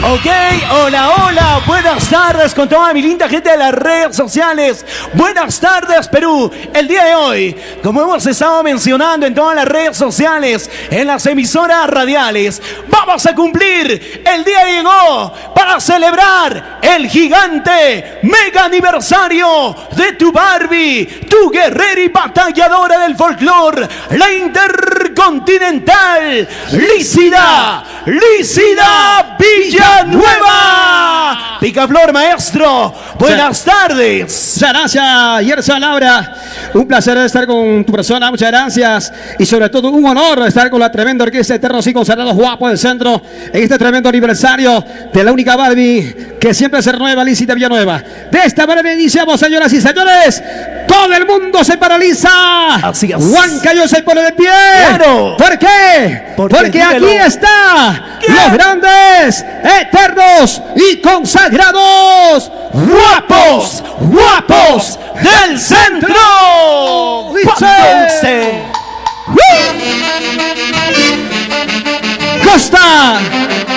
Ok, hola, hola, buenas tardes con toda mi linda gente de las redes sociales. Buenas tardes, Perú. El día de hoy, como hemos estado mencionando en todas las redes sociales, en las emisoras radiales, vamos a cumplir. El día llegó para celebrar el gigante mega aniversario de tu Barbie, tu guerrera y batalladora del folclore, la intercontinental, Lícida Villanueva. Picaflor, maestro, buenas tardes. Muchas gracias, Yerson Laura. Un placer estar con tu persona, muchas gracias. Y sobre todo un honor estar con la tremenda orquesta Eternos y Consagrados Guapos del Centro en este tremendo aniversario de la única Barbie que siempre se renueva, Lícida Villanueva. De esta manera iniciamos, señoras y señores. Todo el mundo se paraliza. Así es. Huancayo se pone de pie. Claro. ¿Por qué? Porque aquí está los grandes, eternos y consagrados guapos del centro. Dice. Costa,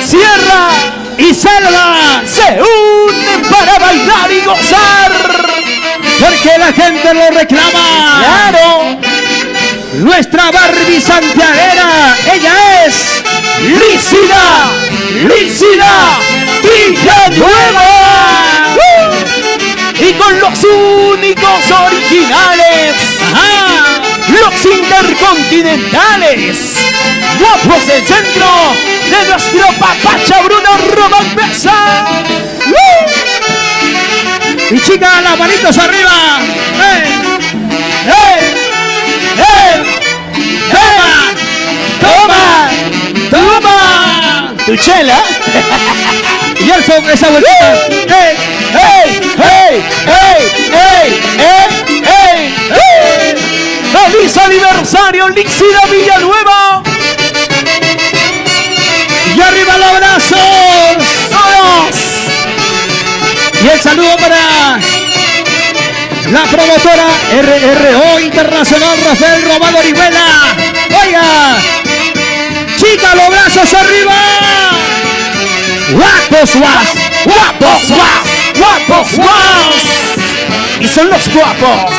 Sierra y selva se unen para bailar y gozar, porque la gente lo reclama. Claro. Nuestra Barbie santiaguera, ella es Lícida Villanueva. Y con los únicos originales, los intercontinentales, guapos del centro de nuestro papacha Bruno Román Mesa. Y chicas, las manitos arriba. ¡Toma! Tu chela. Y el son esa vuelta. ¡Feliz aniversario, Lícida Villanueva! Y arriba los brazos. ¡Todos! Y el saludo para la promotora RRO Internacional Rafael Román Orihuela. Oiga, chica, los brazos arriba. Guapos, guapos. Y son los guapos.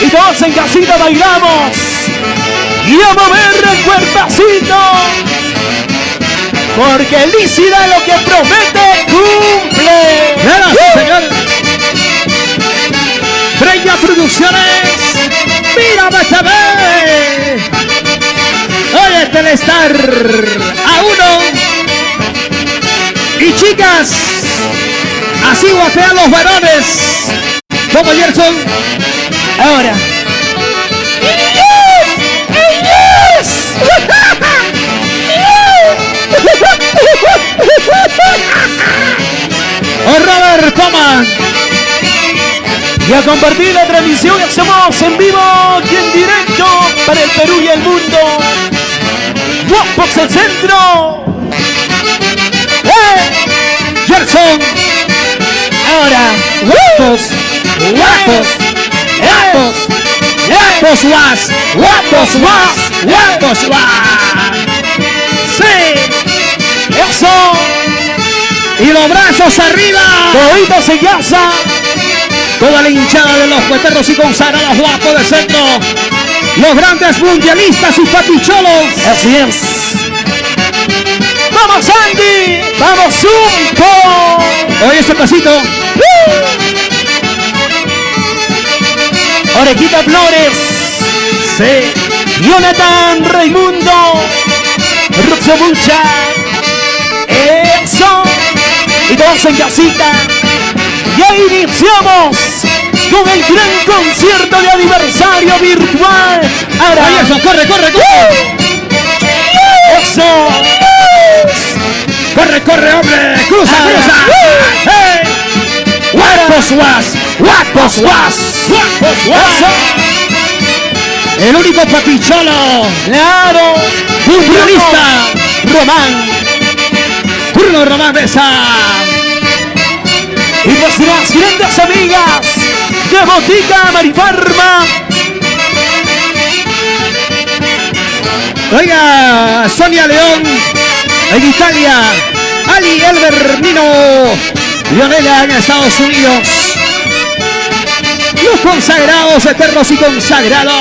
Y todos en casita bailamos. Y a mover el cuerpacito. Porque Lícida lo que promete cumple. Gracias, señor. Freya Producciones. Mírame TV. Oye, Telestar A1. Y chicas, así guapean los varones. Como Gerson. Ahora. Oh, Robert, toma. Y a compartir la transmisión, estamos en vivo y en directo para el Perú y el mundo. Guapos del centro. Gerson. Ahora. Guapos. Sí. Eso. Y los brazos arriba. Toditos en casa. Toda la hinchada de los cueterros y consagrados guapos del centro. Los grandes mundialistas y papicholos. Así es. ¡Vamos, Andy! ¡Vamos, Zumpo! Oye, este pasito. Orejita Flores. Sí. Jonathan Raimundo. Ruxo Mucha. Eso. Y todos en casita. Ya iniciamos con el gran concierto de aniversario virtual. Ahora. Ahí eso, corre. Eso. Corre, hombre. Cruza. Hey. Guapos. El único papicholo. Claro. Mundialista. Bruno Román Mesa. Y nuestras grandes amigas de Botica Marifarma Oiga, Sonia León, en Italia. Ali Elbernino, Leonela en Estados Unidos. Los consagrados, eternos y consagrados.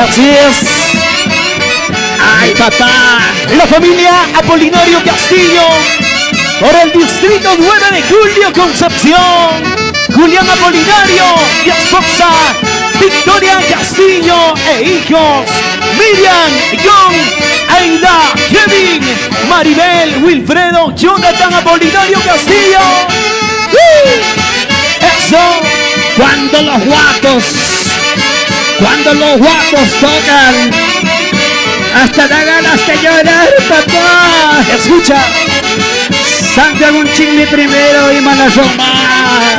Así es. Ay, papá. La familia Apolinario Castillo, por el distrito 9 de Julio, Concepción. Julián Apolinario y esposa Victoria Castillo e hijos Miriam, John, Aida, Kevin, Maribel, Wilfredo, Jonathan Apolinario Castillo. Eso. Cuando los guapos tocan, hasta da ganas de llorar, papá. Escucha. Santiago un chingle primero y Manazomar.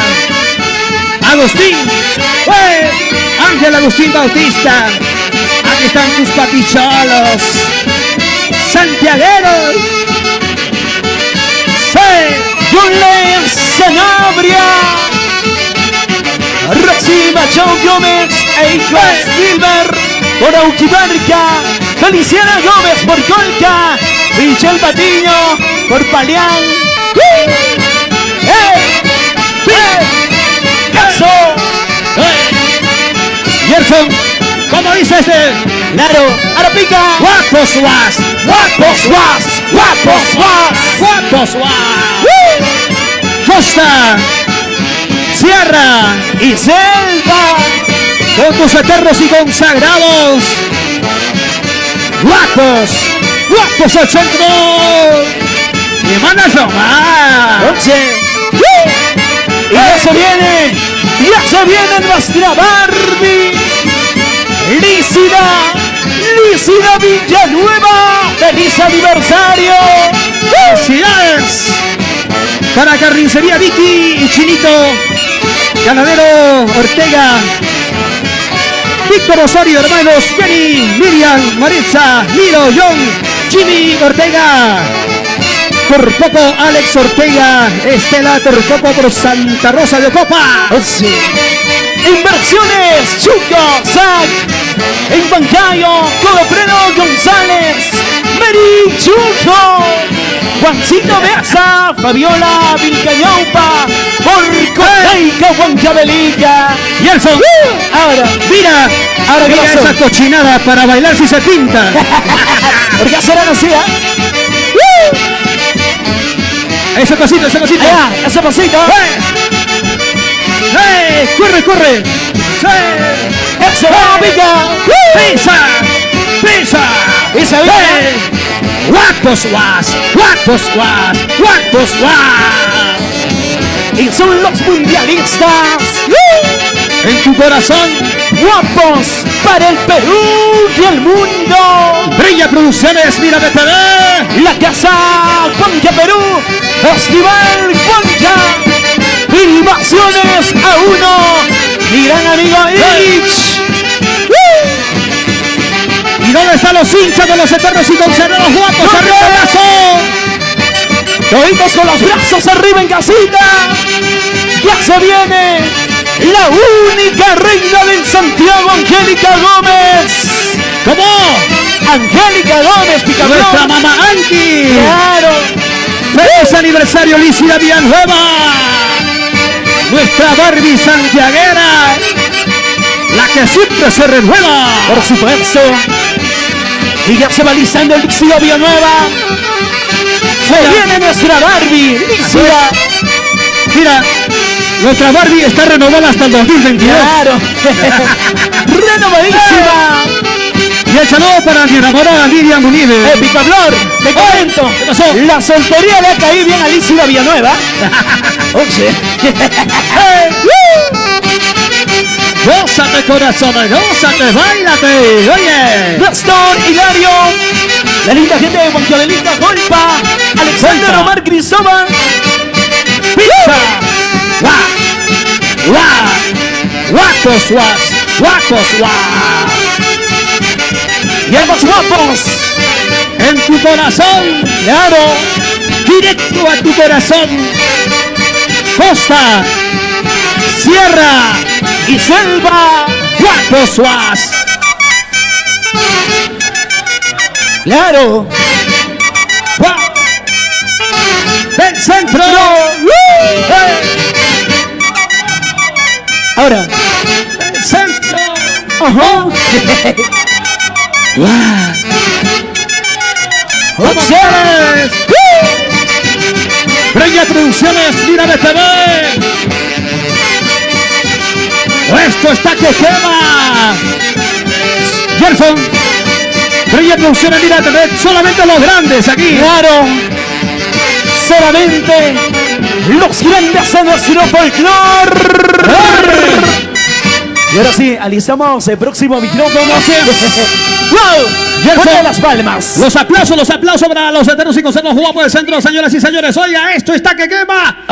Agustín, Ángel Agustín Bautista. Aquí están tus papicholos, santiagueros. Yule Sanabria, Roxy Machón Gómez e hijos Gilbert por Auquibarca, Feliciana Gómez por Colca, Michelle Patiño por Palián. ¡Caso! Gerson, ¿cómo dice este? Claro, Arapica. Guapos was, Guapos was, guapos was. guapos was. Costa, Sierra Y Selva. con tus eternos y consagrados. Guapos al centro. Y Manazomar. Y ya se viene nuestra Barbie. Lícida Villanueva. ¡Feliz aniversario! Felicidades para Carnicería Vicky y Chinito, Ganadero Ortega, Víctor Osorio, hermanos Jenny, Miriam, Maritza, Miro, John, Jimmy Ortega. Por poco Alex Ortega, Estela Torcoco por Santa Rosa de Ocopa. Inversiones Chuco, Zac, en Bancayo, Codofredo González, Mary Chuco, Juancito Bexa, Fabiola Vilcañaupa, por Coteica, Huancabelica. Gerson, Ahora, mira ¿qué pasó? esa cochinada para bailar si se pinta. ¿Por qué será así, Ese pasito. Allá, ese pasito. Corre. ¡Ese va, pica! Pisa. Y se viene. Guapos was. Y son los mundialistas. En tu corazón Guapos para el Perú y el mundo. brilla Producciones, mira de TV. La Casa Cuanca Perú. Festival Cuanca. Filmaciones a uno. Mi gran amigo Illich. ¿Y dónde están los hinchas de los eternos y consagrados guapos? ¡Arriba el brazo! Toditos con los brazos arriba en casita. Ya se viene la única reina del Santiago, Angélica Gómez. ¿Cómo? Angélica Gómez, Picabrón. Nuestra mamá Anki. Claro. ¡Feliz aniversario, Lícida Villanueva! Nuestra Barbie santiaguera, la que siempre se renueva. Por supuesto. Y ya se va listando el Lícida Villanueva. Se viene nuestra Barbie, Lícida. Mira, nuestra Barbie está renovada hasta el 2022. Claro. Renovadísima. Y el saludo para mi enamorada Lidia Munive. Picablor, te comento. ¿Qué pasó? La soltería le ha caído bien a Lícida Villanueva. Oye. Gózate, corazón, gózate, bailate. Oye. Gastón Hilario. La linda gente de Huancabelica, Golpa. Alexander Golpa. Omar Cristóbal. Pizza. Guapos was. Y hay más guapos. En tu corazón, Claro. directo a tu corazón. Costa, Sierra, Y Selva. Guapos was. Claro. Del centro. Ahora. Del centro. Ajá. Opciones. Breña Producciones, Mírame TV. Esto está que quema. Gerson. Breña Producciones, Mírame TV. Solamente los grandes aquí. Claro. Solamente los grandes de nuestro folclore. Y ahora sí, alistamos el próximo micrófono. ¡Wow! Ponle las palmas. Los aplausos para los eternos y conservos guapos del centro, señoras y señores. Oiga, esto está que quema.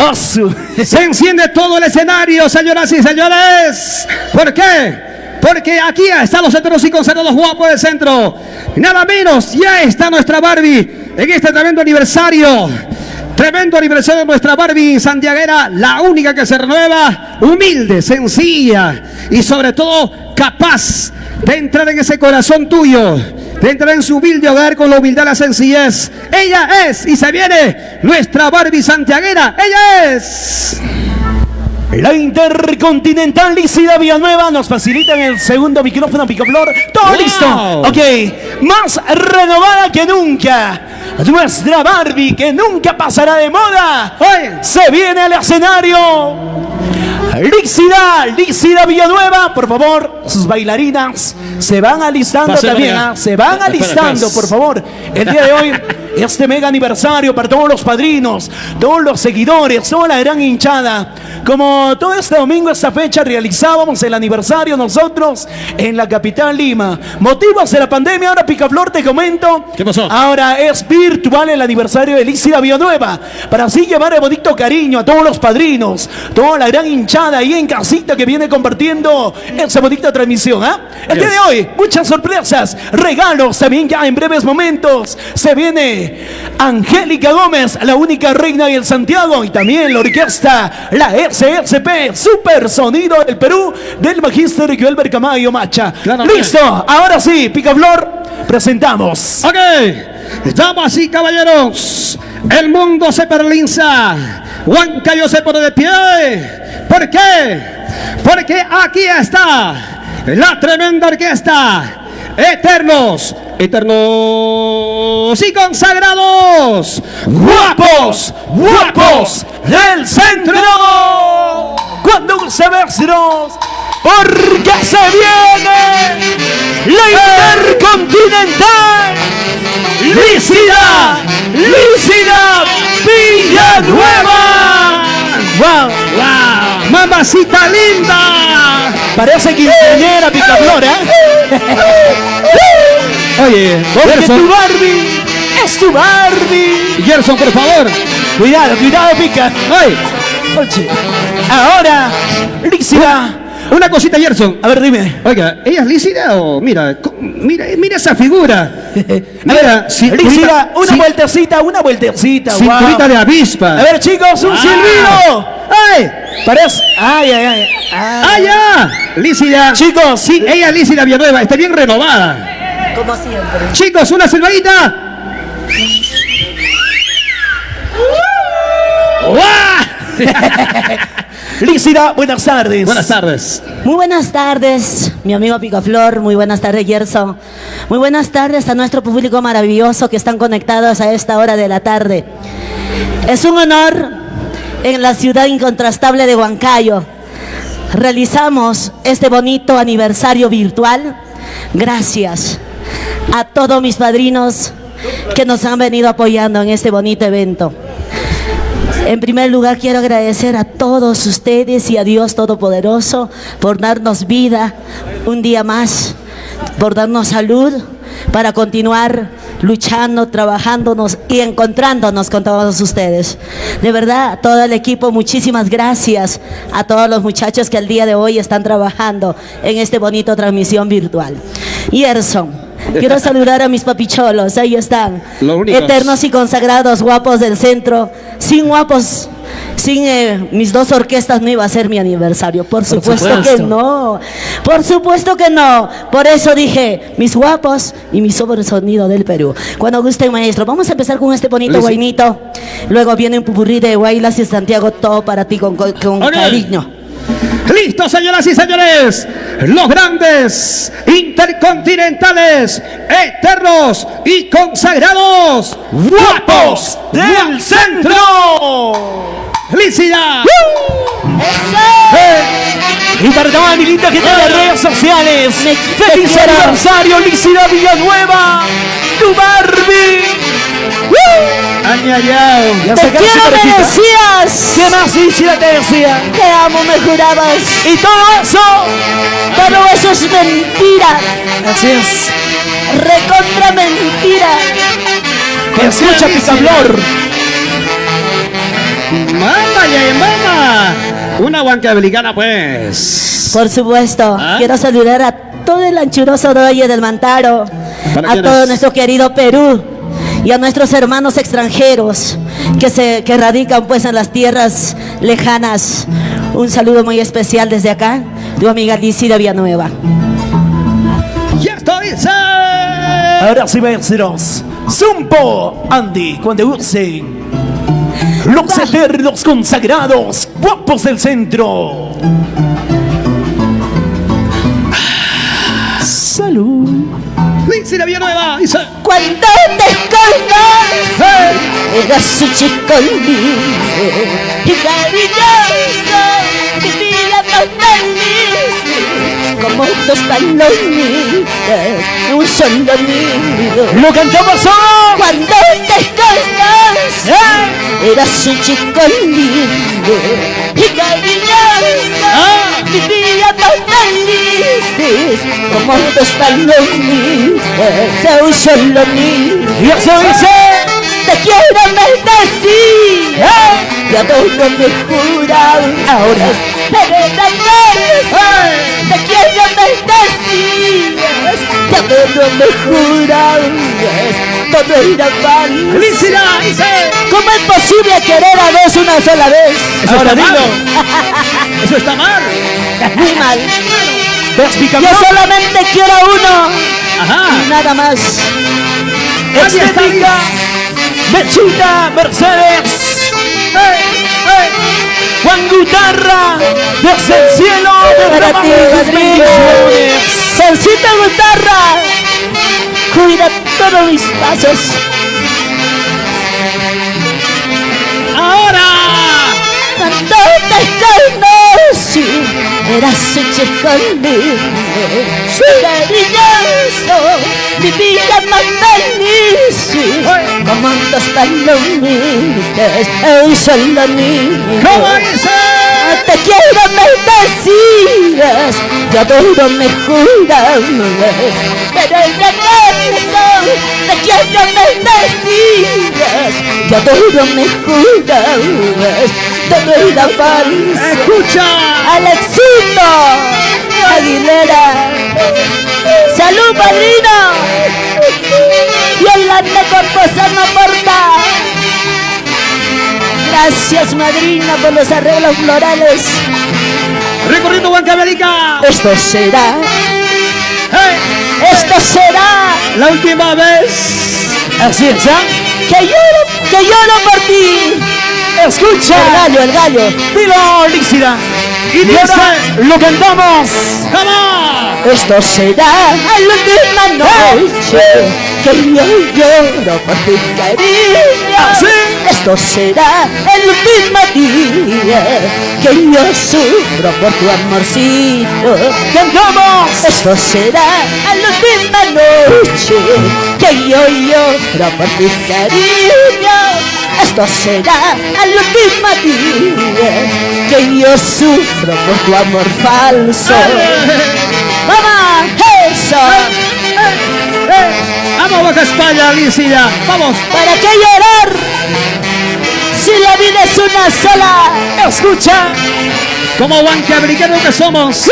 Se enciende todo el escenario, señoras y señores. ¿Por qué? Porque aquí están los eternos y conservados guapos del centro. Nada menos, ya está nuestra Barbie en este tremendo aniversario. Tremendo aniversario de nuestra Barbie santiaguera, la única que se renueva, humilde, sencilla y sobre todo capaz de entrar en ese corazón tuyo, de entrar en su humilde hogar con la humildad y la sencillez. Ella es, y se viene, nuestra Barbie santiaguera. Ella es la Intercontinental Lícida Villanueva. Nos facilitan el segundo micrófono, Picaflor. Todo ¡Wow! listo. Ok, más renovada que nunca. Nuestra Barbie, que nunca pasará de moda. Oye. Se viene al escenario. Lícida Villanueva. Por favor, sus bailarinas se van alistando también. Se van alistando, por favor. El día de hoy, este mega aniversario para todos los padrinos, todos los seguidores, toda la gran hinchada. Como todo este domingo, esta fecha, realizábamos el aniversario nosotros en la capital Lima. Motivos de la pandemia, ahora Picaflor te comento. ¿Qué pasó? Ahora es virtual el aniversario de Lícida Villanueva. Para así llevar el bonito cariño a todos los padrinos, toda la gran hinchada ahí en casita que viene compartiendo esa bonita transmisión. El día de hoy, muchas sorpresas, regalos también ya en breves momentos. Se viene Angélica Gómez, la única reina del Santiago, y también la orquesta, la SSP, Super Sonido del Perú, del magíster Gilbert Camayo Macha. Claro, Listo, ahora sí, Picaflor, presentamos. Ok, damas y caballeros, el mundo se perlinza, Huancayo se pone de pie. ¿Por qué? Porque aquí está la tremenda orquesta, eternos y consagrados, guapos del centro. Cuando se vecinos, Porque se viene la Intercontinental Lícida Villanueva. ¡Wow! ¡Wow! ¡Mamacita linda! Parece quinceañera, Picaflor, Oye, porque Gerson, tu Barbie es tu Barbie. Gerson, por favor. Cuidado, Pica. ¡Ay! Ahora, Lícida. Una cosita, Gerson. A ver, dime. Oiga, ¿ella es lícida o mira esa figura? Mira, Lícida, una vueltecita. cinturita de avispa. A ver, chicos, un silbido. ¡Ay! Parece. Ay. ¡Ah, ya! Lícida. Chicos, Sí, ella es Lícida Villanueva, está bien renovada. Como siempre. Chicos, una silbadita. Lícida, buenas tardes. Buenas tardes. Muy buenas tardes, mi amigo Picaflor. Muy buenas tardes, Gerson. Muy buenas tardes a nuestro público maravilloso que están conectados a esta hora de la tarde. Es un honor en la ciudad incontrastable de Huancayo. Realizamos este bonito aniversario virtual. Gracias a todos mis padrinos que nos han venido apoyando en este bonito evento. En primer lugar, quiero agradecer a todos ustedes y a Dios Todopoderoso por darnos vida un día más, por darnos salud para continuar luchando, trabajándonos y encontrándonos con todos ustedes. De verdad, todo el equipo, muchísimas gracias a todos los muchachos que el día de hoy están trabajando en esta bonita transmisión virtual. Gerson, quiero saludar a mis papicholos, ahí están, Los únicos. eternos y consagrados guapos del centro, sin guapos Sin mis dos orquestas no iba a ser mi aniversario. Por supuesto supuesto. que no. Por supuesto que no. Por eso dije, mis guapos y mi sobresonido del Perú. Cuando gusten, maestro. Vamos a empezar con este bonito guainito. Luego viene un pupurrí de Guaylas y Santiago. Todo para ti con cariño. Listo, señoras y señores, los grandes, intercontinentales, eternos y consagrados ¡Guapos del centro! ¡Felicidad! Y para toda mi linda gente de las redes sociales, ¡feliz quiero. aniversario, Lícida Villanueva! ¡Tu Barbie! Añayao. Ya Te sacaron su quiero, me tarjeta. decías. ¿Qué más, Lícida, te decía? Te amo, me jurabas. Y todo eso, Todo eso es mentira. así es. Recontra mentira. Escucha, Picaflor. Mamá, ya, mamá. Una huancablicana, pues. Por supuesto, ¿Ah? quiero saludar a todo el anchuroso Valle del Mantaro, ¿Para a quiénes? todo nuestro querido Perú y a nuestros hermanos extranjeros que radican pues en las tierras lejanas. Un saludo muy especial desde acá, tu amiga Lícida Villanueva. ¡Ya estoy! ¡Sí! Ahora sí, maestros. Zumpo, Andy, cuando usen. Los eternos consagrados, guapos del centro. Salud. ¡Lícida Villanueva! ¡Y se- Cuando te escondas, eras un chico lindo y cariñoso, vivía tan feliz como dos palomitas, un solo nido. Lo cantamos solo. Cuando te escondas, eras un chico lindo y cariñoso, vivía tan feliz como dos palomitas, un solo nido. Y eso dice. Te quiero, me decías, y a todo me juraba. Ahora, te quiero, me decías, y a todo me jurabas. Todo era falso. ¡Felicidad! ¡Y se- ¿Cómo es posible querer a dos una sola vez? Eso Ahora está mal. dilo. Eso está mal. Muy mal. ¿Ves, Yo Picaflor? solamente quiero a uno, Ajá. nada más. Estética. Mechita Mercedes. Juan Guitarra. Desde el cielo. Para ti, derramamos sus padrino. bendiciones. Juancita Guitarra, cuida todos mis pasos. ¡Ahora! Cuando te conocí, eras un chico lindo, cariñoso, mi vida más feliz, como dos palomitas, un solo nido. ¿Cómo dice? Te quiero, me decías, y a todo me jurabas, pero el regreso, te quiero, me decías, y a todo me jurabas, todo era falso. ¡Escucha! Alexito Aguilera, salud, padrino, Yolanda Corposa no porta. Gracias, madrina, por los arreglos florales. Recorriendo Huancavelica. Esto será, ¡Hey! esto será, La última vez. Así es, ¿ah? que lloro por ti. Escucha. El gallo. Dilo, Lícida. Y ahora lo cantamos. ¡Vamos! Esto será la última noche que yo lloro por ti, cariño. ¿Así? Esto será el último día que yo sufro por tu amorcito. Cantamos. Esto será la última noche que yo lloro por ti, cariño. Esto será el último día que yo sufro por tu amor falso. ¡Vamos! ¡Eso! ¡Vamos, Baja España, Lícida! ¡Vamos! ¿Para qué llorar si la vida es una sola? Escucha. Como huancavelicanos que somos.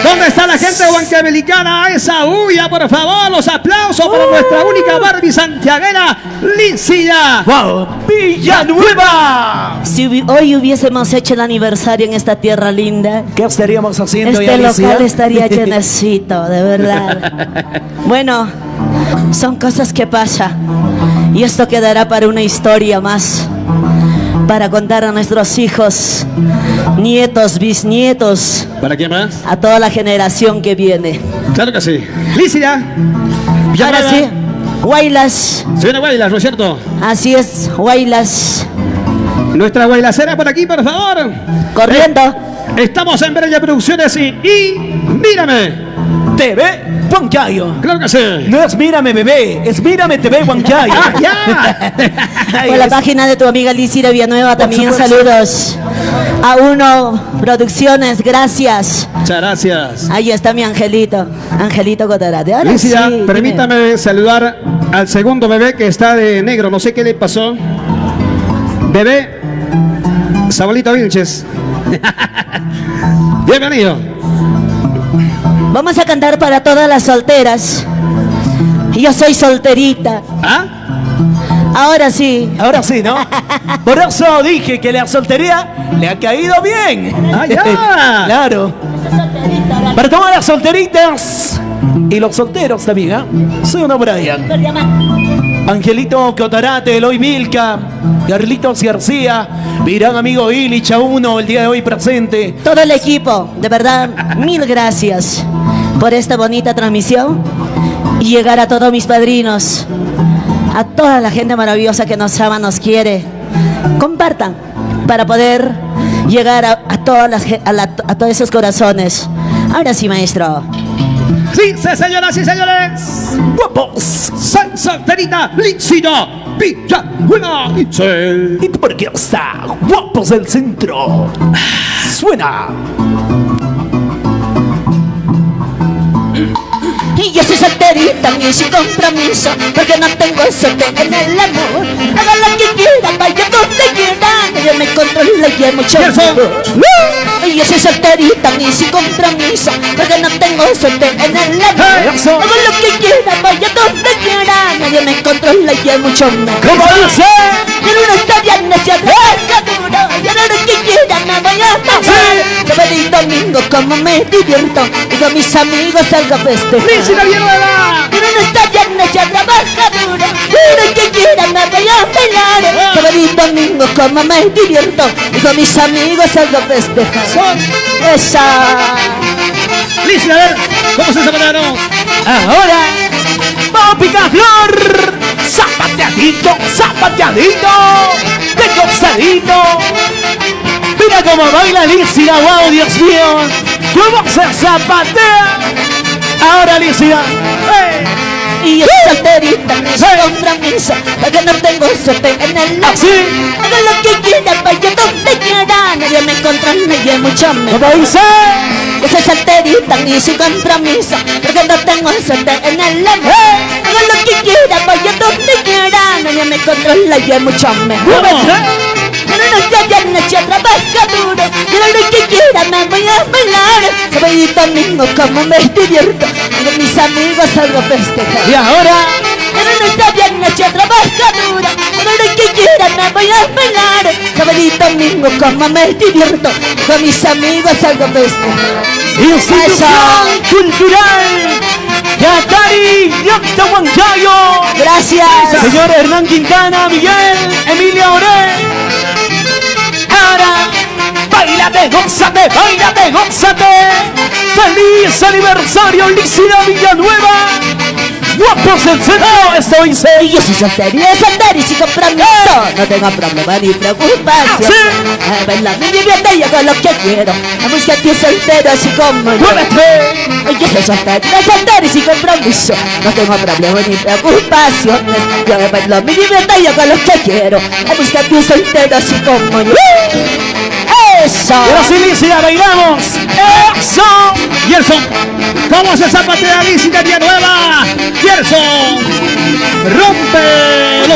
¿Dónde está la gente huancavelicana? Esa huya, por favor. Los aplausos para nuestra única Barbie santiaguera, Licia. ¡Wow! ¡Villanueva! Si hoy hubiésemos hecho el aniversario en esta tierra linda, ¿Qué estaríamos haciendo este ya, Alicia? local estaría llenecito, de verdad. Bueno, son cosas que pasan. Y esto quedará para una historia más. Para contar a nuestros hijos, nietos, bisnietos, ¿Para quién más? a toda la generación que viene. Claro que sí. Licia. Ahora sí, Guaylas. Se viene Guaylas, ¿no es cierto? Así es, Guaylas. Nuestra guaylacera por aquí, por favor. Corriendo. Estamos en Bella Producciones y mírame. TV Huancayo. Claro que sí. No es Mírame Bebé, es Mírame TV Huancayo. ¡Ah, ya! Ay, Por la es- página de tu amiga Lisira Villanueva también supuesto. saludos. A Uno Producciones, gracias. Muchas gracias. Ahí está mi Angelito, Angelito Cotarate. Ahora Licia, sí, dime. permítame saludar al segundo bebé que está de negro. No sé qué le pasó. Bebé, Sabolito Vilches. Bienvenido. Vamos a cantar para todas las solteras. Yo soy solterita. ¿Ah? Ahora sí. Ahora sí, ¿no? Por eso dije que la soltería le ha caído bien. ¡Ah, ya! Claro. Para todas las solteritas y los solteros también, ¿ah? Soy uno Brian. Angelito Cotarate, Eloy Milka, Carlitos García, mi gran amigo Illich A1, el día de hoy presente. Todo el equipo, de verdad, mil gracias por esta bonita transmisión y llegar a todos mis padrinos, a toda la gente maravillosa que nos ama, nos quiere. Compartan para poder llegar a todos esos corazones. Ahora sí, maestro. Sí, señoras y señores. ¡Guapos! San Santerita Licia Villanueva. ¿Y por qué está? ¡Guapos del centro! ¡Suena! Y yo soy solterita, ni sin compromiso, porque no tengo suerte en el amor. Haga lo que quiera, vaya donde quiera, nadie me controla y hay mucho Eso. amor. Y yo soy solterita, ni sin compromiso, porque no tengo suerte en el amor. Eso. Haga lo que quiera, vaya donde quiera, nadie me controla y hay mucho amor. ¿Cómo dice? Yo no estaría necia, trabaja duro, yo no lo que quiera me voy a pasar. Sábado y domingo como me divierto, y con mis amigos salgo a festejar. Licia Villanueva. Yo no estaría necia, trabaja duro, yo lo que quiera me voy a bailar. Sábado y domingo como me divierto, y con mis amigos salgo a festejar. Esa. Licia, a ver, ¿cómo se zapatero? Ahora, vamos Picaflor. Zapateadito, zapateadito, de costadito. Mira cómo baila Alicia, wow, Dios mío. ¿Cómo se zapatea? Ahora Alicia. Y yo soy solterita, ni sin compromiso, porque no tengo suerte en el amor. Así. Haga lo que quiera, vaya donde quiera, nadie me controla y hay mucho amor. ¿Cómo dice? Yo soy solterita, ni sin compromiso, porque no tengo suerte en el amor. Haga lo que quiera, vaya donde quiera, nadie me controla y hay mucho amor. ¿Cómo? Pero no estoy en noche, trabaja duro, yo lo que quiera me voy a bailar. Sábado y domingo como me divierto, y con mis amigos salgo a festejar. Y ahora, Pero no está bien noche, trabaja duro, pero lo que quiera me voy a bailar. Sábado y domingo como me divierto, y con mis amigos salgo a festejar. Institución Cultural Yatari Yacta Huancayo. Gracias. Señor Hernán Quintana, Miguel, Emilia Oré. Ahora, bailate, gózate. ¡Feliz aniversario, Licia Villanueva! ¡Guapos del centro! Estoy Y serio. yo soy soltera y sin compromiso, no tengo problema ni preocupación. ¿Sí? Bailando y divierte y hago lo que quiero. La música aquí es soltero así como yo. ¡Muévete! Yo soy soltera y sin compromiso, no tengo problema ni preocupaciones. Yo bailo mi libertad y hago lo que quiero. La música aquí es soltero así como yo. Eso. Y ahora sí, Licia, bailamos. ¡Eso! Gerson, ¿cómo se zapatea Licia Villanueva? Gerson, rompe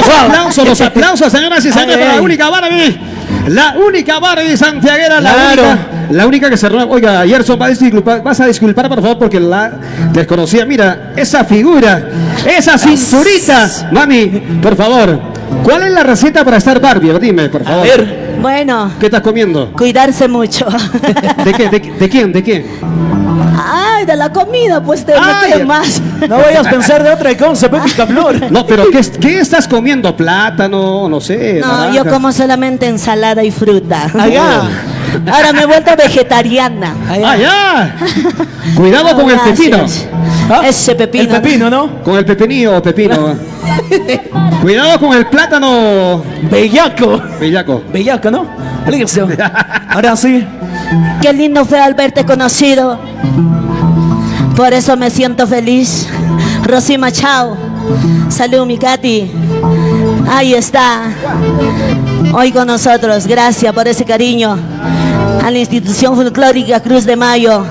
los aplausos, señoras y señores, para la única Barbie santiaguera, Claro. La única que se renueva. Oiga, Gerson, vas a disculpar, por favor, porque la desconocía. Mira, esa figura, esa cinturita. Mami, por favor, ¿cuál es la receta para estar Barbie? Dime, por favor. A ver. Bueno, ¿Qué estás comiendo? cuidarse mucho. ¿De qué? ¿De quién? ¿De quién? Ay, de la comida, pues te Ay, meten más. No vayas a pensar de otra cosa, Pepe Picaflor. No, pero ¿qué estás comiendo? ¿Plátano? No sé. No, naranja. yo como solamente ensalada y fruta. Allá. Ahora me he vuelto vegetariana. ¡Ah, ya! Cuidado con el Gracias. pepino. ¿Ah? Ese pepino. El pepino, ¿no? Con el pepinillo o pepino. Cuidado con el plátano. Bellaco. Bellaco. Bellaco, ¿no? Listo. Ahora sí. Qué lindo fue haberte conocido. Por eso me siento feliz. Rosy Machado. Salud, mi Katy. Ahí está. Hoy con nosotros. Gracias por ese cariño. A la institución folclórica Cruz de Mayo.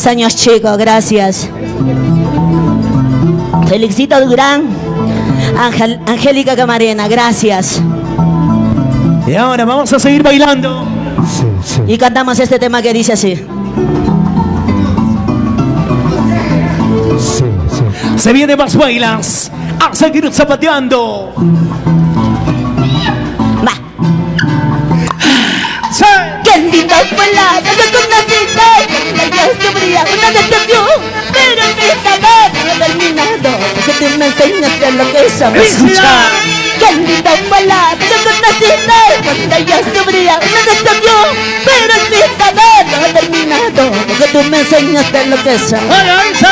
Años chicos, gracias. Felicito Durán. Angélica Camarena, gracias. Y ahora vamos a seguir bailando. Y cantamos este tema que dice así. Se viene más bailas. A seguir zapateando. Va. ¡Sí! Qué linda fue la que conociste. La yo sufría una decepción, pero mi sabor no ha terminado. Porque tú me enseñaste lo que es amor. Escucha. Qué linda fue la que conociste. Cuando yo sufría una decepción, pero mi sabor no ha terminado. Porque tú me enseñaste lo que es amor. ¡Ay, ay, sí!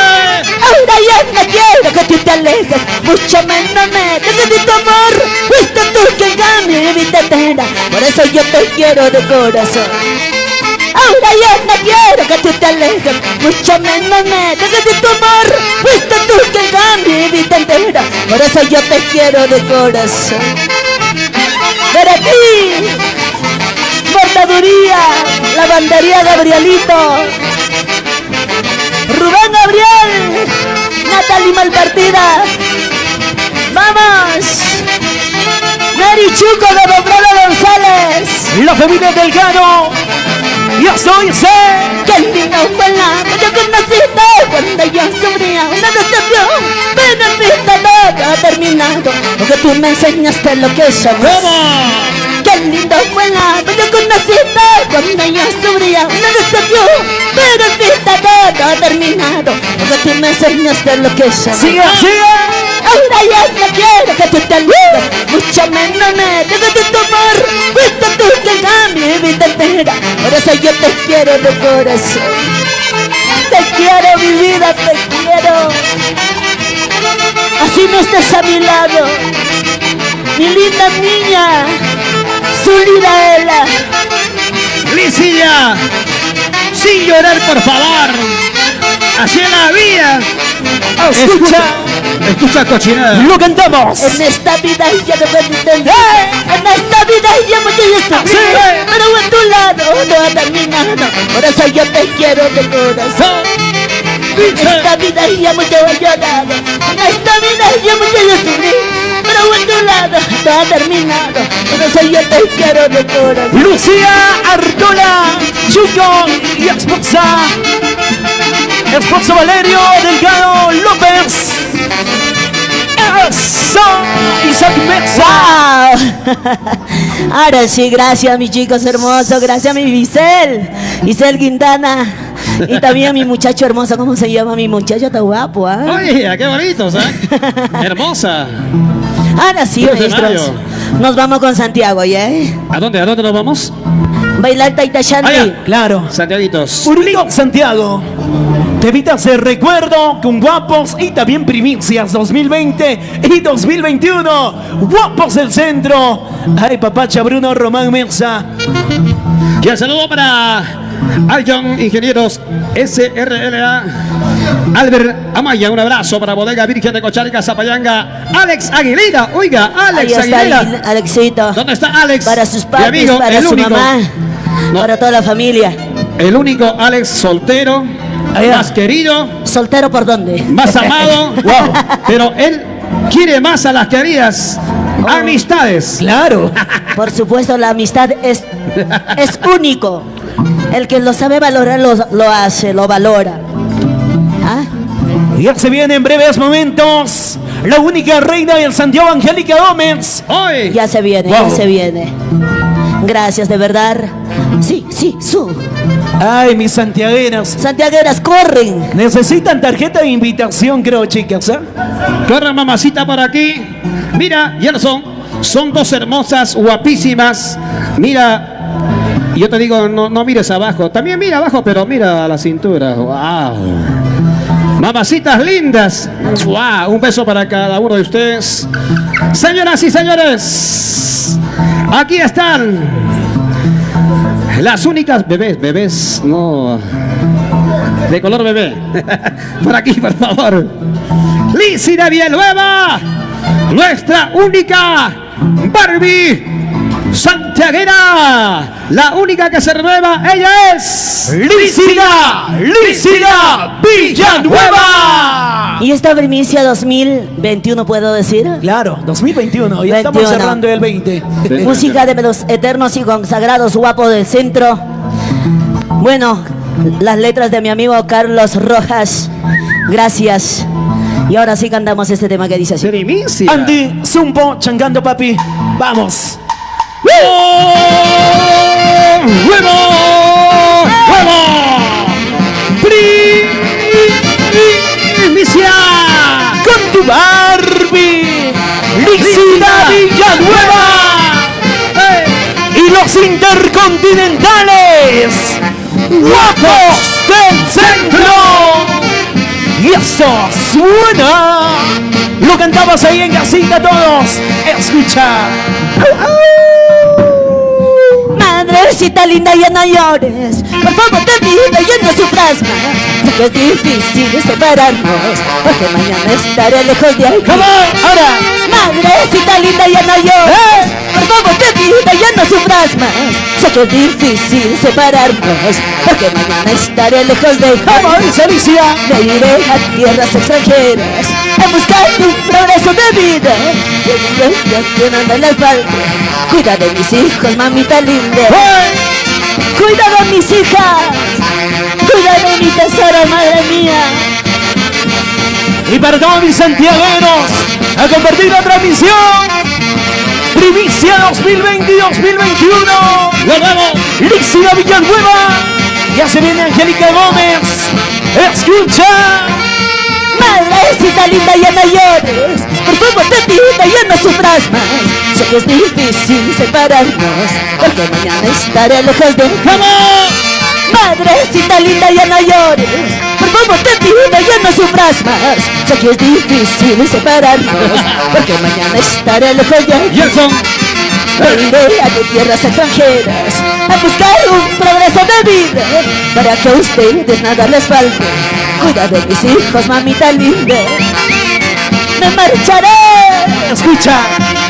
Ahora ya no quiero que tú te alejes, mucho menos me dejes de tu amor. Fuiste tú quien cambió mi vida entera, por eso yo te quiero de corazón. Ahora ya no quiero que tú te alejes, mucho menos me dejes de tu amor. Fuiste tú quien cambió mi vida entera, por eso yo te quiero de corazón. Para ti, bordaduría, lavandería Gabrielito, Rubén Gabriel, Natalie Malpartida, vamos, Mary Chuco de Bobrado González, La familia Delgado. Yo soy C. qué lindo fue la que yo conociste cuando yo sufría una decepción, pero en mi todo ha terminado, porque tú me enseñaste lo que es amor. Qué lindo fue la que yo conociste cuando yo sufría una decepción, pero en mi todo ha terminado, porque tú me enseñaste lo que es amor. Sigue, sigue. Ahora ya no quiero que tú te alejes, mucho menos me dejes de tu amor. Fuiste tú que cambió mi vida entera, por eso yo te quiero de corazón. Te quiero, mi vida, te quiero. Así no estés a mi lado, mi linda niña, Zulidaela. Lisilla, sin llorar, por favor. Así es la vida. Escucha cochinada. Lo cantamos. En esta vida ya no puedo entender. En esta vida ya mucho yo sufrí, Sí. pero en tu lado no ha terminado, por eso yo te quiero de corazón. En esta vida ya mucho he llorado, en esta vida ya mucho yo sufrí, pero en tu lado no ha terminado, por eso yo te quiero de corazón. Lucía Artola, Chico y esposo Valerio Delgado López. Eso, Isaac Mesa. ¡Wow! Ahora sí, gracias mis chicos hermosos, gracias mi Isel Quintana, y también mi muchacho hermoso. ¿Cómo se llama mi muchacho? Está guapo, ¿ah? Oye, qué bonitos, ¿eh? Hermosa. Ahora sí, Cruz de maestros, Mayo. nos vamos con Santiago, ¿ya? ¿A dónde nos vamos? Bailar Taita Shanti. Allá. Claro. Santiaguitos. Urligo Santiago. Te evitas el recuerdo con guapos y también primicias 2020 y 2021. Guapos del centro. Ay, papacha Bruno Román Mesa. Y el saludo para Aljon Ingenieros SRLA. Albert Amaya, un abrazo para Bodega Virgen de Cocharca, Zapayanga. Alex Aguilera, oiga, Ahí Alex está Aguilera. Alexito. ¿Dónde está Alex? Para sus Mi padres, amigo, para el su único. mamá, No. para toda la familia. El único Alex soltero, Allá. más querido, ¿Soltero por dónde? más amado. Wow. Pero él quiere más a las queridas amistades. Claro. Por supuesto, la amistad es único. El que lo sabe valorar lo hace, lo valora. ¿Ah? Ya se viene en breves momentos la única reina del Santiago, Angélica Gómez. Hoy. Ya se viene, Wow. ya se viene. Gracias, de verdad. Sí, su. Ay, mis santiagueras. Santiagueras, corren. Necesitan tarjeta de invitación, creo, chicas, ¿eh? Corre, mamacita, por aquí. Mira, ya no son dos hermosas, guapísimas. Mira, yo te digo, no mires abajo. También mira abajo, pero mira a la cintura. Wow. Mamacitas lindas. Wow, un beso para cada uno de ustedes. Señoras y señores, aquí están las únicas bebés, no, de color bebé. Por aquí, por favor. Lícida Villanueva, nuestra única Barbie santiaguera, la única que se renueva, ella es Lícida Villanueva. Y esta primicia 2021, ¿puedo decir? Claro, 2021, ya estamos 21. cerrando el 20. Música de los eternos y consagrados guapos del centro. Bueno, las letras de mi amigo Carlos Rojas. Gracias. Y ahora sí cantamos este tema que dice así. Primicia. Andy Zumbo, changando, papi. Vamos. ¡Huevo! ¡Huevo! ¡Primicia! Con tu Barbie, Lícida Villanueva. Y los intercontinentales, guapos del centro. Y eso suena. Lo cantabas ahí en casita todos. Escucha. Madrecita linda, ya no llores. Por favor, te pido, ya no sufras más. Sé que es difícil separarnos, porque mañana estaré lejos de aquí. Come on, ahora. Madrecita linda, ya no llores. Por favor, te pido, ya no sufras más. Sé que es difícil separarnos, porque mañana estaré lejos de aquí. Vamos, dice Alicia. Me iré a tierras extranjeras a buscar un progreso de vida. Llenando la espalda. Cuida de mis hijos, mamita linda. Cuida de mis hijas. Cuida de mi tesoro, madre mía. Y para todos mis santiagueros, a compartir la transmisión. Primicia 2020 y 2021. ¡Lo vemos! Lícida Villanueva. Ya se viene Angélica Gómez. Escucha. Madrecita linda, ya no llores. Por favor, te pido, ya no sufras más. Sé que es difícil separarnos, porque mañana estaré lejos de ti. Madrecita linda, ya no llores. Por favor, te pido, ya no sufras más. Sé que es difícil separarnos, porque mañana estaré lejos de ti. Gerson. Me iré a tierras extranjeras a buscar un progreso de vida, para que a ustedes nada les falte. Cuida de mis hijos, mamita linda. Me marcharé Escucha.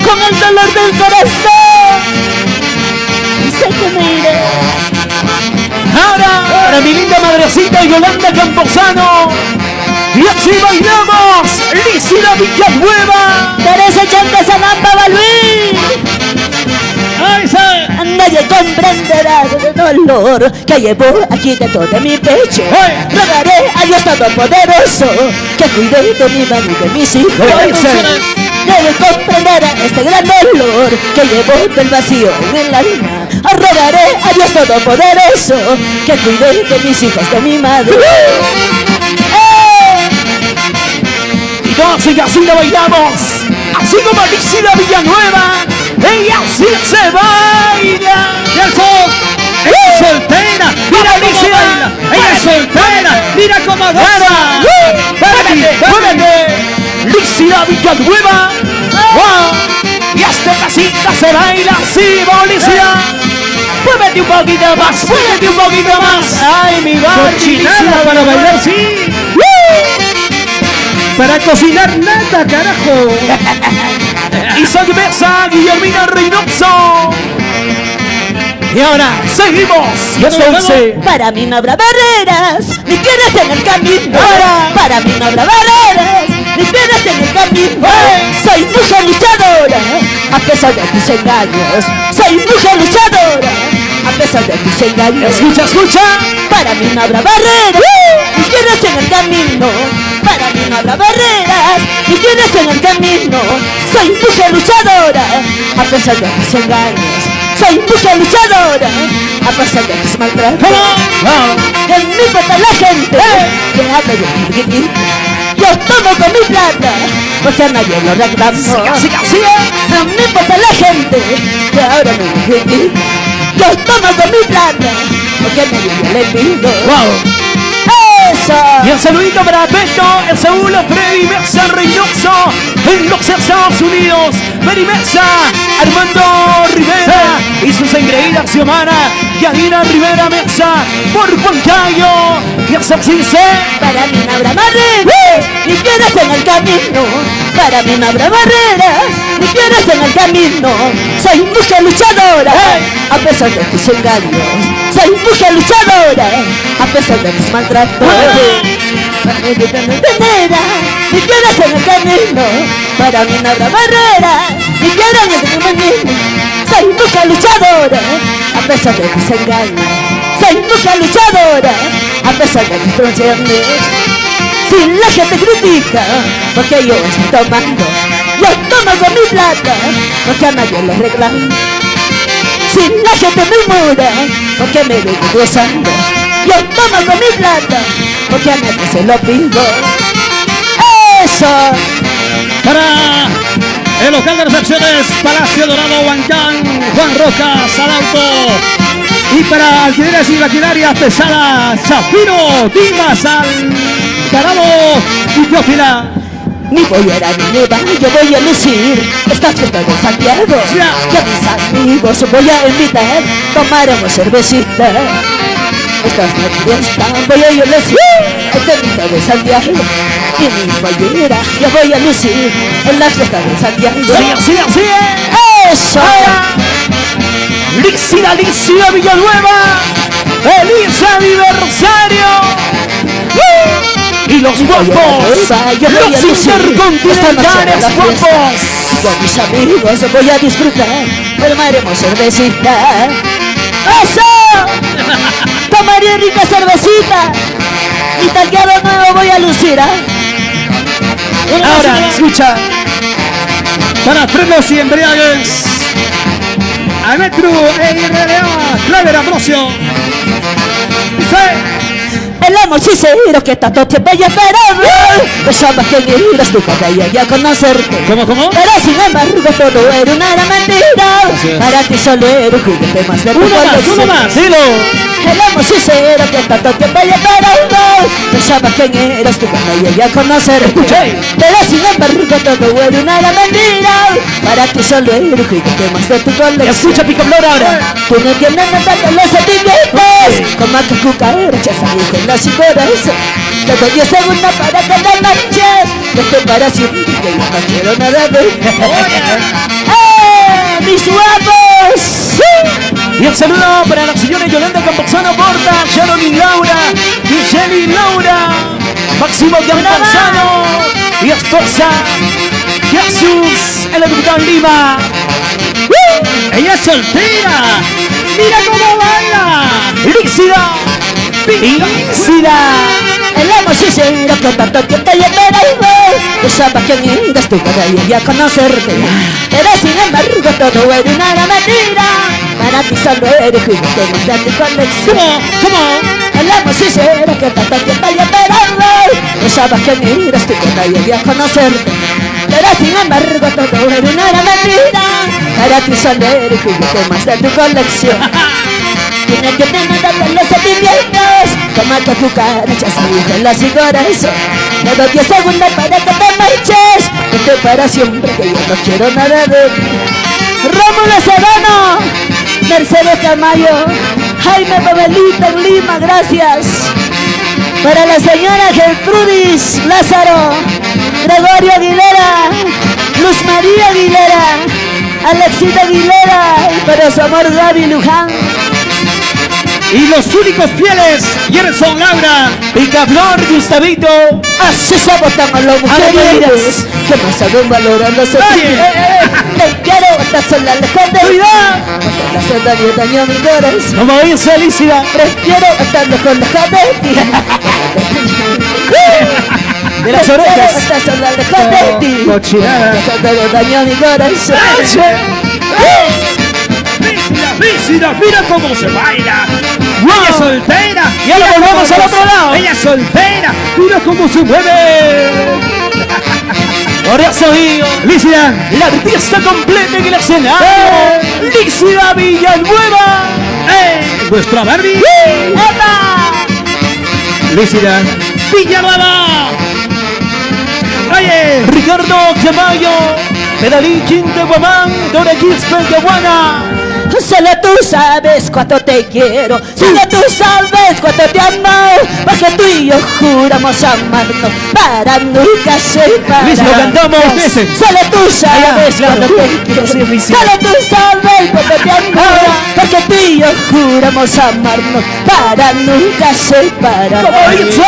con el dolor del corazón. Sé que me iré. Ahora, para mi linda madrecita Yolanda Camposano. Y así bailamos. Lícida Villanueva. Teresa Chanta Sanamba Balbí. ¡Ay, sí! Nadie comprenderá el dolor que llevo aquí dentro de mi pecho. Rogaré a Dios Todopoderoso que cuide de mi madre y de mis hijos. Debe comprender este gran dolor que llevo del vacío en el alma. Rogaré a Dios Todopoderoso que cuide de mis hijos, de mi madre. Y todos en casita bailamos. Así como Lícida Villanueva. Ella sí se baila. ¡Gerson! ¡Ella es soltera! ¡Mira cómo baila! ¡Ella es soltera! ¡Mira cómo goza! ¡Muévete! Lícida Villanueva. ¡Wow! Y esta casita se baila así, Lícida. Muévete un poquito más, muévete un poquito más. ¡Ay, mi Barbie! ¡Cochinada para bailar, sí! ¡Para cocinar nada, carajo! Isaac Mesa, Guillermina Reynoso. Y ahora seguimos. Y es 11. Para mí no habrá barreras, ni piedras en el camino. Para mí no habrá barreras, ni piedras en el camino. Soy mujer luchadora, a pesar de tus engaños. Soy mujer luchadora, a pesar de tus engaños. Escucha, escucha. Para mí no habrá barreras, ni piedras en el camino. Para mí no habrá barreras, ni piedras en el camino. Soy mujer luchadora, a pesar de tus engaños. Soy mujer luchadora, a pesar de tus maltratos. Que no importa la gente que habla de ti. Yo tomo con mi plata, porque a nadie lo reclamo. No me importa la gente que ahora me critica. Yo tomo con mi plata, porque a nadie yo le pido. ¡Eso! Y un saludito para Beto, el Saúl, Freddy Mesa Reynoso, en los Estados Unidos, Mary Mesa, Armando Rivera y sus engreídas humanas, Yanina Rivera Mesa, por Huancayo, y a San Para mí no habrá barreras, ni piedras en el camino. Para mí no habrá barreras, ni piedras en el camino. Soy mujer luchadora, a pesar de tus engaños. Soy mujer luchadora, a pesar de tus maltratos. Para mí no habrá barreras, ni piedras en el camino. Para mí no habrá barreras, ni piedras en el camino. Soy mujer luchadora, a pesar de tus engaños. Soy mujer luchadora, a pesar de tus traiciones. Si la gente critica, porque yo estoy tomando, yo tomo con mi plata, porque a nadie lo reclamo. Si la gente me murmura, porque me vengo gozando, yo tomo con mi plata, porque a nadie se lo pido. ¡Eso! Para el local de recepciones, Palacio Dorado, Huancán, Juan Roca, Salauto. Y para alquileres y maquinarias pesadas, Chafino, Dimas, Alvarado y Teófila. Mi pollera ni neva, yo voy a lucir esta fiesta de Santiago. Y a mis amigos voy a invitar, tomaremos cervecita. Esta es la fiesta, voy a yo lucir esta fiesta de Santiago. Y mi pollera, yo voy a lucir en la fiesta de Santiago. Sí, así. ¡Eso! Líxida Villanueva, feliz aniversario. Y los guapos, los intercontinentales guapos. Con mis amigos voy a disfrutar, tomaremos cervecita. ¡Eso! Tomaré rica cervecita. Y talqueado nuevo voy a lucir, Ahora, escucha. Para frenos y embriagues, a Metro e IRLA, Claver Ambrosio. el amor sincero que tanto tiempo ya esperaba. Pensaba que miras tu cabello y a conocerte. ¿Cómo? Pero sin embargo todo era una gran mentira. Para ti solo era un juguete más de tu colección. Uno más, Dilo. El amor sincero que tanto tiempo ya esperaba. Pensaba quién eras tu cabello y a conocerte. Escuché. Pero sin embargo todo era una gran mentira. Para ti solo era un juguete más de tu colección. Escucha Picaflor ahora. Tú no entiendes nada de los sentimientos. Como que cucarachas salen las y corazón. Te doy 10 segundos para que te marches. Vete para siempre que yo no quiero nada de mis guapos. Y el saludo para la señora Yolanda Campuzano Porta, Sharon y Laura, Michelle y Laura, Máximo Campuzano y esposa Jesús, el diputado en Lima. Ella es soltera. Mira cómo baila. Líxida. El amor sincero que tanto tiempo ya esperaba. Pensaba que miras tu cabello y a conocerte. Pero sin embargo todo era una gran mentira. Para ti solo eres juguete más de tu colección. ¿Cómo? El amor sincero que tanto tiempo ya esperaba. Pensaba que miras tu cabello y a conocerte. Pero sin embargo todo era una gran mentira. Para ti solo eres juguete más de tu colección. Tiene que tener de los sentimientos. Como que cucarachas salen las y corazón. Te doy 10 segundos para que te marches. Vete para siempre que yo no quiero nada de ti. Rómulo Serrano, Mercedes Camayo, Jaime Pavelita en Lima, gracias. Para la señora Gertrudis Lázaro, Gregorio Aguilera, Luz María Aguilera, Alexita Aguilera y para su amor Gaby Luján. Y los únicos fieles, Gerson Laura. Picaflor, Gustavito. Así se votan a los mujeres que más saben valorar los sentimientos. Te quiero estar sola lejos de ti. Cuidado. Porque la soledad dañó mi corazón. Como dice Lícida. Prefiero estar lejos de ti. De las orejas. Prefiero estar sola lejos de ti. Cochinada. La soledad dañó mi corazón. Rígida, mira cómo se baila. Ella es soltera. Y ahora Mira volvamos cómo al otro lado. Ella es soltera. Mira cómo se mueve. Por eso digo, Lícida. la artista completa en el escenario. Lícida Villanueva. Nuestra Barbie. ¡Epa! Lícida Villanueva. Oye. Ricardo Camayo. Pedalí Quinte Guamán. Dora Quispe Guaguana. Solo tú sabes cuánto te quiero, solo tú sabes cuánto te amo, porque tú y yo juramos amarnos para nunca separarnos. Listo, cantamos. Solo tú sabes Claro, cuánto claro. te quiero, Sí, Luisito. solo tú sabes cuánto te amo, porque tú y yo juramos amarnos para nunca separarnos. Como dice.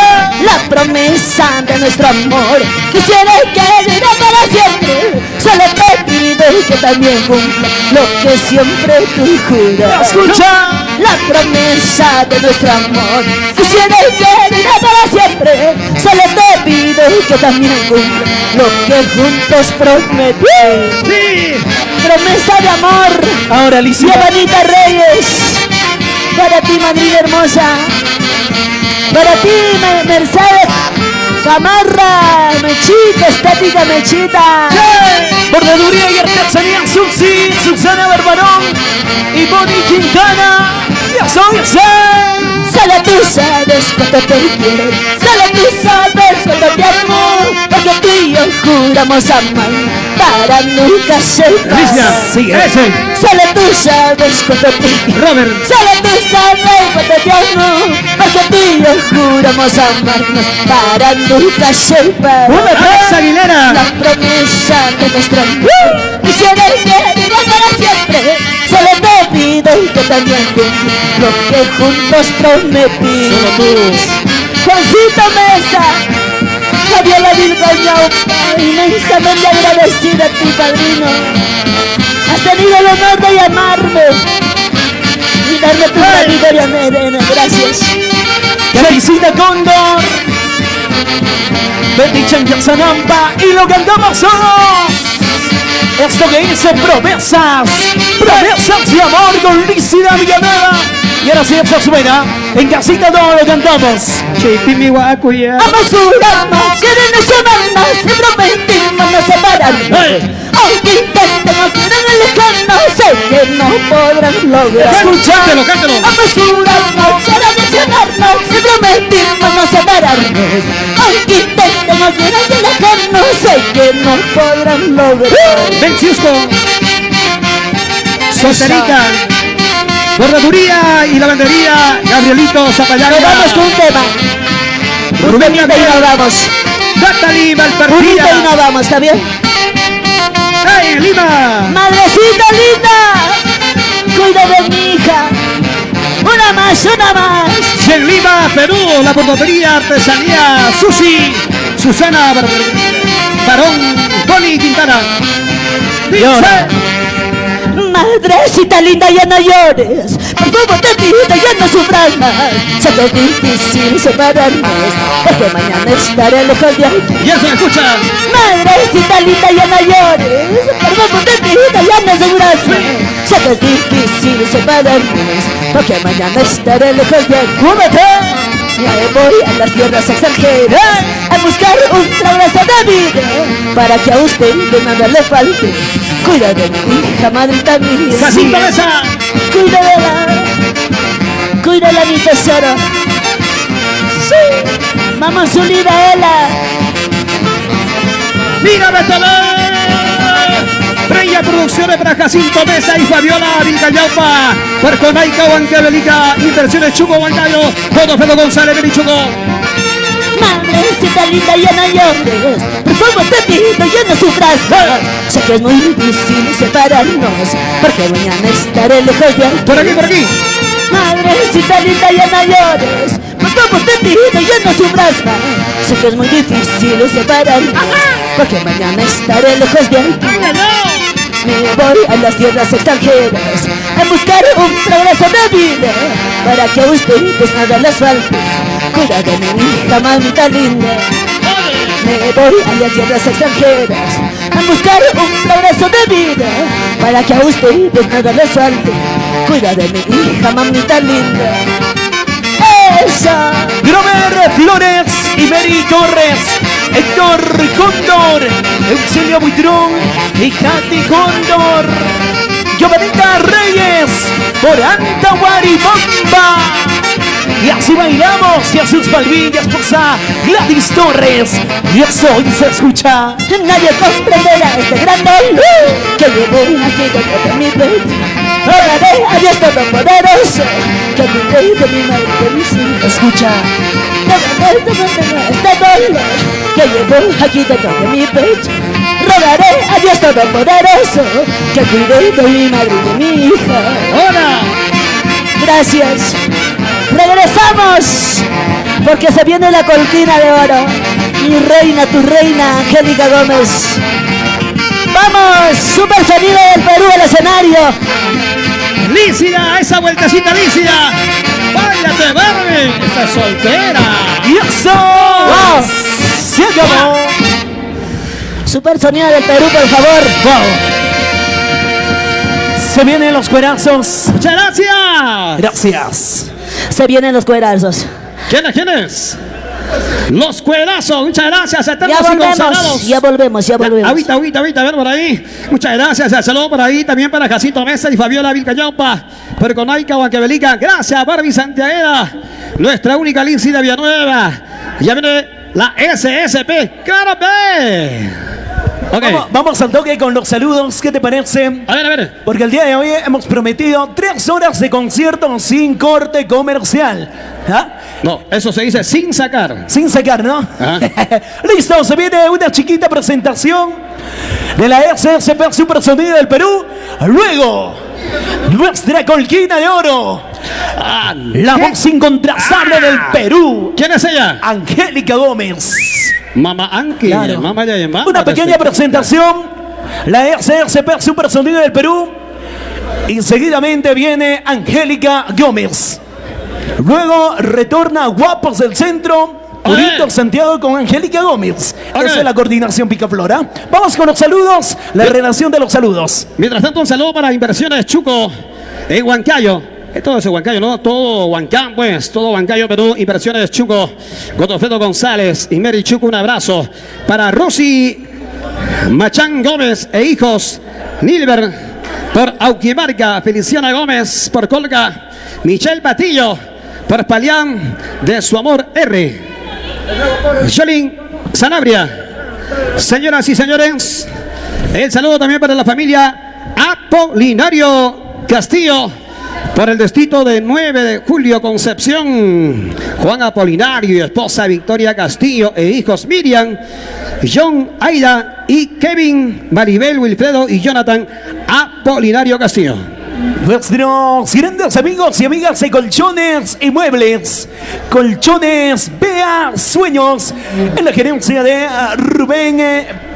La promesa de nuestro amor quisiera que dure para siempre. Solo te pido que también cumpla lo que siempre tú juras. Escucha. La promesa de nuestro amor quisiera que dure para siempre. Solo te pido que también cumpla lo que juntos prometimos. Sí. Promesa de amor. Ahora Lícida. Giovanita Reyes, para ti, madrina hermosa, para ti, Mercedes Gamarra, Mechita, estática Mechita. Bordaduría y artesanía Susi, Susana Barbarón y Bonnie Quintana. Ya soy Solo tú sabes cuánto te quiero, solo tú sabes cuánto te amo, porque tú y yo juramos amar para nunca separarnos. Lícida. Sigue. Ese. Solo tú sabes cuánto te quiero. Robert. Solo tú sabes cuánto te amo, porque tú y yo juramos amarnos para nunca separarnos. Alex Aguilera. La promesa de nuestro amor quisiera que viva para siempre. Solo te pido que también cumpla lo que juntos prometimos. Solo tú. Juancito Mesa, Fabiola Vilgañao, inmensamente agradecida a ti, padrino. Has tenido el honor de llamarme y darme tu granito de arena. Gracias. Teresita Cóndor. Betty Chanchazanampa. Y lo cantamos todos. Esto que dice promesas. Promesas de amor con Lícida Villanueva. Y ahora sí, esto suena. En casita todo lo cantamos. Chipimi Guacuya. Ambos juramos querernos amarnos y prometimos no separarnos. Aunque intenten o quieran alejarnos, sé que no podrán lograr. Cántalo, cántalo. Ambos juramos relacionarnos y prometimos no separarnos. Aunque intenten o quieran alejarnos, sé que no podrán lograr. Ven Ciusco. Solterita. Bordaduría y lavandería. Gabrielito Zapallanga. Nos vamos con un tema. Un Rubén temita y Gabriel. nos vamos. Natalie Un temita y Valpartida. nos vamos, ¿está bien? ¡Hey, en Lima! Madrecita linda, cuida de mi hija. Una más, una más. Y en Lima, Perú, la bordaduría artesanía Susi. Susana Barón. Bonnie Quintana. ahora. Dice. Madrecita linda, ya no llores. Por favor te pido, ya no sufras más. Sé que es difícil separarnos, porque mañana estaré lejos de aquí. Ya se escucha. Madrecita linda, ya no llores. Por favor te pido, ya no sufras más. Sé que es difícil separarnos, porque mañana estaré lejos de aquí. Me voy a las tierras extranjeras a buscar un abrazo de vida, para que a usted de nada le falte. Cuida de mi hija, madrita mía. Jacinto Mesa. Cuídala mi tesoro. Sí, vamos unida a ella. Mira, Betolé. Freya Producciones para Jacinto Mesa y Fabiola Vilcayaupa. Puerto Naica, Huancavelica. Inversiones Chuco Huancayo. Todo Felo González Benichuco. Madrecita linda, ya no llores. Por favor te pido, ya no sufras más. Sé que es muy difícil separarnos, porque mañana estaré lejos de aquí. Por aquí, por aquí. Madrecita linda, ya no llores. Por favor te pido, ya no sufras más. Sé que es muy difícil separarnos, porque mañana estaré lejos de aquí. Me voy a las tierras extranjeras a buscar un progreso de vida para que a ustedes nada les falte. Cuida de mi hija, mamita linda. Me voy a las tierras extranjeras a buscar un progreso de vida para que a ustedes nada les falte. Cuida de mi hija, mamita linda. Esa. Grover Flores y Mary Torres, Héctor Cóndor, Eusebio Buitrón y Katy Cóndor, Giovanita Reyes por Antahuaribamba. Y así bailamos y a sus palvillas posa Gladys Torres. Y eso hoy se escucha. Nadie comprenderá este gran dolor que llevo aquí dentro de mi pecho. Oraré a Dios Todopoderoso que cuide de mi madre y de mis hijos. Escucha. Oraré este dolor que llevo aquí dentro de mi pecho. Rogaré a Dios Todopoderoso que cuide de mi madre y de mi hija. ¡Hola! Gracias. Regresamos porque se viene la cortina de oro. Mi reina, tu reina, Angélica Gómez. Vamos, super sonido del Perú al escenario. Lícida, esa vueltecita lícida. ¡Báilate, Barbie! ¡Esta es soltera! Y eso Wow. se acabó. Super sonido del Perú, por favor. Wow. Se vienen los cuerazos. ¡Muchas gracias! Gracias. Se vienen los cuerazos. ¿Quiénes? Los cuerazos, muchas gracias, eternos Ya y consagrados. volvemos. Ahorita, a ver por ahí. Muchas gracias, saludo por ahí también para Jacito Mesa y Fabiola Vilcayompa, Perconaica, Huanquebelica. Gracias, Barbie Santiaguera, nuestra única Lindsay de Villanueva. Ya viene la SSP, claro, ve. Ok, Vamos al toque con los saludos. ¿Qué te parece? a ver. Porque el día de hoy hemos prometido 3 horas de concierto sin corte comercial. ¿Ah? No, eso se dice sin sacar. Sin sacar, ¿no? Ajá. Listo, se viene una chiquita presentación de la SSP Super Sonido del Perú. Luego, nuestra colquina de oro. La voz incontrastable del Perú. ¿Quién es ella? Angélica Gómez. Mamá Anki. Claro. Mamá ya llama. Una pequeña presentación. La SSP Super Sonido del Perú. Y seguidamente viene Angélica Gómez. Luego retorna Guapos del Centro. Purito Santiago con Angélica Gómez. Esa es la coordinación Picaflora. Vamos con los saludos. La relación de los saludos. Mientras tanto, un saludo para Inversiones Chuco en Huancayo. Todo ese Huancayo, ¿no? Todo Huancán, pues. Todo Huancayo, Perú. Inversiones Chuco. Godofredo González y Mary Chuco. Un abrazo. Para Rosy Machán Gómez e hijos. Nilber por Auquimarca. Feliciana Gómez por Colca. Michelle Patillo por Palián de su amor R. Jolín Sanabria. Señoras y señores, el saludo también para la familia Apolinario Castillo por el distrito de 9 de julio, Concepción. Juan Apolinario y esposa Victoria Castillo e hijos Miriam, John, Aida y Kevin, Maribel, Wilfredo y Jonathan Apolinario Castillo. Nuestros grandes amigos y amigas de Colchones y Muebles. Colchones Bea Sueños. En la gerencia de Rubén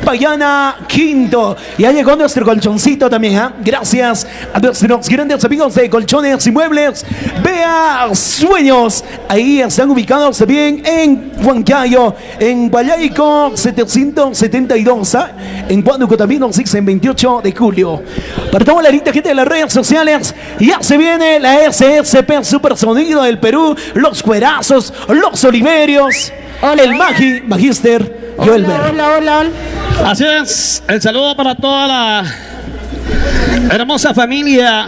Payana Quinto. Y ha llegado nuestro colchoncito también. Gracias a nuestros grandes amigos de Colchones y Muebles. Bea Sueños. Ahí están ubicados también en Huancayo. En Valaico 772. En Huánuco también nos dicen 28 de julio. Para toda la linda gente de las redes sociales, ya se viene la SSP Super Sonido del Perú, los cuerazos, los oliverios, el Magister Joelber. Hola. Así es, el saludo para toda la hermosa familia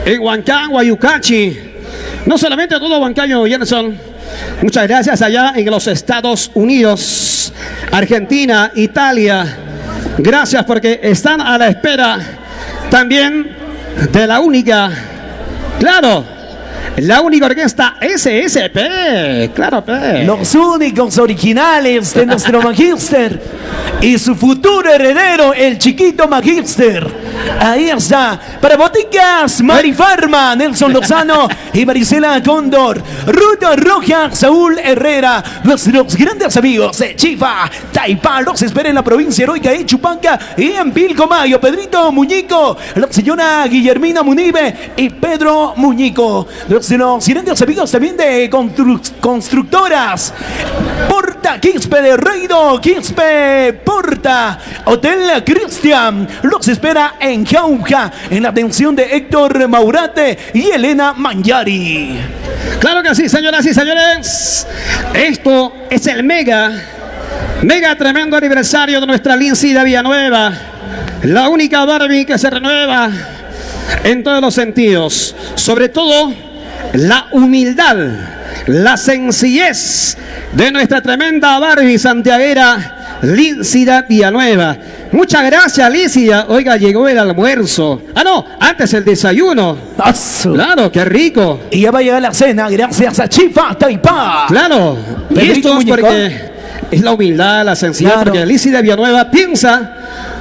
en Huancán, Guayucachi. No solamente a todo Huancayo, Jenson. Muchas gracias allá en los Estados Unidos, Argentina, Italia. Gracias porque están a la espera también de la única, claro, La única orquesta SSP. Claro, pe. Los únicos originales de nuestro Magister y su futuro heredero, el chiquito Magister. Ahí está. Para Boticas, Marifarma, Nelson Lozano y Marisela Cóndor. Ruta Roja, Saúl Herrera. Nuestros grandes amigos de Chifa, Taipa, los espera en la provincia heroica de Chupanca y en Pilcomayo. Pedrito Muñico, la señora Guillermina Munive y Pedro Muñico. Los grandes amigos también de constructoras Porta, Quispe de Reido, Quispe Porta, Hotel Cristian. Los espera en Jauja, en la atención de Héctor Maurate y Elena Mangiari. Claro que sí, señoras y señores. Esto es el mega tremendo aniversario de nuestra Lincida Villanueva. La única Barbie que se renueva en todos los sentidos. Sobre todo, la humildad, la sencillez de nuestra tremenda Barbie santiaguera Líncida Villanueva. Muchas gracias, Líncida. Oiga, llegó el almuerzo. Ah, no, antes el desayuno. Claro, qué rico. Y ya va a llegar la cena, gracias a Chifa Taipa. Claro, y esto es porque es la humildad, la sencillez, claro. Porque Líncida Villanueva piensa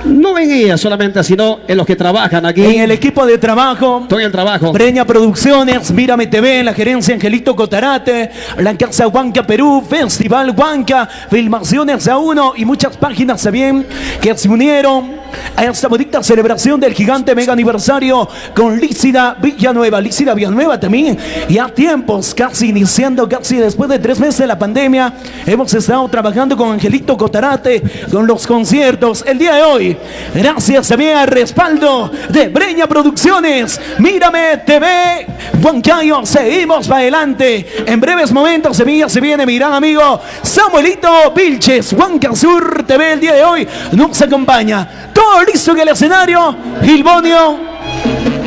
no en ella solamente, sino en los que trabajan aquí. En el equipo de trabajo. Todo el trabajo. Breña Producciones, Mírame TV, la gerencia Angelito Cotarate, la Casa Huanca Perú, Festival Huanca, Filmaciones A1 y muchas páginas también que se unieron a esta bonita celebración del gigante mega aniversario con Líncida Villanueva. Líncida Villanueva también, ya tiempos, casi iniciando, casi después de 3 meses de la pandemia, hemos estado trabajando con Angelito Cotarate, con los conciertos. El día de hoy, gracias también al respaldo de Breña Producciones, Mírame TV, Huancayo, seguimos para adelante. En breves momentos se viene mi gran amigo Samuelito Vilches, Huanca Sur TV. El día de hoy nos acompaña. Todo listo en el escenario. Gilbonio,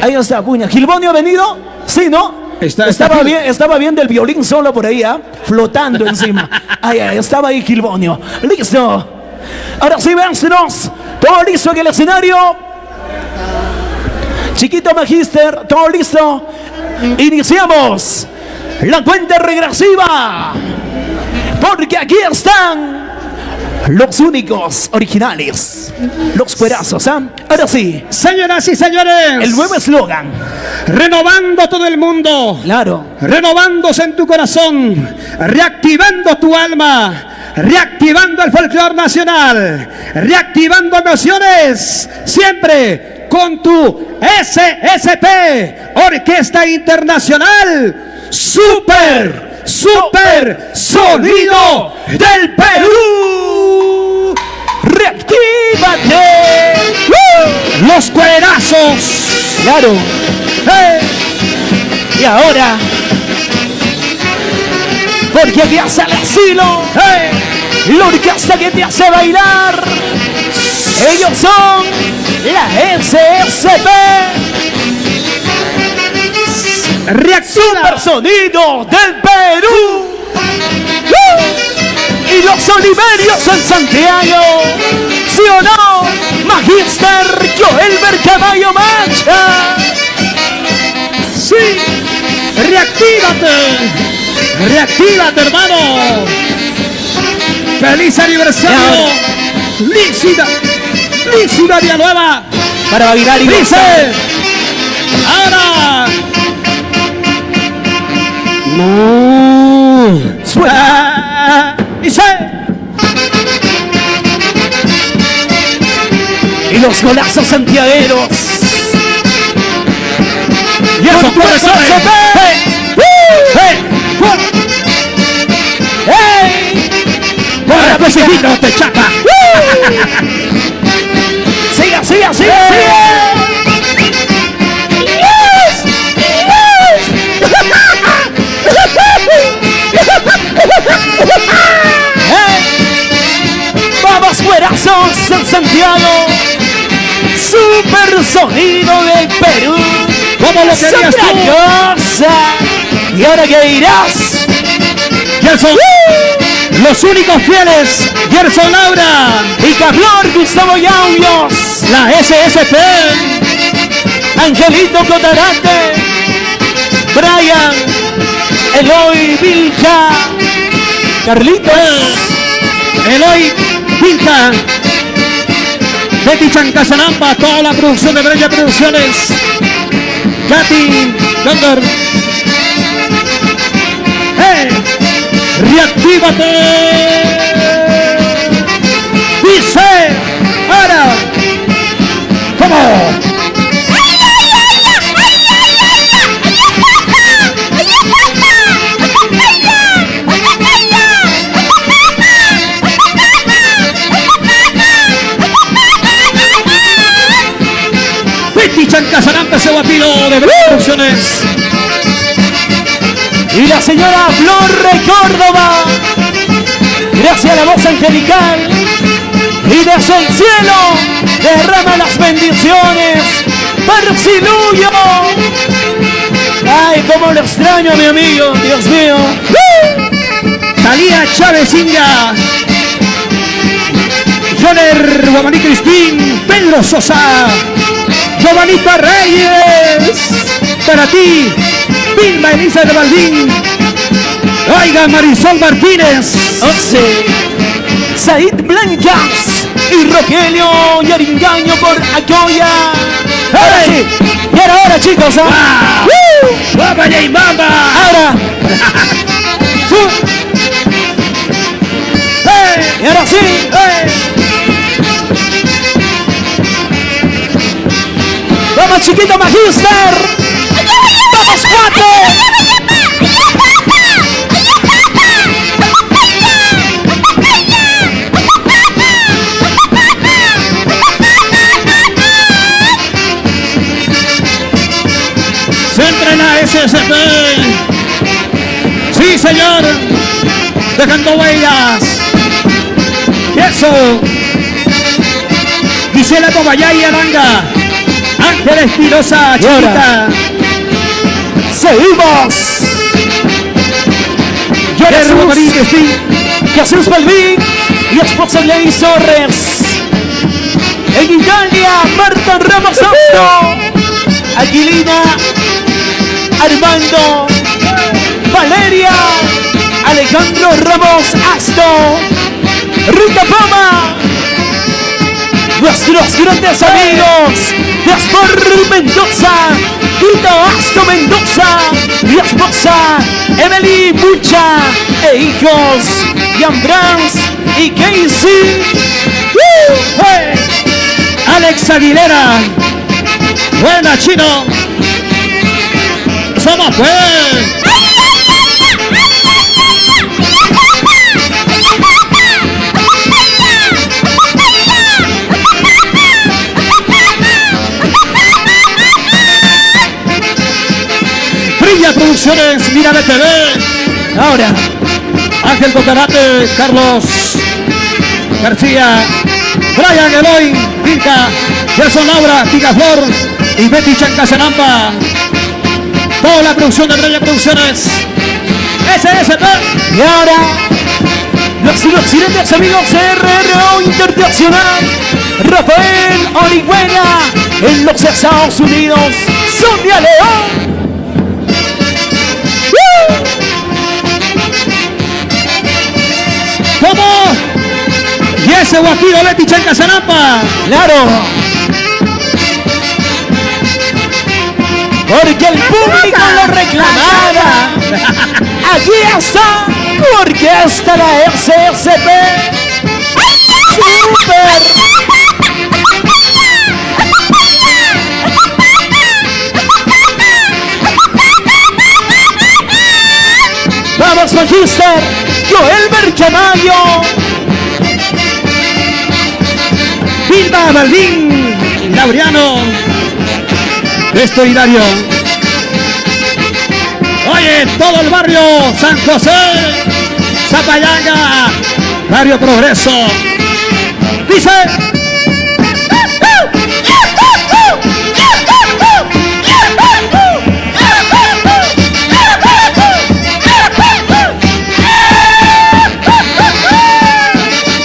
ahí está, puña. ¿Gilbonio ha venido? Sí, ¿no? Estaba bien del violín solo por ahí, flotando encima. Ahí, estaba ahí Gilbonio. Listo. Ahora sí, véansenos. Todo listo en el escenario. Chiquito Magister, todo listo. Iniciamos la cuenta regresiva. Porque aquí están los únicos originales, los cuerazos, ¿ah? Ahora sí, señoras y señores, el nuevo eslogan: renovando todo el mundo. Claro. Renovándose en tu corazón, reactivando tu alma, reactivando el folclore nacional, reactivando emociones, siempre con tu SSP, Orquesta Internacional Super Sonido del Perú. ¡Reactívate! Los cuerazos. Claro. Y ahora, porque te hace el asilo, la orquesta que te hace bailar, ellos son la SSP. Super Sonido del Perú. Y los oliverios en Santiago. ¿Sí o no? Magister Joelber Caballo Mancha. Sí. Reactívate, hermano. Feliz aniversario. Líncida Villanueva. Para bailar y dice. Ahora. No. Suena. Dice. Y los golazos santiagueros. Y eso puede ser. ¡Para cosita te chapa! ¡Siga! ¡Vamos, fuerazos en Santiago! Super Sonido del Perú. ¿Cómo lo querías tú? Cosa. ¿Y ahora qué dirás? Gerson, los únicos fieles, Gerson Laura, Picaflor, Gustavo Yauyos, la SSP, Angelito Cotarate, Brian, Eloy, Vilca, Carlitos, Eloy, Pinta, Betty Chancasanampa, toda la producción de Breya Producciones, Katy, Condor. ¡Hey! ¡Reactívate! Dice, ahora, ¿cómo? Betty Chancasanampa, ese guapilo de Breya Producciones. y la señora Flor de Córdoba. Gracias a la voz angelical y desde el cielo derrama las bendiciones. ¡Parciluyo! ¡Ay, cómo lo extraño, mi amigo! ¡Dios mío! Talía Chávez Inga, Joner Guamaní Cristín, Pedro Sosa, Giovanita Reyes, para ti, Vilma Elisa de Balbín, Oiga Marisol Martínez, 11. Said Blancas y Rogelio Yaringaño por Acoya. Ahora sí, y ahora chicos, ¿ah? Baba y Mamba, Ahora, y ahora sí. Vamos chiquito Magister. Vamos cuatro. se entrena SSP, sí señor, dejando huellas, eso, Gisela Tobayay Aranga, Ángel Espinosa Chiquita, Seguimos. Jesús Balbín y esposa Ley Sorres. En Italia, Marta Ramos Austo, Aquilina, Armando, Valeria, Alejandro Ramos Asto, Rita Pama, nuestros grandes amigos, Gaspar Mendoza, Tito Asto Mendoza, y esposa Emily Mucha, e hijos, Jan Brans y Casey. hey. Alex Aguilera, buena Chino, somos pues. Brilla Producciones, Mira de TV. Ahora, Ángel Cocarate, Carlos García, Brian Eloy, Vilca, Gerson Laura, Picaflor y Betty Chancasanampa. Toda la producción de Brilla Producciones. SSP. y ahora, los excelentes amigos de RRO Internacional, Rafael Orihuela, en los Estados Unidos, Sonia León. ¿Cómo? Y ese guajiro Betty Chancasanampa. Claro, porque el público lo reclamaba. Aquí está, porque está la SSP. ¡Super! Vamos, Magister, Joel Berchamayo. Vilma Balbín, Laureano, Esto Hilario. Oye, todo el barrio San José, Zapayanga, Barrio Progreso. Dice.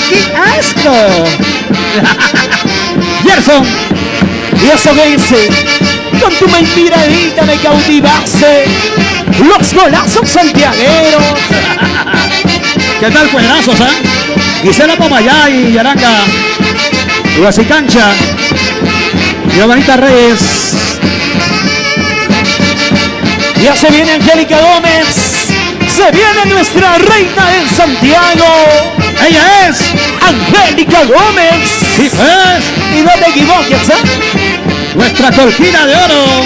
¡Qué asco! Gerson, Y eso que dice, con tu mentiradita me cautivaste. Los golazos santiagueros. ¿Qué tal, cuadrazos, Gisela Pomayá y Yaranga. Huasicancha. Y Amanita Reyes. Ya se viene Angélica Gómez. Se viene nuestra reina de Santiago. Ella es Angélica Gómez. Sí, pues. Y no te equivoques, Nuestra cortina de oro.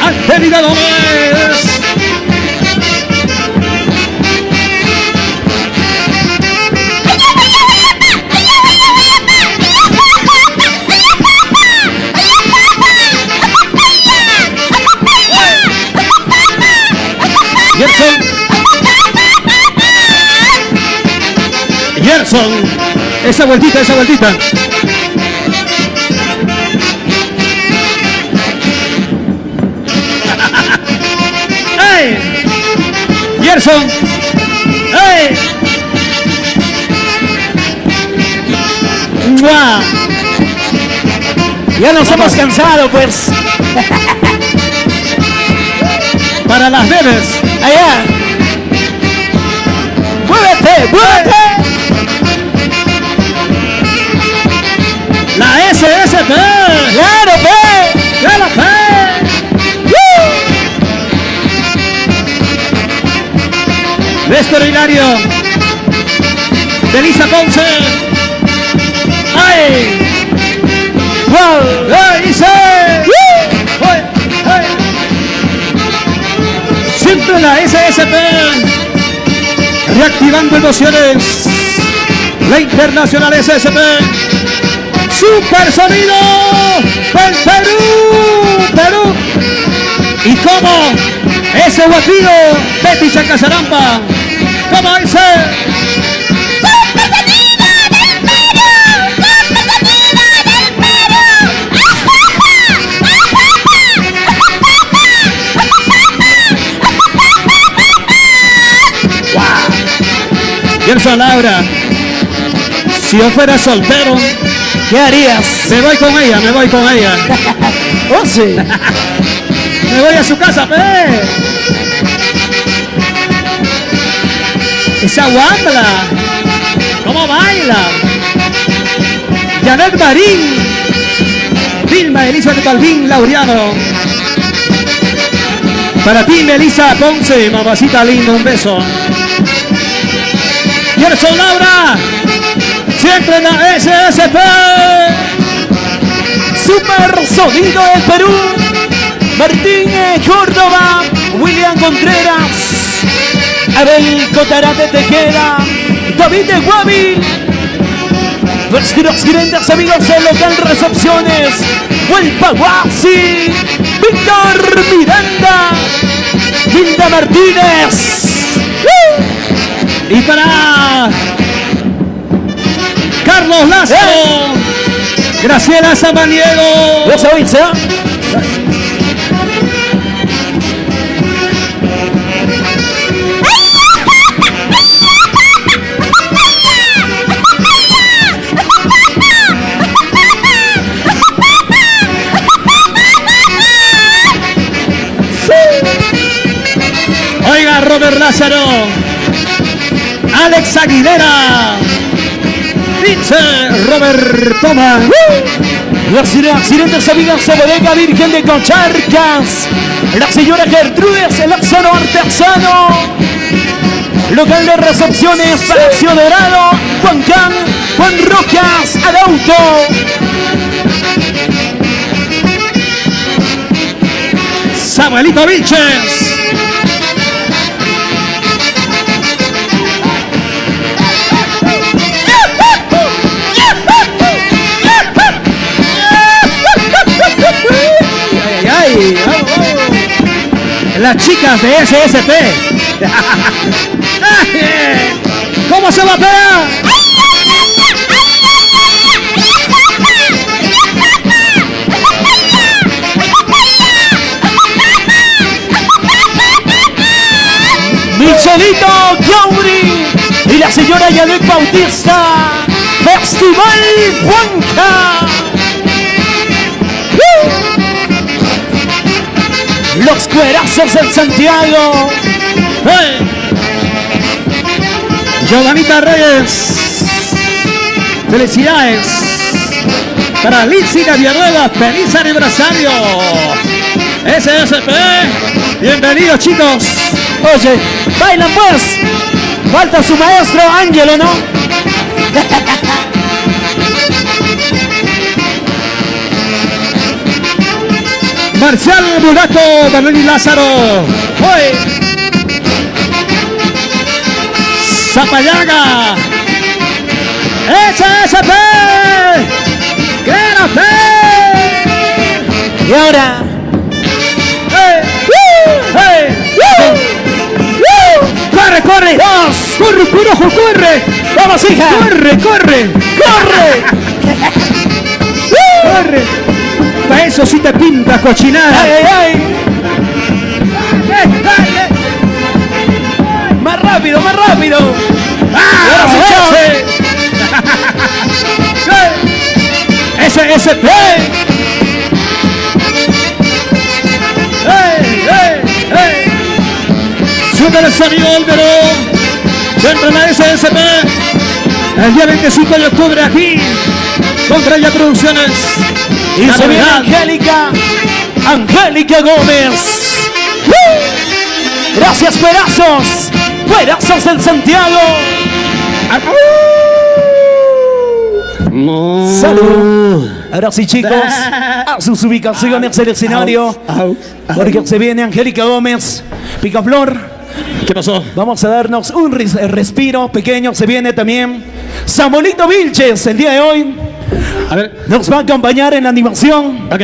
Angélica Gómez. Gerson, esa vueltita. ¡Ey! Gerson, ¡ey! ¡Mua! Ya nos hemos cansado, pues. Para las bebés. Allá. ¡Muévete! La SSP. ¡Claro, pe! ¡Claro, Néstor Hilario. Delisa Ponce. ¡Ay! ¡Wow! ¡Ay, dice! ¡Ay! Siempre la SSP. Reactivando emociones. La Internacional SSP. Super sonido del Perú. Y como ese guapillo Betty Chacazarampa. Como dice. Gerson Laura, si yo fuera soltero, ¿qué harías? Me voy con ella. Oh, sí. Me voy a su casa, pe. Esa guambla, ¿cómo baila? Janet Marín, Vilma Elizabeth Balvin Laureano. Para ti, Melissa Ponce, mamacita linda, un beso. Gerson Laura, siempre en la SSP. Super sonido del Perú. Martín Córdoba, William Contreras, Abel Cotarate Tejeda, David de Guavi. Nuestros grandes amigos de Local Recepciones, Huelpaguasi, Víctor Miranda, Hilda Martínez. Y para Carlos Lazo, Graciela Samaniego. ¿Eso dice? Oiga, Robert Lázaro, Alex Aguilera, dice Robert Thomas. Las accidentes amigas de Bodega Virgen de Cocharcas, la señora Gertrudes, el Lázaro Artesano, Local de Recepciones, Palacio Dorado, Juan Can, Juan Rojas, Adauto. Samuelito Vilches. Las chicas de SSP. ¿Cómo se va a pegar? Michelito Gauri y la señora Yanet Bautista. Festival Huanca. Los cuerazos del Santiago. ¡Hey! Giovanita Reyes. Felicidades para Lícida Villanueva. ¡Feliz aniversario! SSP. Bienvenidos, chicos. Oye, bailan pues. Falta su maestro Ángelo, ¿no? Marcial Mulato, Marlene Lázaro. ¡Hoy! Zapayaga. SSP. ¡Quédate! Y ahora. ¡Corre, corre! Dos. ¡Corre, Curojo, corre! ¡Vamos, hija! ¡Corre, corre! ¡Corre! ¡Corre! Para eso sí te pinta cochinada. ¡Ay, ay, ay! ¡Más rápido, más rápido! ¡Ah! ¡Ese play! Sube el sonido del verón. Siempre en la SSP. El día 25 de octubre aquí. Con Graya Producciones. Y La se viene Navidad. Angélica Gómez. Gracias, pedazos. Pedazos del Santiago. Salud. Ahora sí, chicos, a sus ubicaciones del escenario. Porque se viene Angélica Gómez. Picaflor. ¿Qué pasó? Vamos a darnos un respiro pequeño. Se viene también Samuelito Vilches el día de hoy. A ver. Nos va a acompañar en la animación. Ok.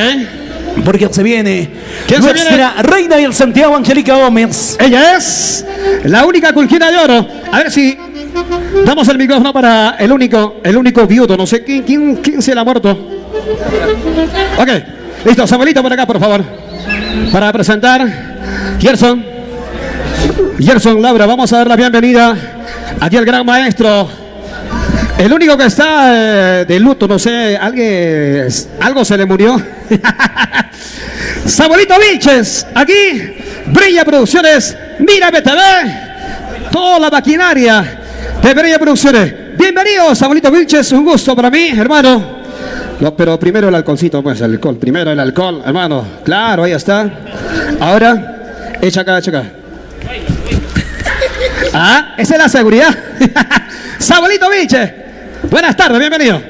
Porque se viene ¿Quién se nuestra reina del Santiago, Angélica Gómez. Ella es la única culquina de oro. A ver si damos el micrófono para el único viudo. No sé quién se le ha muerto. Ok. Listo, Samuelito por acá, por favor. Para presentar Gerson Laura, vamos a dar la bienvenida aquí al gran maestro. El único que está de luto, no sé, algo se le murió. Samuelito Vilches, aquí, Brilla Producciones, Mira BTV, toda la maquinaria de Brilla Producciones. Bienvenido, Samuelito Vilches, un gusto para mí, hermano. No, pero primero el alcoholcito, pues el alcohol, primero el alcohol, hermano. Claro, ahí está. Ahora, echa acá. Ah, esa es la seguridad. Samuelito Vilches, buenas tardes, bienvenido.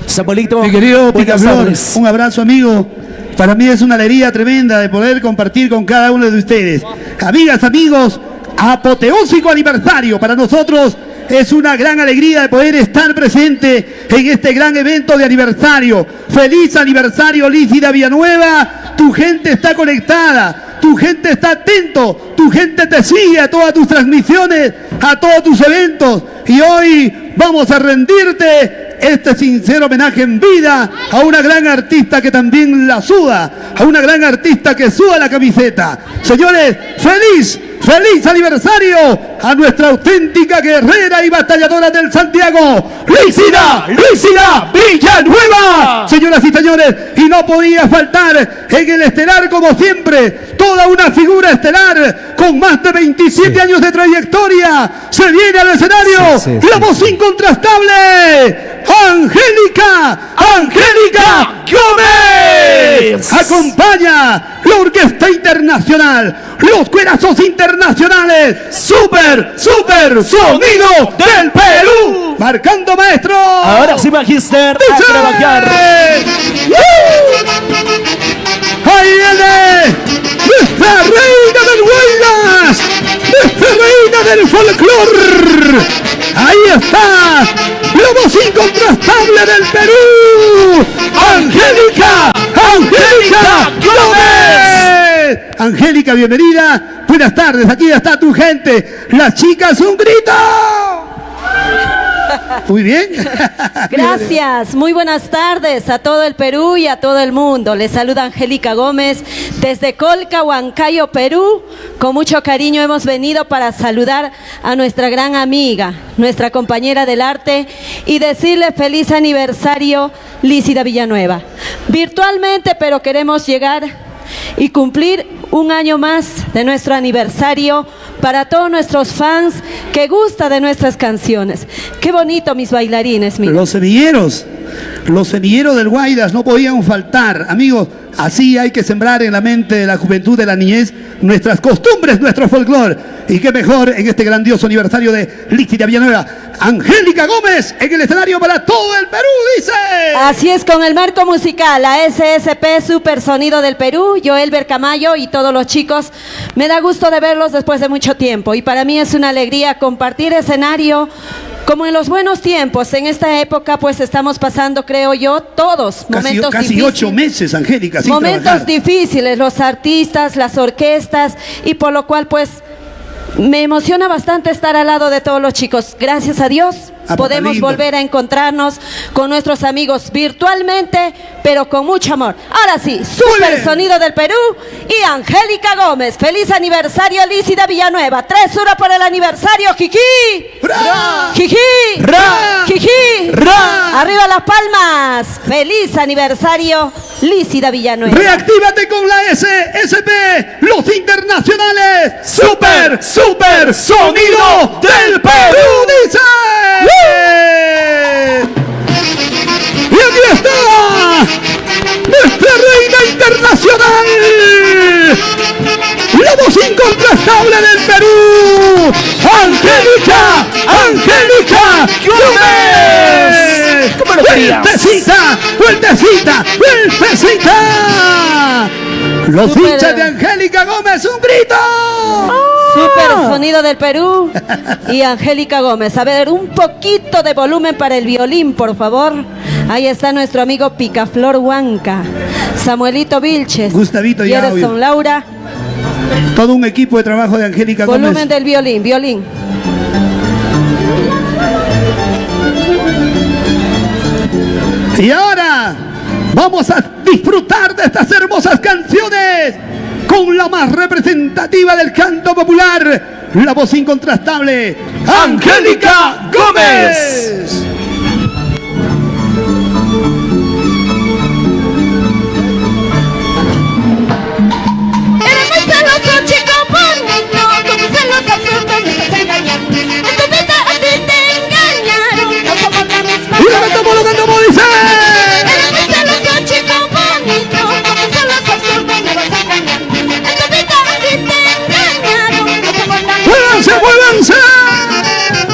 Samuelito, Mi querido buenas Picaflor, tardes. un abrazo, amigo. Para mí es una alegría tremenda de poder compartir con cada uno de ustedes. Amigas, amigos, apoteósico aniversario. Para nosotros es una gran alegría de poder estar presente en este gran evento de aniversario. Feliz aniversario, Lícida Villanueva. Tu gente está conectada, tu gente está atento, tu gente te sigue a todas tus transmisiones, a todos tus eventos. Y hoy vamos a rendirte este sincero homenaje en vida a una gran artista que también la suda, a una gran artista que suda la camiseta. Señores, feliz aniversario a nuestra auténtica guerrera y batalladora del Santiago, Lícida Villanueva. Señoras y señores, y no podía faltar en el estelar, como siempre, toda una figura estelar con más de 27 años de trayectoria. Se viene al escenario la voz incontrastable, Angélica Gómez. Acompaña la Orquesta Internacional, los Cuerazos Internacionales, super sonido del Perú. Marcando, maestro. Ahora sí, Magister, a ¡Dice! trabajar. Ahí viene nuestra reina del Huaylas, nuestra reina del folclor. Ahí está la voz incontrastable del Perú, Angélica Gómez. Angélica, bienvenida. Buenas tardes, aquí está tu gente. Las chicas, un grito. Muy bien. Gracias, muy buenas tardes a todo el Perú y a todo el mundo. Les saluda Angélica Gómez desde Colca, Huancayo, Perú. Con mucho cariño hemos venido para saludar a nuestra gran amiga, nuestra compañera del arte, y decirle feliz aniversario, Lícida Villanueva. Virtualmente, pero queremos llegar y cumplir un año más de nuestro aniversario para todos nuestros fans que gusta de nuestras canciones. Qué bonito mis bailarines, miren. Los semilleros del Guaydas no podían faltar. Amigos, así hay que sembrar en la mente de la juventud, de la niñez, nuestras costumbres, nuestro folclore. Y qué mejor en este grandioso aniversario de Lícida Villanueva. Angélica Gómez en el escenario para todo el Perú, dice. Así es, con el marco musical, la SSP Super Sonido del Perú, Joel Bercamayo y todos los chicos. Me da gusto de verlos después de mucho tiempo y para mí es una alegría compartir escenario como en los buenos tiempos. En esta época pues estamos pasando, creo yo, todos momentos casi difíciles. 8 meses, Angélica, sin momentos trabajar. difíciles, los artistas, las orquestas, y por lo cual pues me emociona bastante estar al lado de todos los chicos. Gracias a Dios podemos volver a encontrarnos con nuestros amigos virtualmente, pero con mucho amor. Ahora sí, Super Sonido del Perú y Angélica Gómez. Feliz aniversario, Lícida Villanueva. 3 horas por el aniversario, Jiji. ¡Ra! Jiji. ¡Ra! Jiji. ¡Ra! Arriba las palmas. Feliz aniversario, Lícida Villanueva. Reactívate con la SSP, los internacionales. Super Sonido del Perú, dice. Y aquí está nuestra reina internacional, la voz incontrastable del Perú, Angélica Gómez. ¿Cómo lo querías? Fuertecita. Los Super. hinchas de Angélica Gómez, un grito. Super Sonido del Perú y Angélica Gómez. A ver, un poquito de volumen para el violín, por favor. Ahí está nuestro amigo Picaflor Huanca, Samuelito Vilches, Gustavito ya, Gerson Laura. Todo un equipo de trabajo de Angélica Gómez. Volumen del violín. Y ahora vamos a disfrutar de estas hermosas canciones con la más representativa del canto popular, la voz incontrastable, Angélica Gómez. Eres muy celoso, chico bonito, con tus celos absurdos me estás engañando. En tu vida a ti te engañaron, no somos la misma. Y lo cantamos, dice. Eres muy celoso, chico bonito, con tus celos absurdos me vas engañando. En tu vida a ti te engañaron, no somos la misma. ¡Muévanse!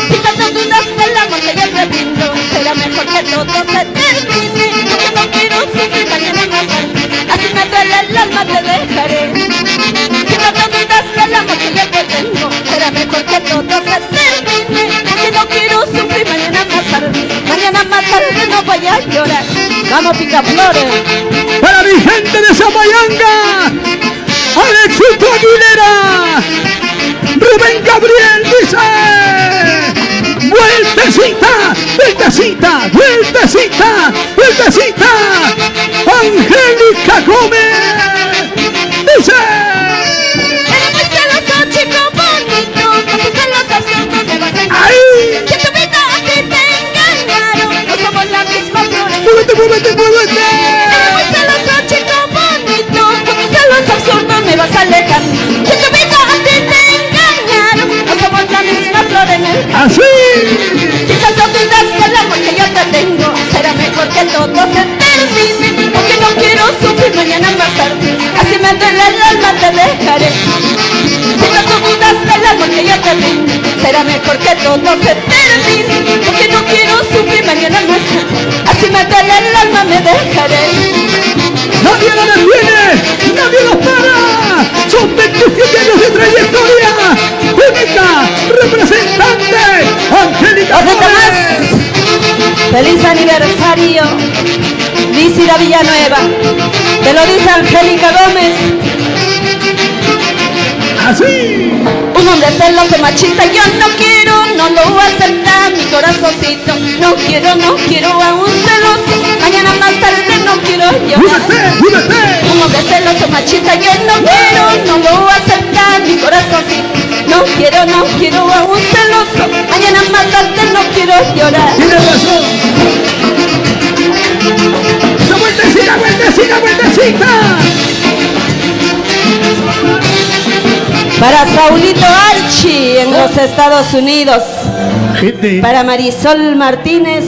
Si tanto dudas del amor que yo te brindo, será mejor que todo se termine. Porque no quiero sufrir mañana más tarde, así me duele el alma, te dejaré. Si tanto dudas del amor que yo te tengo, será mejor que todo se termine. Porque no quiero sufrir mañana más tarde no vaya a llorar. Vamos, Picaflores. Para mi gente de Zapayanga, Alexito Aguilera, Rubén Gabriel dice. Vueltecita, Angélica Gómez, dice. Eres muy celoso, chico bonito, con tus celos absurdos me vas a engañar. ¡Ay! Que tu vida a ti te engañaron, no somos la misma flor. ¡Muévete! Eres muy celoso, chico bonito, con tus celos absurdos me vas a alejar. Que tu vida a ti te engañaron, no somos la misma flor en el jardín. ¡Así! Si tanto dudas del amor que yo te tengo, será mejor que todo se termine. Porque no quiero sufrir mañana más tarde, así me duele el alma, te dejaré. Si tanto dudas del amor que yo te tengo, será mejor que todo se termine. Porque no quiero sufrir mañana más tarde, así me duele el alma, me dejaré. ¡Nadie lo detiene! ¡Nadie lo para! ¡Son 27 años de trayectoria! ¡Única representante! ¡Angélica Gómez! Feliz aniversario, Lícida Villanueva. Te lo dice Angélica Gómez. ¡Así! Un hombre celoso machista, yo no quiero, no lo acepta mi corazoncito. No quiero a un celoso, mañana más tarde no quiero llorar. ¡Únete! Un hombre celoso machista, yo no quiero, no lo acepta mi corazoncito. No quiero a un celoso, mañana más tarde no quiero llorar. ¡Tiene razón! ¡Vueltecita! Para Saulito Archi en los Estados Unidos. Gente. Para Marisol Martínez.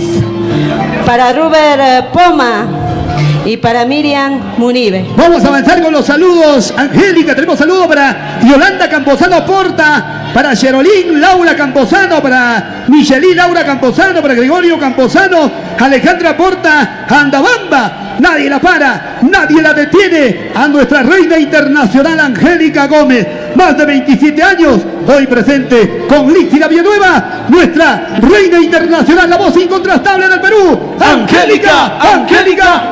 Para Ruber Poma. Y para Miriam Munive. Vamos a avanzar con los saludos. Angélica, tenemos saludos para Yolanda Camposano Porta, para Gerolín Laura Camposano, para Michelín Laura Camposano, para Gregorio Camposano, Alejandra Porta, Andabamba. Nadie la para, nadie la detiene. A nuestra reina internacional Angélica Gómez, más de 27 años, hoy presente con Lícida Villanueva, nuestra reina internacional, la voz incontrastable del Perú, Angélica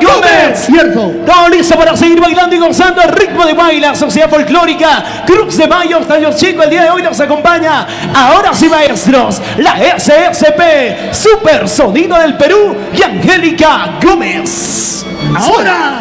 Gómez. Cierto. Todo listo para seguir bailando y gozando el ritmo de baila, Sociedad Folclórica Cruz de Mayo, Tallos Chico. El día de hoy nos acompaña, ahora sí maestros, la SSP, Super Sonido del Perú y Angélica Gómez. Ahora.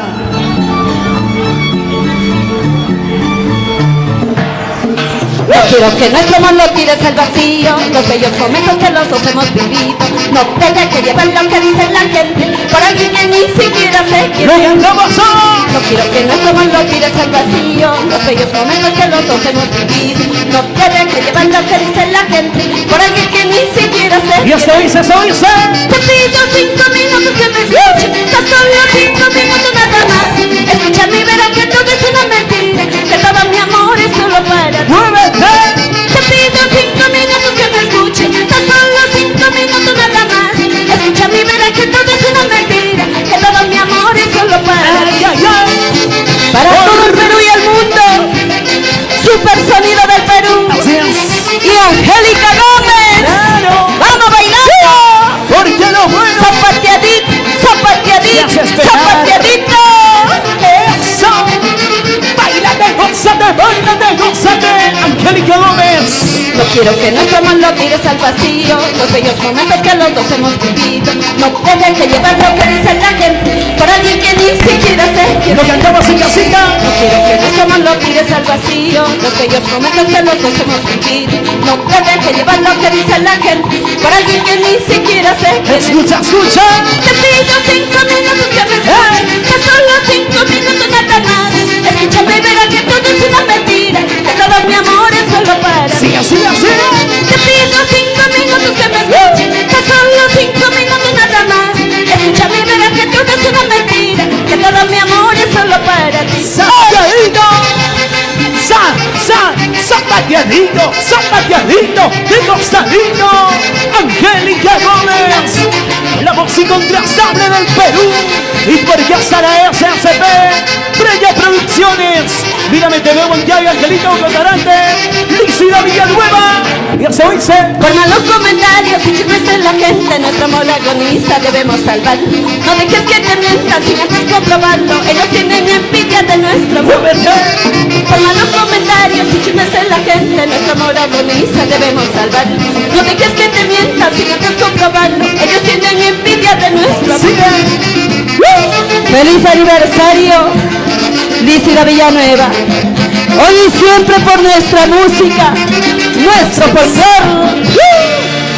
No quiero que nuestro amor lo tires al vacío, los bellos momentos que los dos hemos vivido. No tenga que llevar lo que dice la gente por alguien que ni siquiera sé quién es. No quiero que nuestro amor lo tires al vacío, los bellos momentos que los dos hemos vivido. No tenga que llevar lo que dice la gente por alguien que ni siquiera sé Y esto dice, eso dice. Te pido 5 minutos que me escuchen, tan solo 5 minutos nada más. Escúchame y verás que todo es una mentira, que todo mi amor es solo para ti. Te pido 5 minutos que me escuchen, tan solo 5 minutos nada más. Escúchame y verás que todo es una mentira, que todo mi amor es solo para ti. Para todo el Perú y el mundo, Super Sonido del Perú y Angélica Gómez. ¡Vamos bailando! Porque lo bueno. Zapateadito, zapateadito, Se hace esperar. zapateadito. Eso. Báilate, gózate, Angélica Gómez. No quiero que nuestro amor lo tires al vacío, los bellos momentos que los dos hemos vivido. No tenga que llevar lo que dice la gente por alguien que ni siquiera sé quién Lo es. cantamos en casita. No quiero que nuestro amor lo tires al vacío, los bellos momentos que los dos hemos vivido. No tenga que llevar lo que dice la gente por alguien que ni siquiera sé quién es. Escucha. Te pido 5 minutos que me escuchen, que solo 5 minutos nada más. Escúchame y verás que todo es una mentira, que todo mi amor es solo para ti. Sí, así. Te pido 5 minutos que me escuchen, que solo 5 minutos nada más. Escúchame y verás que todo es una mentira, que todo mi amor es solo para ti. Zapateadito. Zapateadito, de costadito. Angélica Gómez, la voz incontrastable del Perú. Y porque hasta la SSP, Brella Producciones, Mírame TV Montiago, Angelito Cotarante, Lícida Villanueva. Y eso dice. Por malos comentarios y chismes de la gente, nuestro amor agoniza, debemos salvarlo. No dejes que te mientan sin antes comprobarlo, ellos tienen envidia de nuestro amor. Por malos comentarios y chismes de la gente, nuestro amor agoniza, debemos salvarlo. No dejes que te mientan sin antes comprobarlo, ellos tienen envidia de nuestro amor. ¡Feliz aniversario, Lícida Villanueva! Hoy y siempre por nuestra música, nuestro folclore.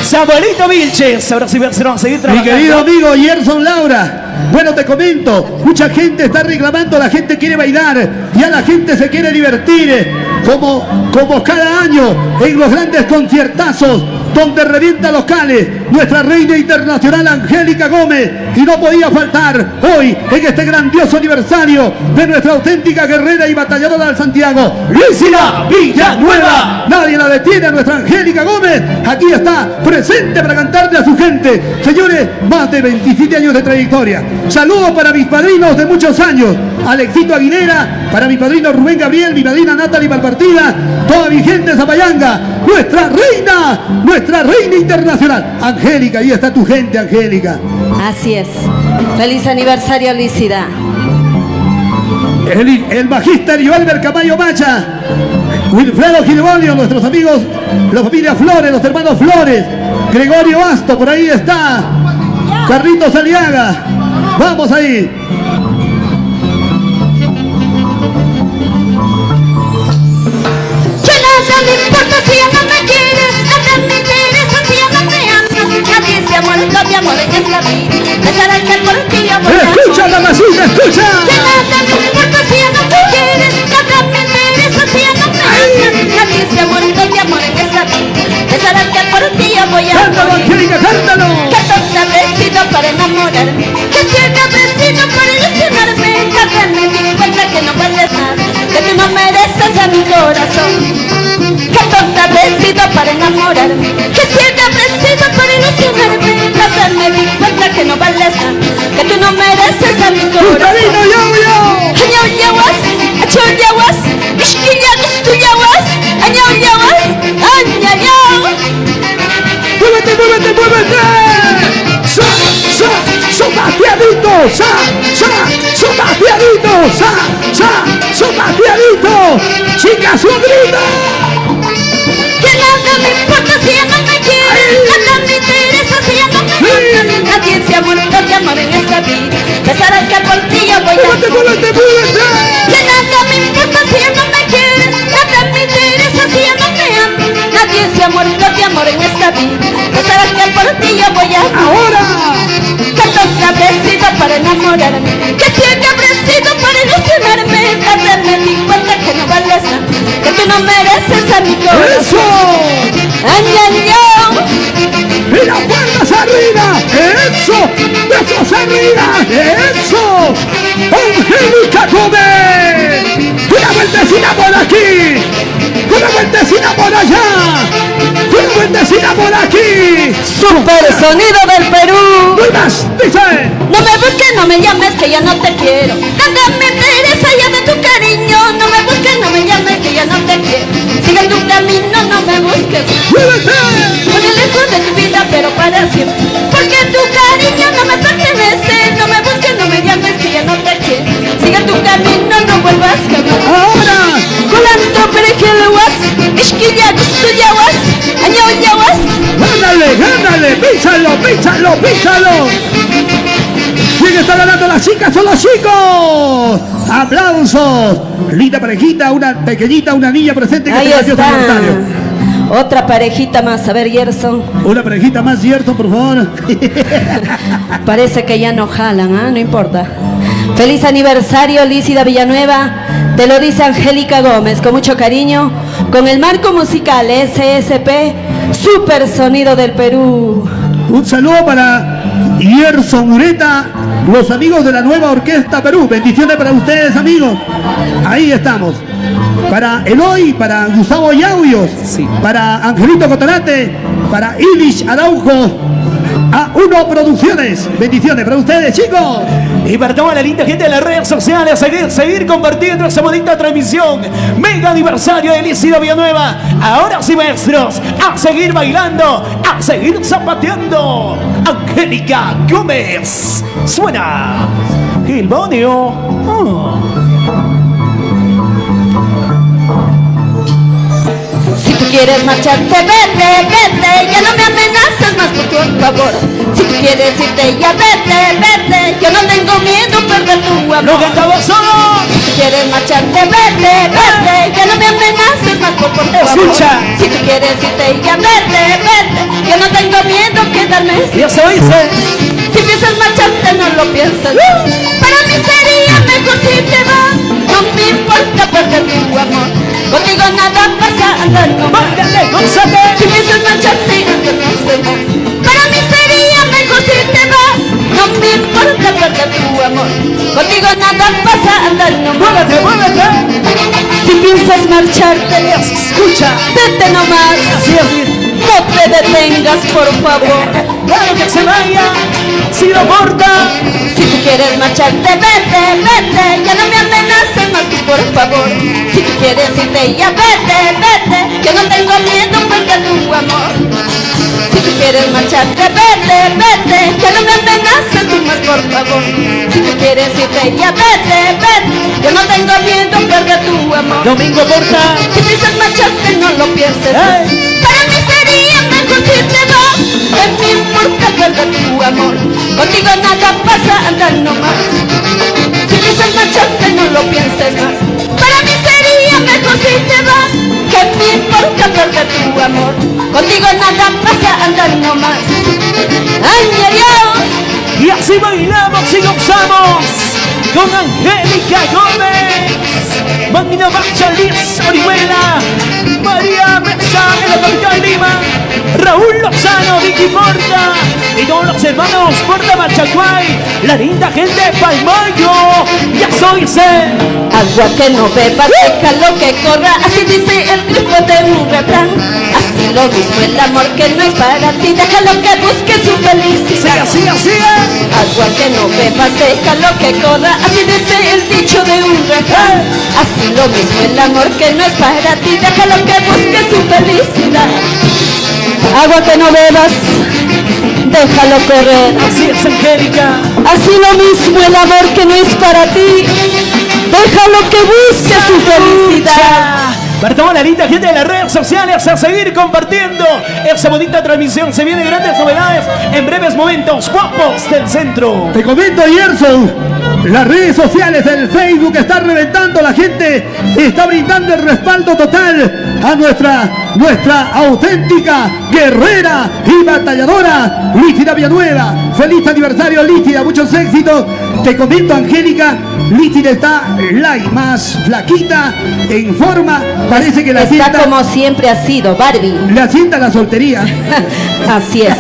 Samuelito Vilches, ahora sí vamos a seguir Mi trabajando. querido amigo Gerson Laura, bueno, te comento, mucha gente está reclamando, la gente quiere bailar, ya la gente se quiere divertir, como cada año en los grandes conciertazos donde revienta locales, nuestra reina internacional Angélica Gómez, y no podía faltar hoy en este grandioso aniversario de nuestra auténtica guerrera y batalladora del Santiago, Lícida Villanueva. Nadie la detiene a nuestra Angélica Gómez. Aquí está, presente para cantarle a su gente. Señores, más de 27 años de trayectoria. Saludos para mis padrinos de muchos años. Alexito Aguilera, para mi padrino Rubén Gabriel, mi madrina Natalie Malpartida, toda mi gente de Zapayanga, nuestra reina internacional. Angélica, ahí está tu gente, Angélica. Así es. Feliz aniversario, Lícida. El magíster Albert Camayo Macha, Wilfredo Gilbolio, nuestros amigos, la familia Flores, los hermanos Flores, Gregorio Asto, por ahí está, Carlitos Aliaga, vamos ahí. Que nada me importa si ya no me quieres, nada me interesa si ya no me amas. Nadie se ha muerto de amor en esta vida, besará que por ti yo voy a Escucha, mamacita, escucha. Que nada me importa si ya no me quieres, nada me interesa voy a Cántalo, morir. Angélica, cántalo. Que tonta habré sido para enamorarme, que ciega habré sido para ilusionarme. Hasta me di cuenta que no vales nada, que tú no mereces a mi corazón. Que tonta habré sido para enamorarme, que ciega habré sido para ilusionarme. Hasta me di cuenta que no vales nada, que tú no mereces a mi corazón. Carino, yo. Añao yawas, acho yawas, ishkillagus tu yawas, añao yawas, añao. ¡Muévete, muévete, muévete! ¡Sopa pianito! ¡Sopa pianito! ¡Sopa pianito! ¡Chicas, un grito! Que nada me importa si ella no me quiere, nada me interesa si ella no me gusta. Nadie se ha muerto de amor en esta vida, pensarás que por ti yo voy a ¡Muévete, muévete, muévete! que nada me importa si ella no me quiere, nada me interesa si ella no me ama. Nadie se ha muerto de amor en esta vida, pensarás que por ti yo voy a ¡Ahora! que tonta habré sido para enamorarme, que ciega habré sido para ilusionarme. Tarde me di cuenta que no vales nada, que tú no mereces a mi corazón. ¡Eso! Añañao. ¡Y las puertas arriba! ¡Eso! ¡Brazos arriba! ¡Eso! ¡Angélica Gómez! ¡Una vueltecita por aquí! ¡Una vueltecita por allá! ¡Una vueltecita por aquí! Super sonido del Perú. ¡Muy más! ¡Dice! No me busques, no me llames, que ya no te quiero. Nada me interesa ya de tu cariño. No me busques, no me llames, que ya no te quiero. Sigue tu camino, no me busques. ¡Muévete! Muy lejos de tu vida, pero para siempre. Porque tu cariño no me pertenece. No me busques, no me llames, que ya no te quiero. Sigue tu camino, no vuelvas a cambiar. ¡Ahora! Colando perejeluas, ishkillagus tu yawas, añao yawas. ¡Ándale, ándale! ¡Písalo, písalo, písalo! ¿Quién está ganando? ¿Las chicas o los chicos? ¡Aplausos! Linda parejita, una pequeñita, una niña presente que Ahí tenga gracioso está. aniversario. Otra parejita más, a ver, Gerson. Una parejita más, cierto, por favor. Parece que ya no jalan, ¿ah? No importa. Feliz aniversario, Lícida Villanueva. Te lo dice Angélica Gómez, con mucho cariño, con el marco musical SSP, Super Sonido del Perú. Un saludo para Gerson Ureta, los amigos de la nueva Orquesta Perú. Bendiciones para ustedes, amigos. Ahí estamos. Para Eloy, para Gustavo Yauyos, para Angelito Cotonate, para Ilish Araujo, A1 Producciones. Bendiciones para ustedes, chicos. Y para toda la linda gente de las redes sociales, seguir compartiendo esta bonita transmisión. Mega aniversario de Lícida Villanueva. Ahora sí, maestros, a seguir bailando, a seguir zapateando. Angélica Gómez. Suena Gilbonio. Si tú quieres marcharte, vete, vete, ya no me amenaces más, por favor. Si tú quieres irte, ya vete, vete, yo no tengo miedo a perder tu amor. Lo cantamos solo. Si tú quieres marcharte, vete, vete, ya no me amenaces más, por favor. Escucha. Si tú quieres irte, ya vete, vete, yo no tengo miedo a quedarme. Ya se dice. Si piensas marcharte, no lo pienses. Para mí sería mejor si te vas, no me importa perder tu amor. Contigo nada pasa, andando más. Mándale, gózate. Si piensas marcharte, anda, no sé más. Para mí sería mejor si te vas, no me importa perder tu amor. Contigo nada pasa, andando más. Muévete, muévete. Si piensas marcharte, Escucha. vete nomás. Así es. No te detengas, por favor. Claro que se vaya. Si lo corta. Si tú quieres marcharte, vete, vete, ya no me amenaces más, tú, por favor. Si tú quieres irte, ya vete, vete, yo no tengo miedo a perder tu amor. Si tú quieres marcharte, vete, vete, ya no me amenaces tú más, por favor. Si tú quieres irte, ya vete, vete, yo no tengo miedo a perder tu amor. Domingo corta. Si piensas marcharte, no lo pienses. Para mí sería mejor si te vas, no me importa perder tu amor. Contigo nada pasa, anda nomás. Si piensas marcharte, no lo pienses más. Para mí sería mejor si te vas, que me importa perder tu amor. Contigo nada pasa, anda nomás. Ay, ay, ay. Y así bailamos y gozamos con Angélica Gómez. Magna Bacha, Liz Orihuela, María Mesa en la capital Lima, Raúl Lozano, Vicky Porta y todos los hermanos Porta Machacuay, la linda gente de Palmayo. Ya soy ser. Agua que no bebas, déjalo que corra, así dice el triunfo de un refrán. Así lo mismo el amor que no es para ti, déjalo que busque su felicidad. Así. Agua que no bebas, déjalo que corra, así dice el dicho de un refrán. Así lo mismo el amor que no es para ti, déjalo que busque su felicidad. Agua que no bebas, déjalo correr. Así es, Angélica. Así lo mismo el amor que no es para ti, déjalo que busque su felicidad. Para toda la linda gente de las redes sociales, a seguir compartiendo esa bonita transmisión. Se vienen grandes novedades en breves momentos. Guapos del centro. Te comento, Gerson, las redes sociales, el Facebook está reventando, la gente está brindando el respaldo total a nuestra auténtica guerrera y batalladora Lícida Villanueva. Feliz aniversario, Lícida, muchos éxitos. Te comento, Angélica, Lícida está light, más flaquita, en forma, parece que la Está sienta, como siempre ha sido, Barbie. la sienta la soltería. Así es.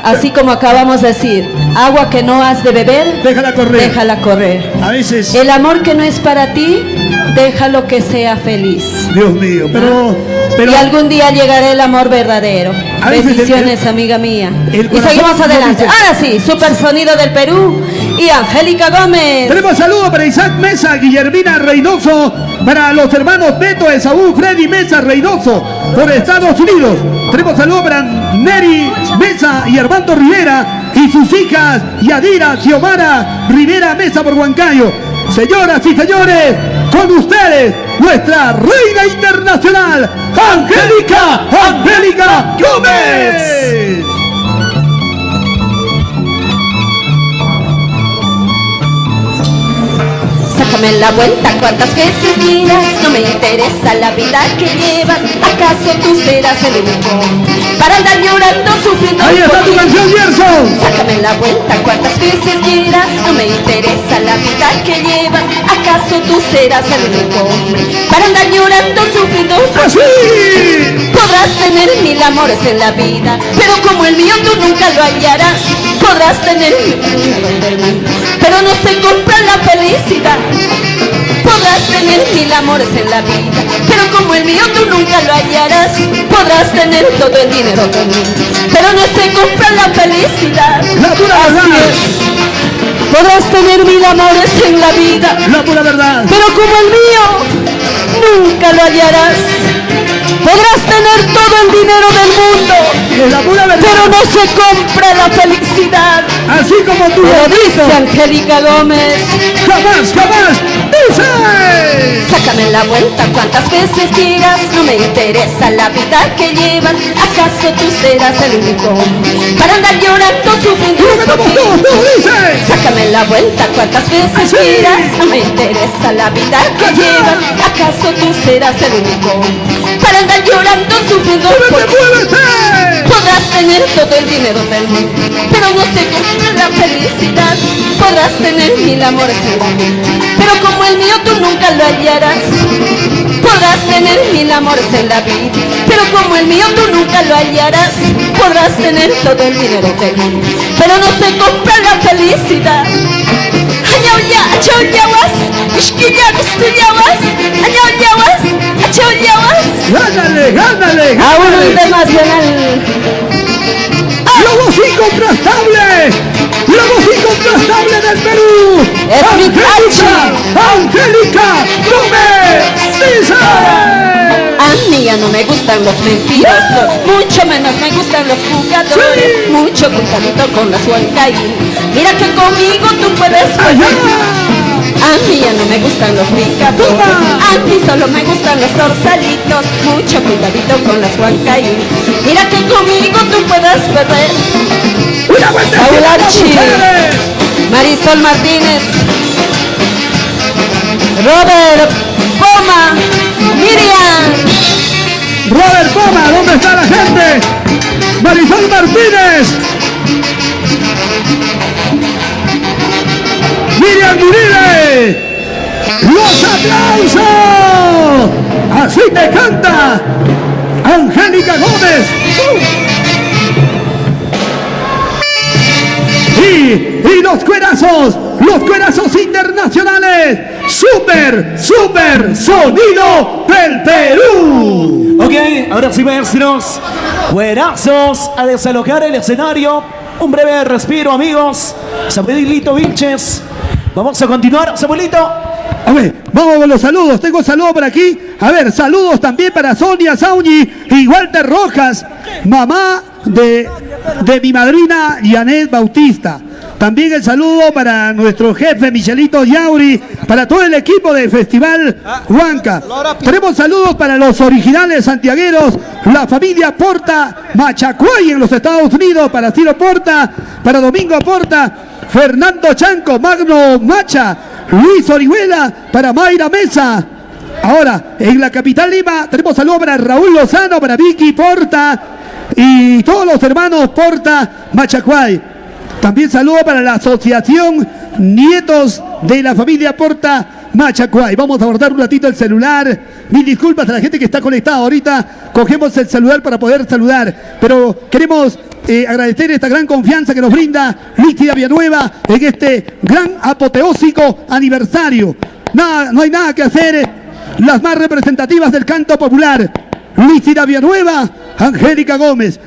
Así como acabamos de decir, agua que no has de beber, Déjala correr. déjala correr. A veces, El amor que no es para ti, déjalo que sea feliz. Dios mío, pero Y algún día llegará el amor verdadero. A veces Bendiciones, amiga mía. el Y corazón seguimos no adelante. dice- Ahora sí, Super Sonido del Perú y Angélica Gómez. tenemos saludos para Isaac Mesa, Guillermina Reynoso, para los hermanos Beto, Esaú, Freddy Mesa Reynoso, por Estados Unidos. Tenemos saludos para Neri Mesa y Armando Rivera y sus hijas Yadira, Xiomara Rivera Mesa por Huancayo. Señoras y señores, con ustedes, nuestra reina internacional, Angélica Gómez. Sácame la vuelta cuantas veces quieras, no me interesa la vida que llevas. ¿Acaso tú serás el único para andar llorando, sufriendo? Ahí está tu canción, Gerson. Sácame la vuelta cuantas veces quieras, no me interesa la vida que llevas. ¿Acaso tú serás el único hombre para andar llorando, sufriendo? ¡Así! Podrás tener 1000 amores en la vida, pero como el mío tú nunca lo hallarás. Podrás tener 1000, pero no se compra la felicidad. Podrás tener 1000 amores en la vida, pero como el mío tú nunca lo hallarás. Podrás tener todo el dinero del mundo, pero no se compra la felicidad. La pura Así verdad. es. Podrás tener 1000 amores en la vida, La pura verdad. pero como el mío nunca lo hallarás. Podrás tener todo el dinero del mundo, Es la pura verdad. pero no se compra la felicidad. Así como tú Te lo lo dice dices. Angélica Gómez. Jamás, jamás. Dice. Sácame la vuelta cuantas veces quieras, no me interesa la vida que llevas. ¿Acaso tú serás el único hombre para andar llorando, sufriendo? Lo que estamos todos, dice. Sácame la vuelta cuantas veces Así. quieras, no me interesa la vida que Así. llevas. ¿Acaso tú serás el único hombre para andar llorando, sufriendo? ¡Muévete, muévete! Podrás tener todo el dinero del mundo, pero no se compra la felicidad. Podrás tener 1000 amores en la vida, pero como el mío tú nunca lo hallarás. Podrás tener 1000 amores en la vida, pero como el mío tú nunca lo hallarás. Podrás tener todo el dinero del mundo, pero no se compra la felicidad. Añauya, achauyawas, ishkiyawas, tuyawas, añauyawas, achauyawas. Gánale, gánale, A uno gánale. internacional. La voz incontrastable. La voz incontrastable del Perú. Es mi Angélica Gómez. Dice. A mí ya no me gustan los mentirosos, mucho menos me gustan los jugadores. Sí. Mucho cuidadito con las huancaín. Mira que conmigo tú puedes Allá. perder. A mí ya no me gustan los picadores, Toma. a mí solo me gustan los dorsalitos. Mucho cuidadito con las huancaín. Mira que conmigo tú puedes perder. Una vuelta. Saúl Archi, Mujeres. Marisol Martínez, Robert Poma, Miriam. Robert Poma, ¿dónde está la gente? Marisol Martínez. Miriam Uribe. ¡Los aplausos! Así te canta Angélica Gómez. Y los cuerazos internacionales. Super sonido del Perú. Ok, ahora sí, maestros. Cuerazos a desalojar el escenario. Un breve respiro, amigos. Samuelito Vilches. Vamos a continuar, Samuelito. A ver, vamos con los saludos. Tengo saludos por aquí. A ver, saludos también para Sonia Sauni y Walter Rojas, mamá de mi madrina Janet Bautista. También el saludo para nuestro jefe Michelito Yauri, para todo el equipo del Festival Huanca. Tenemos saludos para los originales santiagueros, la familia Porta Machacuay en los Estados Unidos, para Ciro Porta, para Domingo Porta, Fernando Chanco, Magno Macha, Luis Orihuela, para Mayra Mesa. Ahora, en la capital Lima, tenemos saludos para Raúl Lozano, para Vicky Porta y todos los hermanos Porta Machacuay. También saludo para la asociación Nietos de la familia Porta Machacuay. Vamos a abordar un ratito el celular. Mil disculpas a la gente que está conectada. Ahorita cogemos el celular para poder saludar. Pero queremos agradecer esta gran confianza que nos brinda Lícida Villanueva en este gran apoteósico aniversario. No hay nada que hacer. Las más representativas del canto popular. Lícida Villanueva, Angélica Gómez,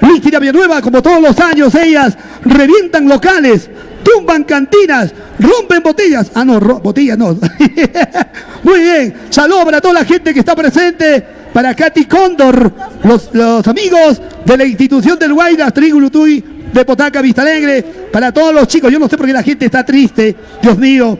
Lícida Villanueva, como todos los años, ellas revientan locales, tumban cantinas, rompen botellas. Ah, no, botellas no. Muy bien, saludos para toda la gente que está presente, para Katy Cóndor, los amigos de la institución del Guayras, Trigulutuy, de Potaca, Vista Alegre, para todos los chicos. Yo no sé por qué la gente está triste, Dios mío.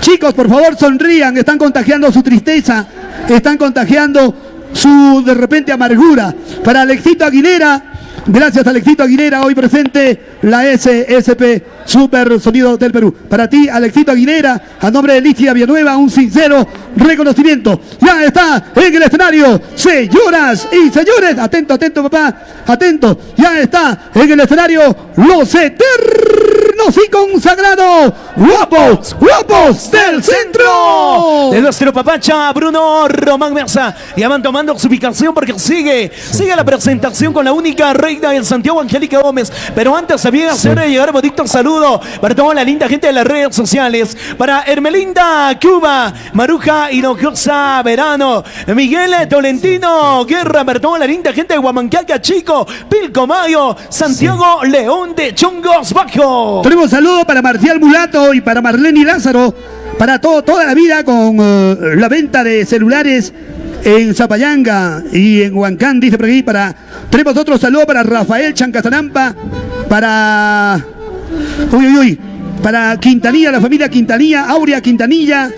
Chicos, por favor, sonrían, están contagiando su tristeza, están contagiando su, de repente, amargura. Para Alexito Aguilera, gracias a Alexito Aguilera, hoy presente la SSP Super Sonido del Perú. Para ti, Alexito Aguilera, a nombre de Lícida Villanueva, un sincero reconocimiento. Ya está en el escenario, señoras y señores, atento, papá, atento, ya está en el escenario los eternos y consagrados guapos del centro. De nuestro papacha Bruno Román Mesa. Ya van tomando su ubicación porque sigue la presentación con la única reina del Santiago, Angélica Gómez. Pero antes había hacer llegar bonito saludo para toda la linda gente de las redes sociales. Para Hermelinda Cuba, Maruja Hinojosa Verano, Miguel Tolentino Guerra, para toda la linda gente de Huamancaca Chico, Pilcomayo, Santiago León de Chongos Bajo. Tenemos saludos para Marcial Mulato y para Marlene Lázaro, para toda la vida con la venta de celulares en Zapayanga y en Huancán, dice por aquí. Tenemos otro saludo para Rafael Chancazarampa, para Quintanilla, la familia Quintanilla, Aurea Quintanilla,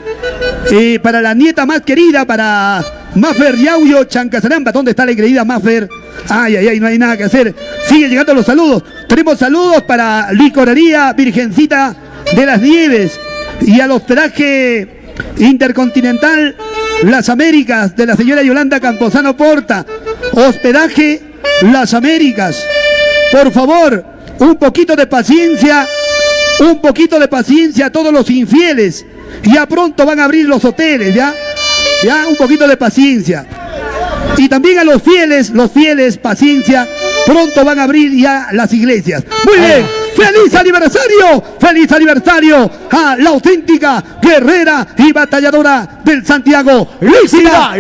para la nieta más querida, para Mafer Yaullo Chancazarampa. ¿Dónde está la querida Mafer? Ay, no hay nada que hacer. Sigue llegando los saludos. Tenemos saludos para Licorería Virgencita de las Nieves y al hospedaje Intercontinental Las Américas de la señora Yolanda Camposano Porta. Hospedaje Las Américas. Por favor, un poquito de paciencia a todos los infieles. Ya pronto van a abrir los hoteles, ya un poquito de paciencia. Y también a los fieles, paciencia, pronto van a abrir ya las iglesias. Muy bien, ¡feliz aniversario a la auténtica guerrera y batalladora del Santiago, Lícida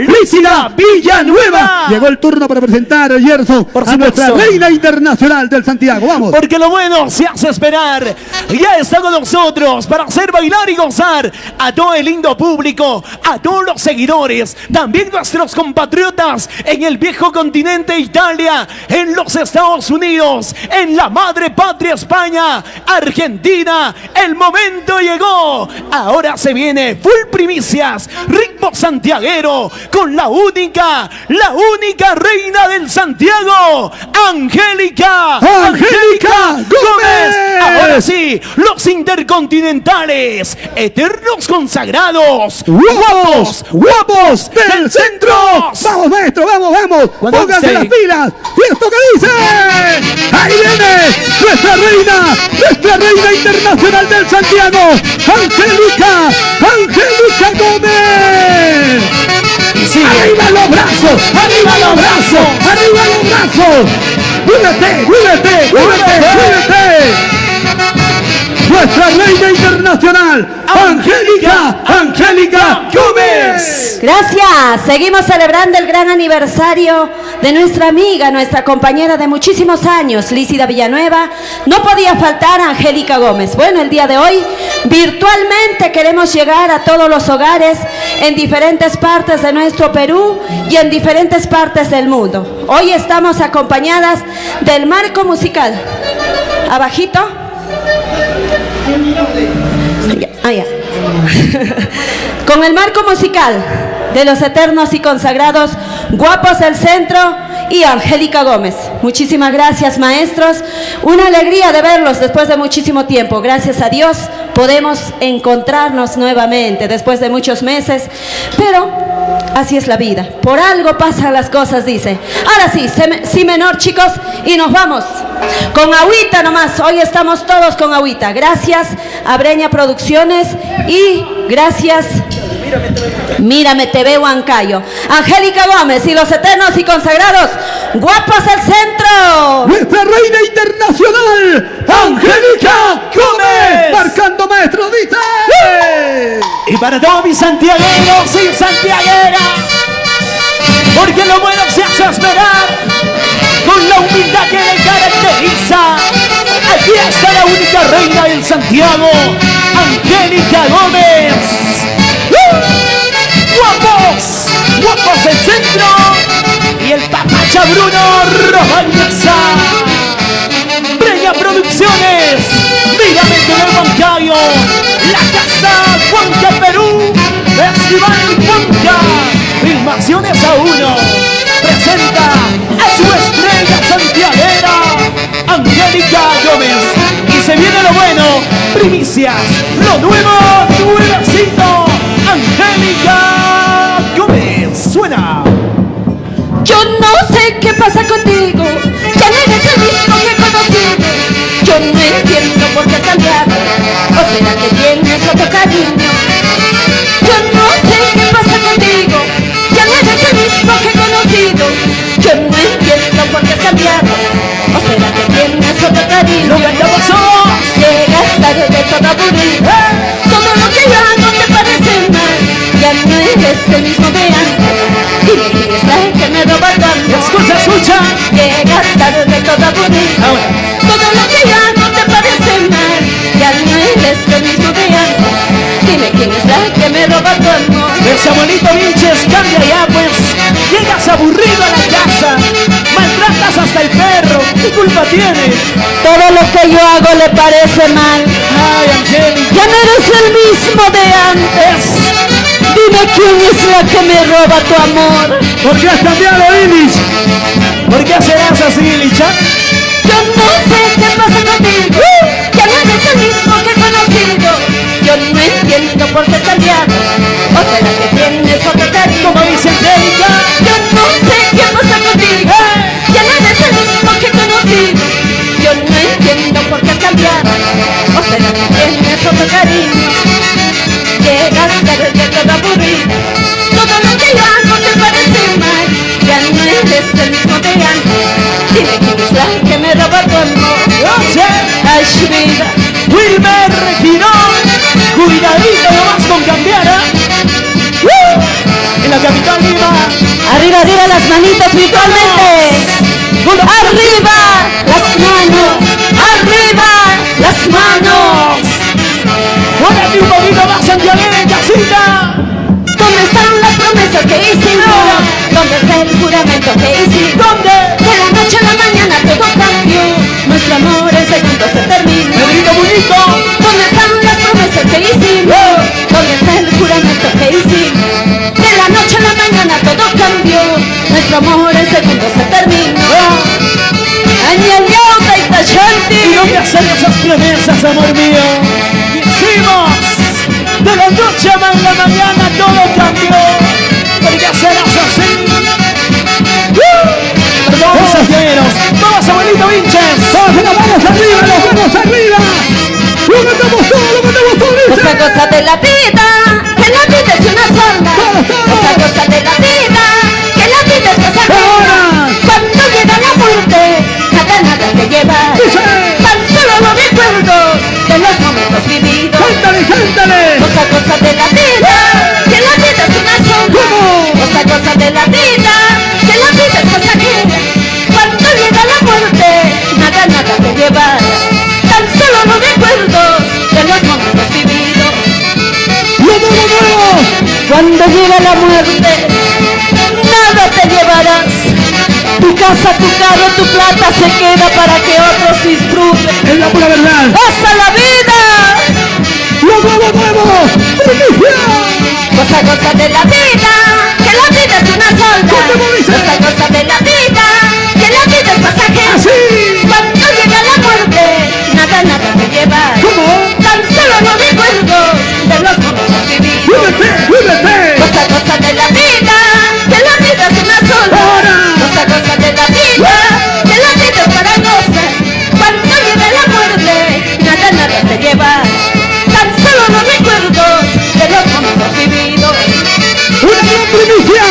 Villanueva! Llegó el turno para presentar, Gerson, a nuestra reina internacional del Santiago. Vamos. Porque lo bueno se hace esperar. Ya está con nosotros para hacer bailar y gozar a todo el lindo público, a todos los seguidores, también nuestros compatriotas en el viejo continente Italia, en los Estados Unidos, en la madre patria España, Argentina. El momento llegó. Ahora se viene full primicias, ritmo santiaguero, con la única reina del Santiago, Angélica Gómez. Ahora sí, los intercontinentales, eternos consagrados, guapos del centro. Vamos, maestro, vamos. Pónganse las pilas. ¿Y esto qué dice? Ahí viene nuestra reina internacional del Santiago, Angélica Gómez. Sí. ¡Arriba los brazos! ¡Arriba los brazos! ¡Arriba los brazos! ¡Muévete! ¡Muévete! ¡Muévete! ¡Muévete! Nuestra reina internacional, Angélica Gómez. Gracias. Seguimos celebrando el gran aniversario de nuestra amiga, nuestra compañera de muchísimos años, Lícida Villanueva. No podía faltar Angélica Gómez. Bueno, el día de hoy virtualmente queremos llegar a todos los hogares en diferentes partes de nuestro Perú y en diferentes partes del mundo. Hoy estamos acompañadas del marco musical. Abajito. Ya. Con el marco musical de los eternos y consagrados Guapos del Centro y Angélica Gómez. Muchísimas gracias, maestros. Una alegría de verlos después de muchísimo tiempo. Gracias a Dios podemos encontrarnos nuevamente después de muchos meses, pero así es la vida. Por algo pasan las cosas, dice. Ahora sí, si menor, chicos, y nos vamos con agüita nomás. Hoy estamos todos con agüita. Gracias a Breña Producciones y gracias Mírame TV Huancayo. Angélica Gómez y los eternos y consagrados Guapos del Centro. Nuestra reina internacional, Angélica Gómez. Marcando maestro, dice. Y para todos mis santiagueros y santiagueras, porque lo bueno se hace esperar con la humildad que le caracteriza. Aquí está la única reina del Santiago, Angélica Gómez. Guapos del Centro y el papacha Bruno Robañaza. Breña Producciones, Mírame TV Huancayo, La Casa Huanca Perú, Festival Huanca, Filmaciones A1, presenta a su estrella santiaguera, Angélica Gómez. Y se viene lo bueno, primicias, lo nuevo, nuevecito, Angélica Gómez. Suena. Yo no sé qué pasa contigo, ya no eres el mismo que conocí. Yo no entiendo por qué has cambiado, o será que tienes otro cariño. Yo no sé qué pasa contigo, ya no eres el mismo que he conocido. Yo no entiendo por qué has cambiado, o será que tienes otro cariño. Lo cantamos todos. Llegas tarde todo aburrido, todo lo que yo hago te parece mal. Ya no eres el mismo de antes, dime quién es la que me roba tu amor. Escucha. Llegas tarde todo aburrido, Ahora. todo lo que yo hago te parece mal. Ya no eres el mismo de antes, dime quién es la que me roba tu amor. El Samuelito Vinches, cambia ya pues. Llegas aburrido a la casa, maltratas hasta el perro. ¿Qué culpa tiene? Todo lo que yo hago le parece mal. Ay, Angélica. Ya no eres el mismo de antes, dime quién es la que me roba tu amor. ¿Por qué has cambiado, Ilich? ¿Por qué serás así, Licha? Yo no sé qué pasa contigo, ya no eres el mismo que he conocido. Yo no entiendo por qué has cambiado, o será que tienes otro cariño. Como dice Angélica. Yo no sé qué pasa contigo, ya no eres el mismo que he conocido. Yo no entiendo por qué has cambiado, o será que tienes otro cariño. Llegas tarde todo aburrido, todo lo que yo hago te parece mal. Ya no eres el mismo de antes, dime quién es la que me roba tu amor. Ay, vida. Wilmer Girón, cuidadito nomás con cambiar, en la capital Lima. Arriba, arriba las manitos virtualmente. Arriba las manos, arriba las manos. Órale un poquito más, Santiago en casita. ¿Dónde están las promesas que hicimos? ¿Dónde está el juramento que hicimos? ¿Dónde? De la noche a la mañana todo cambió, nuestro amor en segundos se terminó. Pedrito Muñico. ¿Dónde están las promesas que hicimos? ¿Dónde está el juramento que hicimos? De la noche a la mañana todo cambió, nuestro amor en segundos se terminó. Añadió Taita ¿Y Shanti. dónde hacen esas promesas, amor mío? Hicimos. De la noche a la mañana todo cambió. ¿Por qué serás así? Perdón, pasajeros. Vamos, abuelito Vinches. Todos en las manos arriba, Cuando llegue la muerte, nada te llevarás. Tu casa, tu carro, tu plata se queda para que otros disfruten. Es la pura verdad. ¡Goza la vida! ¡Lo nuevo! ¡Primicia! Goza de la vida, que la vida es una sola. ¿Cómo dice? Goza de la vida, que la vida es pasajera. ¡Así! Cuando llega la muerte, nada te lleva. ¿Cómo? Tan solo los recuerdos de los momentos vividos. ¡Muévete! Goza de la vida, que la vida es una sola. ¡Ahora! Goza de la vida, que la vida es para gozar. Cuando llega la muerte, nada te lleva. Tan solo los recuerdos de los momentos vividos. ¡Una gran primicia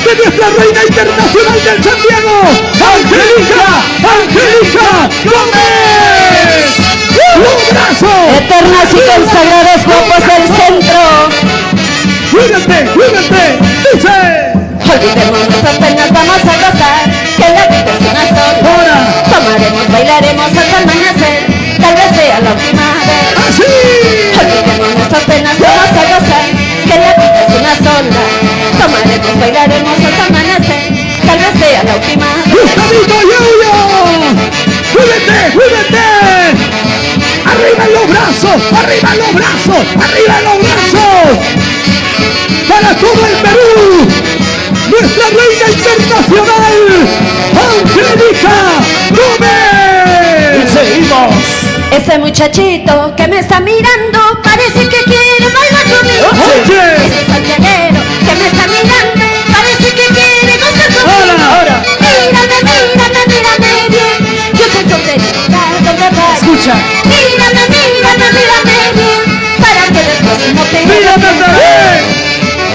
de nuestra reina internacional del Santiago! ¡Angélica Gómez! ¡Un brazo! Eternas y consagradas guapos del centro. ¡Cuídate! ¡Dice! Olvidemos nuestras penas, vamos a gozar, que la vida es una sola. ¡Ahora! Tomaremos, bailaremos hasta el amanecer, tal vez sea la última vez. ¡Así! Olvidemos nuestras penas, vamos a gozar, que la vida es una sola. Tomaremos, bailaremos hasta el amanecer, tal vez sea la última vez. ¡Gustavito Yuyo! ¡Cuídate! ¡Arriba los brazos! ¡Para todo el Perú! ¡Nuestra reina internacional! ¡Angélica Gómez! Seguimos. Ese muchachito que me está mirando parece que quiere bailar conmigo. Oye. Ese santiaguero que me está mirando parece que quiere gozar conmigo. Ahora. Mírame bien. Yo soy solterita, ¿dónde vas? Escucha. Mírame bien. Para que después no te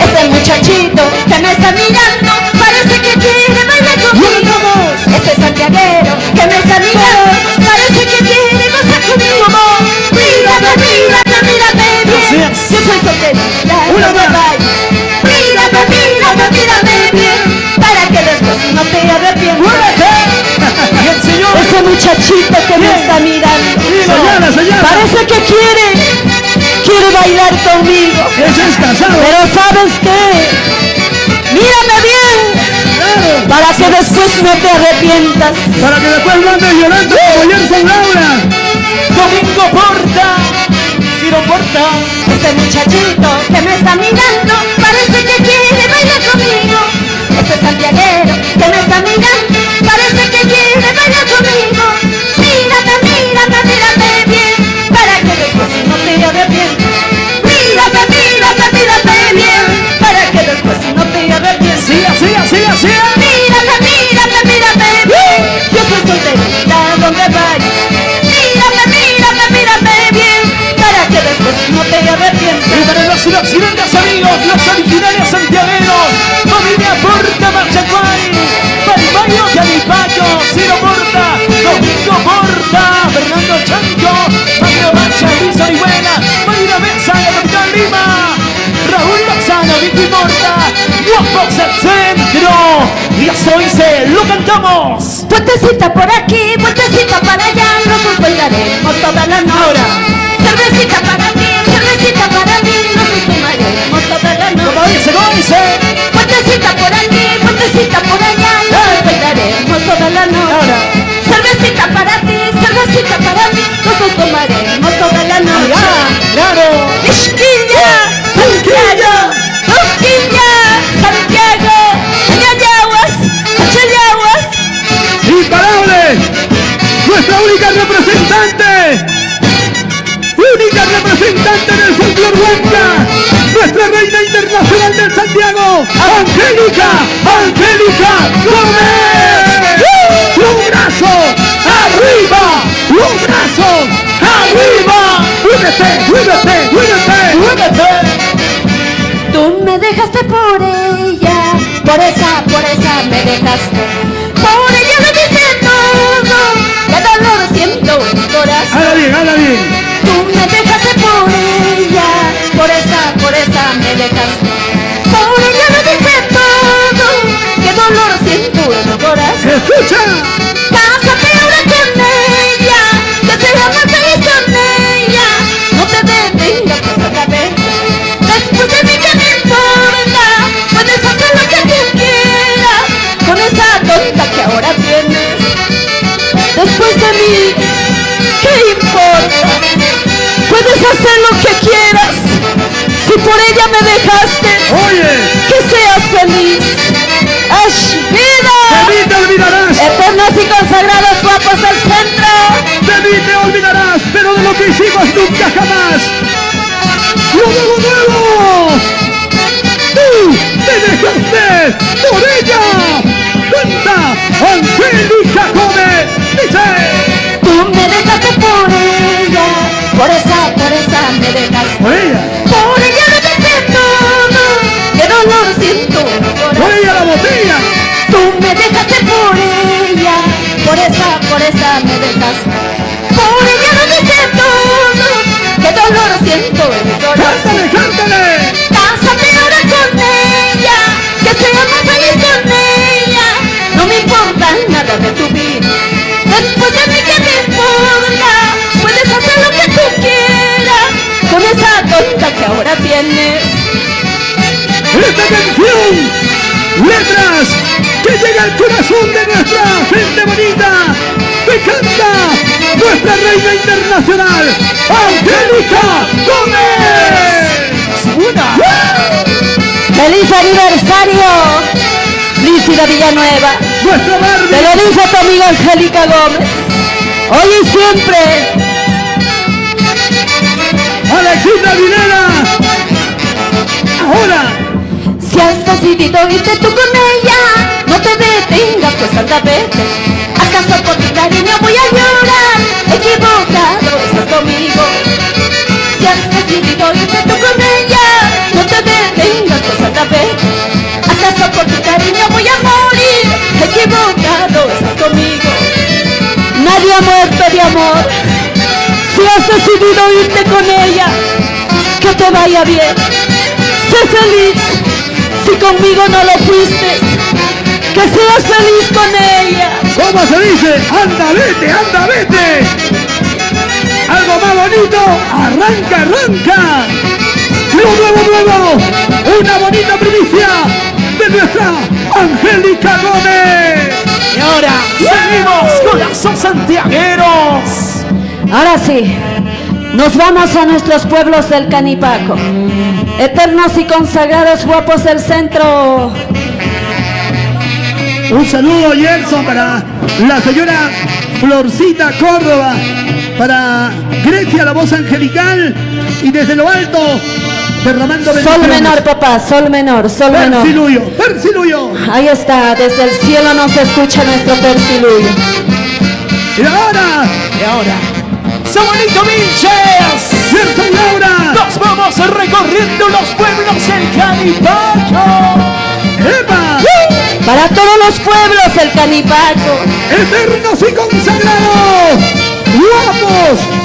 Ese muchachito que me está mirando parece que quiere bailar conmigo. Ese santiaguero que me está mirando parece que quiere gozar conmigo. Mírame bien. Yo soy solterita, Una no me más. vayas. Mírame bien. Para que después no te arrepientas. Bien, señor. Ese muchachito que me está mirando Señala. parece que quiere bailar conmigo. Ese es casado. Pero ¿sabes qué? Mírame bien, para que después no te arrepientas. Para que después no andes violento como Gerson Laura. Domingo Porta. Ciro Porta. Ese muchachito que me está mirando parece que quiere bailar conmigo. Ese santiaguero que me está mirando parece que quiere bailar conmigo. Mírame bien, para que después no te arrepientas. Mírame bien, para que después no te arrepientas. Así. Mírame bien. Yo soy solterita, ¿dónde vayas? Mírame bien, para que después no te arrepientas. Y para los occidentes amigos, los originales santiagueros, familia Porta Machacuay, Parimayo Calipayo, Ciro Porta, Domingo Porta, Fernando Chancho, Mario Mancha, Luis Orihuela, Mayra Mesa, la capital Lima, Raúl Lozano, Vicky Porta, Guapos al centro, y eso dice, lo cantamos. Vueltecita por aquí, vueltecita para allá, nosotros bailaremos toda la noche. Ahora. Cervecita para ti, cervecita para mí, nosotros tomaremos toda la noche. Como dice, Vueltecita por aquí, vueltecita por allá, nosotros bailaremos toda la noche. Ahora. Cervecita para ti, cervecita para mí, nosotros tomaremos toda la noche. claro. Isquilla, Santiago, Tosquilla, Santiago, Chayaguas. ¡Imparable! ¡Nuestra única representante del folclor Huanca! ¡Nuestra reina internacional del Santiago! ¡Angélica Gómez! ¡Un brazo arriba! ¡Muévete! Tú me dejaste por ella, por esa me dejaste. Por ella lo diste todo, qué dolor siento en mi corazón. Habla bien. Tú me dejaste por ella, por esa me dejaste. Por ella lo diste todo, qué dolor siento en mi corazón. ¡Escucha! Cásate ahora con ella, que seas más feliz con ella. No te detengas pues otra vez, después de mí que me importa. me dejaste. Oye, Que seas feliz. ¡Ash, vida! de mí te olvidarás. Eternos y consagrados guapos del centro. De mí te olvidarás, pero de lo que hicimos nunca jamás. ¡Lo nuevo! ¡Tú te dejaste por ella! ¡Canta Angélica Gómez! ¡Dice! Tú me dejaste por ella, por esa me dejaste. ¡Por ella! Por ella lo dejé todo, qué dolor siento en mi ¡Por corazón. ella la botella! Tú me dejaste por ella, por esa me dejaste. Por ella lo dejé todo, qué dolor siento en mi corazón. ¡Cántale, cántale! Cásate ahora con ella, que seamos feliz con ella. No me importa nada de tu vida. Después de mí, ¿qué te importa? Puedes hacer lo que tú quieras con esa tonta que ahora tienes. ¡Esta canción! ¡Letras que llega al corazón de nuestra gente bonita! ¡Que canta nuestra reina internacional, Angélica Gómez! ¡Feliz aniversario! Lícida Villanueva. ¡Nuestra Te Barbie! lo dice tu amiga Angélica Gómez. Hoy y siempre. ¡Alexita Aguilera! ¡Ahora! Si has decidido irte tú con ella, no te detengas, pues anda, vete. ¿Acaso por tu cariño voy a llorar? Equivocado estás conmigo. Si has decidido irte tú con ella, no te detengas, pues anda, vete. ¿Acaso por tu cariño voy a morir? Equivocado estás conmigo. Nadie ha muerto de amor. Si has decidido irte con ella, que te vaya bien. Sé feliz. Si conmigo no lo fuiste, que seas feliz con ella. ¿Cómo se dice? ¡Anda, vete, anda, vete! Algo más bonito, arranca, arranca. Lo nuevo, una bonita primicia de nuestra Angélica Gómez. Y ahora seguimos con los santiagueros. Ahora sí, nos vamos a nuestros pueblos del Canipaco. Eternos y consagrados guapos del centro. Un saludo, Gerson, para la señora Florcita Córdoba, para Grecia, la voz angelical, y desde lo alto, derramando Sol bendiciones. menor, papá, sol menor, sol menor. Persiluyo, Persiluyo. Ahí está, desde el cielo nos escucha nuestro persiluyo. Y ahora, Samuelito Vilches. Gerson Laura, Nos vamos recorriendo los pueblos del Canipaco. Eva, Para todos los pueblos del Canipaco. eternos y consagrados,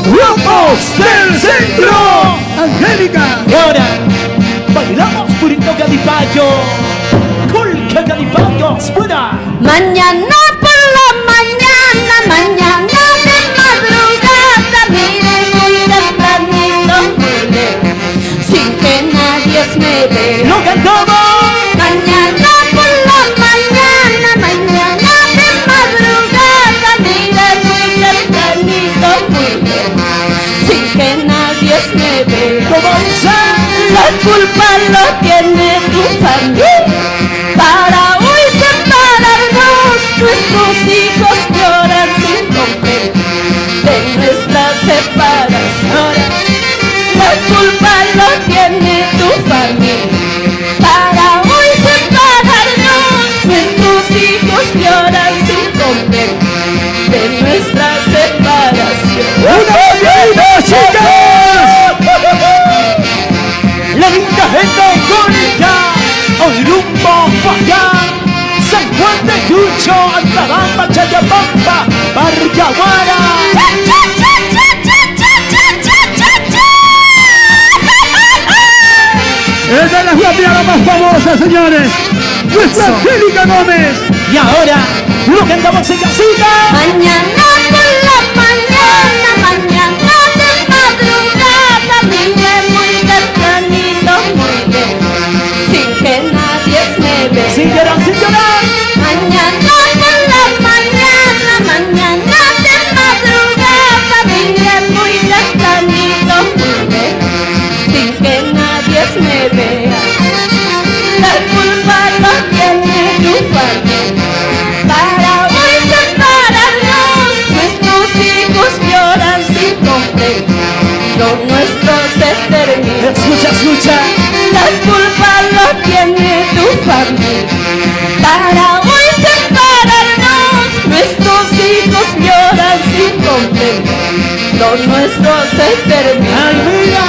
guapos del centro. Angélica, Y ahora bailamos purito Canipaco. Colca Canipaco, buena. Mañana por la mañana, mañana de madrugada, mire muy tempranito, muy lejos, sin que nadie me vea. Lo cantamos. Mañana por la mañana, mañana de madrugada, mire muy tempranito, muy lejos, sin que nadie me vea. ¿Cómo dice? La culpa lo tiene tu familia. Para hoy separarnos, nuestros hijos lloran sin comprender de nuestra separación. La culpa lo tiene tu familia. Para hoy separarnos, nuestros hijos lloran sin comprender de nuestra separación. una bonita, chicas. La linda gente de Colca, hoy rumbo para San Juan de Cucho, Altabamba, Chayapampa, Barcaguara. Es de las guapianas más famosas, señores. Nuestra Eso. Angélica Gómez. Y ahora lo cantamos en casita. Mañana por la mañana, mañana de madrugada, mire muy tempranito, muy lejos, sin que nadie me vea. Sin llorar, sin llorar. Mañana por la mañana, mañana de madrugada, mire muy tempranito, muy lejos, sin que nadie me vea. Escucha. La culpa lo tiene tu familia. Para hoy separarnos, nuestros hijos lloran sin comprender. Lo nuestro se termina. Almida.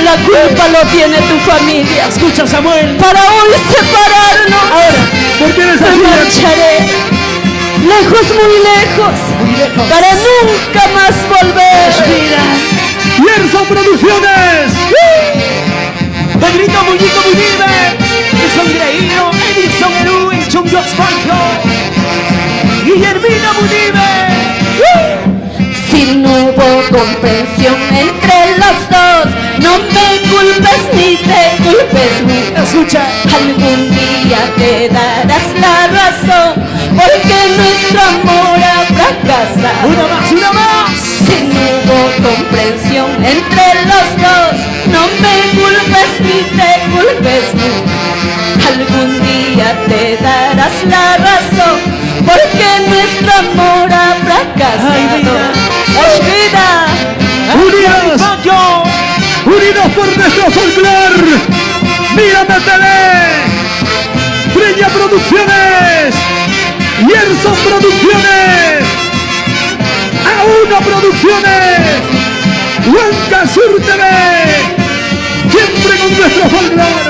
La culpa lo tiene tu familia. Escucha, Samuel. Para hoy separarnos. Ahora, ¿Por qué eres Me así? marcharé lejos, muy lejos, para nunca más volver. Gerson Producciones. Pedrito Muñico Muñibe. Edison Greino. Edison Eru. Y Chungo Spancho. Guillermina Muñibe. Si no hubo comprensión entre los dos, no me culpes ni te culpes tú. Escucha. Algún día te darás la razón, porque nuestro amor ha fracasado. Una más, una más. Si no hubo comprensión entre los dos, no me culpes ni te culpes tú. Algún día te darás la razón, porque nuestro amor ha fracasado. Ay, vida. ¡Ay, vida! Unidos. Pancho. Unidos por nuestro folclor. Mírame TV. Breña Producciones. Gerson Producciones. A1 Producciones. Huanca Sur TV. Siempre con nuestro folclor.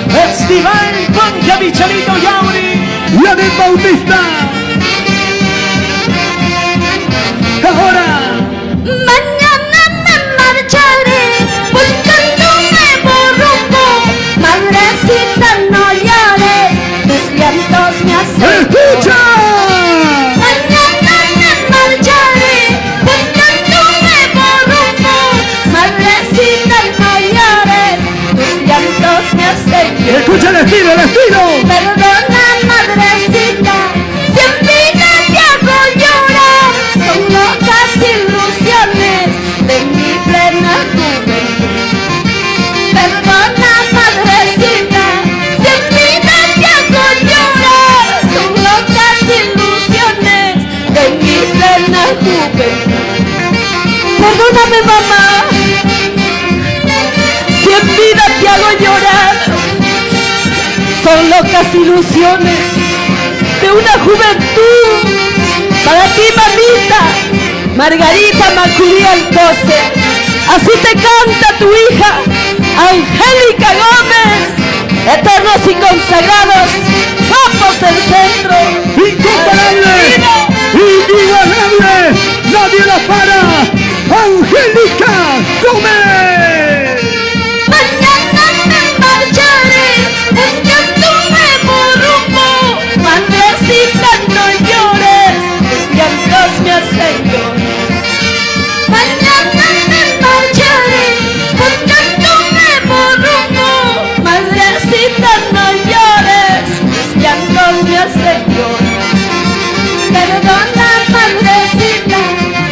Festival Pancha Michelito Yauri. Janet Bautista. Ahora. Mañana me marcharé buscando un nuevo rumbo. Madrecita, no llores, tus llantos me hacen. ¡Escucha! Mañana me marcharé buscando un nuevo rumbo. Madrecita, no llores, tus llantos me hacen. ¡Escucha el estilo, el estilo! Perdona, madrecita, si en vida te hago llorar. Son locas ilusiones de mi plena juventud. Perdona, madrecita, si en vida te hago llorar. Son locas ilusiones de mi plena juventud. Perdóname, mamá, si en vida te hago llorar. Son locas ilusiones de una juventud. Para ti, mamita, Margarita Macurí Alcocer. Así te canta tu hija, Angélica Gómez. Eternos y consagrados, vamos del centro. ¡Incomparable! ¡Inigualable! ¡Nadie la para! ¡Angélica Gómez! Mañana me marcharé buscando un nuevo rumbo. Madrecita, no llores, tus llantos me hacen llorar. Mañana me marcharé buscando un nuevo rumbo. Madrecita, no llores, tus llantos me hacen llorar. Perdona, madrecita,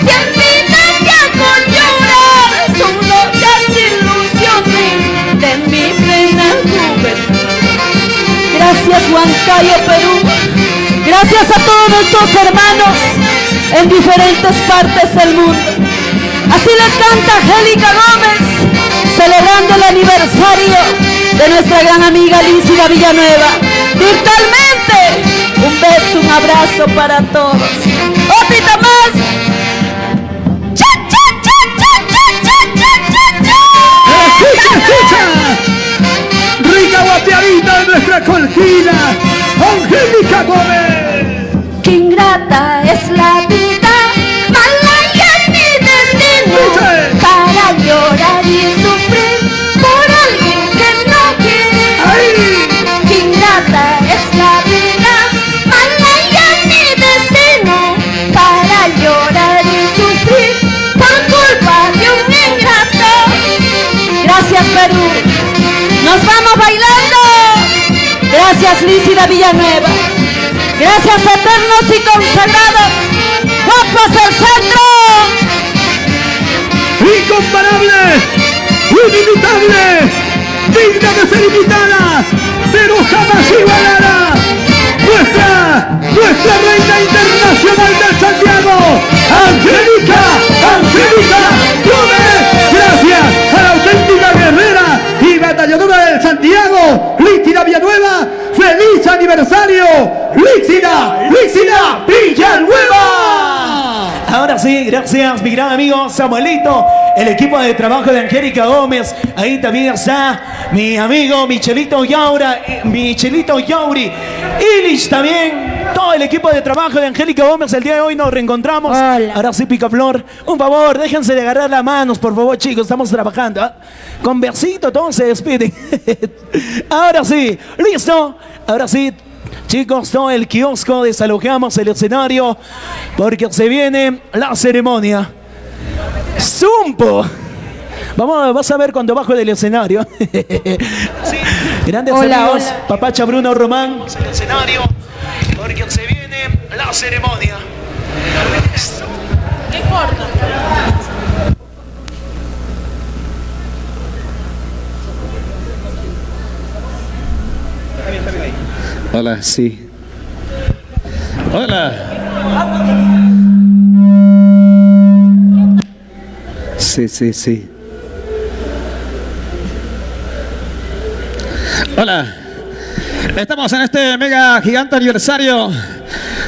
si en vida te hago llorar. Son locas ilusiones de mi plena juventud. Gracias, Huancayo, Perú. Gracias a todos nuestros hermanos en diferentes partes del mundo. Así les canta Angélica Gómez, celebrando el aniversario de nuestra gran amiga Lícida Villanueva. Virtualmente, un beso, un abrazo para todos. ¡Otrita más! ¡Cha, cha, cha, cha, cha, cha, cha, cha, ¡Escucha, escucha! ¡Rica guapiarita de nuestra colquina! ¡Angélica Gómez! ¡Qué ingrata es la vida! ¡Mala ya mi destino! ¡Escuche! Para llorar y sufrir por algo que no quiere. ¡Ahí! ¡Qué ingrata es la vida! ¡Mala ya mi destino! Para llorar y sufrir por culpa de un ingrato. Gracias, Perú. Nos vamos bailando. Gracias, Lícida Villanueva. Gracias, eternos y consagrados. ¡Guapos del centro! ¡Incomparable! ¡Inimitable! ¡Digna de ser imitada! ¡Pero jamás igualada! ¡Nuestra reina internacional del Santiago! ¡Angélica! ¡Angélica Gómez! ¡Gracias a la auténtica guerra! Gracias, mi gran amigo Samuelito, el equipo de trabajo de Angélica Gómez. Ahí también está mi amigo Michelito Yauri, Ilich también. Todo el equipo de trabajo de Angélica Gómez. El día de hoy nos reencontramos. Hola. Ahora sí, Picaflor, un favor, déjense de agarrar las manos, por favor, chicos, estamos trabajando. ¿Ah? Con versito todos se despiden. Ahora sí, listo. Ahora sí, chicos, todo el kiosco, desalojamos el escenario porque se viene la ceremonia. ¡Zumpo! Vas a ver cuando bajo del escenario. Grandes Hola, amigos, hola. Papacha Bruno Román. El escenario porque se viene la ceremonia. ¿Qué importa? Hola, sí. Hola. Sí. Hola. Estamos en este mega gigante aniversario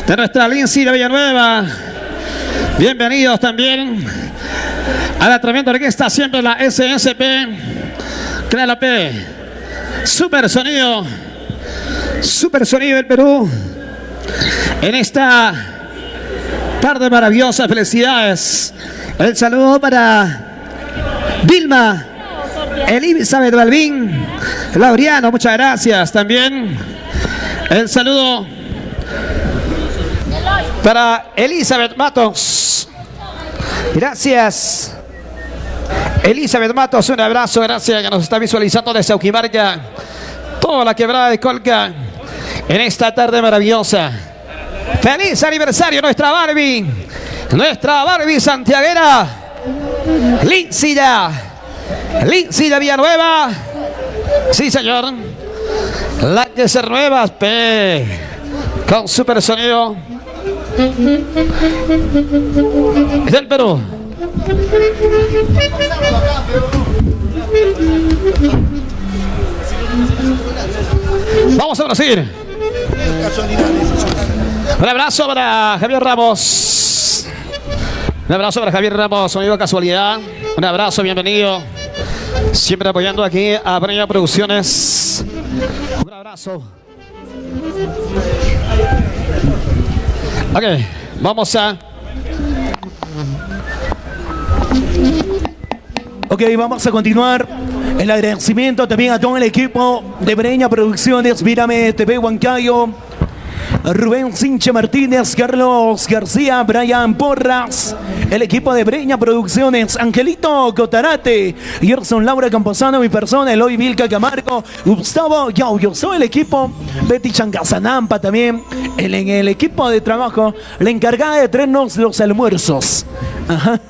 de nuestra Lindsay de Villanueva. Bienvenidos también a la tremenda orquesta, siempre la SSP, Clara P. Super sonido del Perú. En esta tarde maravillosa, felicidades. El saludo para Vilma, Elizabeth Balbín, Laureano, muchas gracias. También el saludo para Elizabeth Matos. Gracias. Elizabeth Matos, un abrazo, gracias, que nos está visualizando desde Auquimarca, toda la quebrada de Colca, en esta tarde maravillosa. ¡Feliz aniversario nuestra Barbie santiaguera! Lindsay de Villanueva. Sí, señor. La que se renueva, con super sonido del Perú. Vamos a Brasil. Un abrazo para Javier Ramos. Un abrazo para Javier Ramos, amigo Casualidad. Un abrazo, bienvenido. Siempre apoyando aquí a Breña Producciones. Un abrazo. Ok, vamos a... Ok, vamos a continuar. El agradecimiento también a todo el equipo de Breña Producciones, Mírame TV Huancayo, Rubén Sinche Martínez, Carlos García, Brian Porras, el equipo de Breña Producciones, Angelito Cotarate, Gerson Laura Camposano, mi persona, Eloy Vilca Camargo, Gustavo Yo soy el equipo, Betty Chancasanampa también, en el equipo de trabajo, la encargada de traernos los almuerzos. Ajá.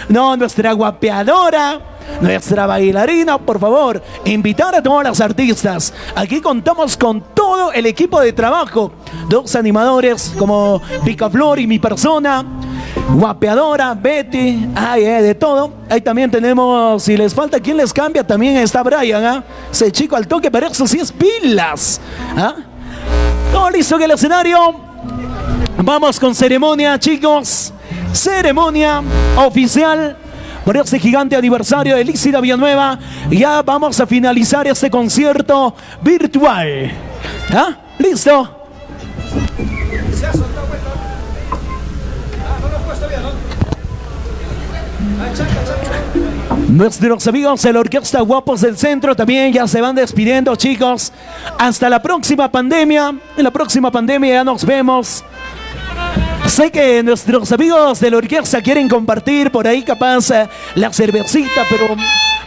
No, nuestra guapeadora, nuestra bailarina, por favor, invitar a todas las artistas. Aquí contamos con todo el equipo de trabajo, dos animadores como Picaflor y mi persona, guapeadora, Betty, de todo. Ahí también tenemos, si les falta quien les cambia, también está Brian, ¿ah? Ese chico al toque, pero eso sí es pilas, ¿ah? Todo listo en el escenario. Vamos con ceremonia, chicos. Ceremonia oficial por este gigante aniversario de Lindsay de Villanueva. Ya vamos a finalizar este concierto virtual. ¿Ah? ¿Listo? Nuestros amigos de la Orquesta Guapos del Centro también ya se van despidiendo, chicos. Hasta la próxima pandemia. En la próxima pandemia ya nos vemos. Sé que nuestros amigos de la orquesta quieren compartir por ahí capaz la cervecita, pero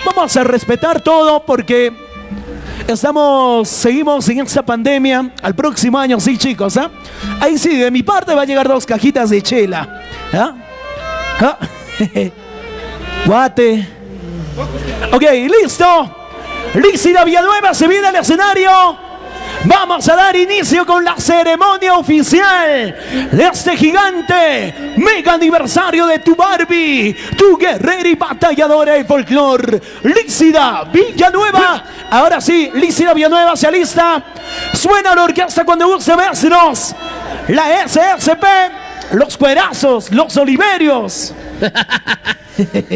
vamos a respetar todo porque seguimos en esta pandemia. Al próximo año, sí, chicos, ¿ah? Ahí sí, de mi parte va a llegar 2 cajitas de chela, ¿ah? ¿Ah? Guate. Ok, listo. Lindsay de Villanueva se viene al escenario. Vamos a dar inicio con la ceremonia oficial de este gigante mega aniversario de tu Barbie, tu guerrera y batalladora de folclor, Lindsay de Villanueva. Ahora sí, Lindsay de Villanueva se alista. Suena la orquesta cuando guste vernos. La SSP los cuerazos, los oliverios.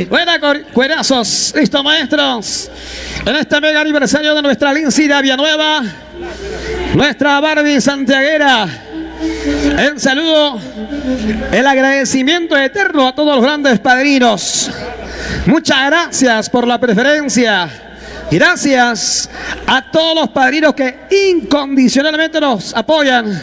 Buena, cuerazos. Listo, maestros. En este mega aniversario de nuestra Lincida Villanueva, nuestra Barbie santiaguera. El saludo, el agradecimiento eterno a todos los grandes padrinos. Muchas gracias por la preferencia. Gracias a todos los padrinos que incondicionalmente nos apoyan.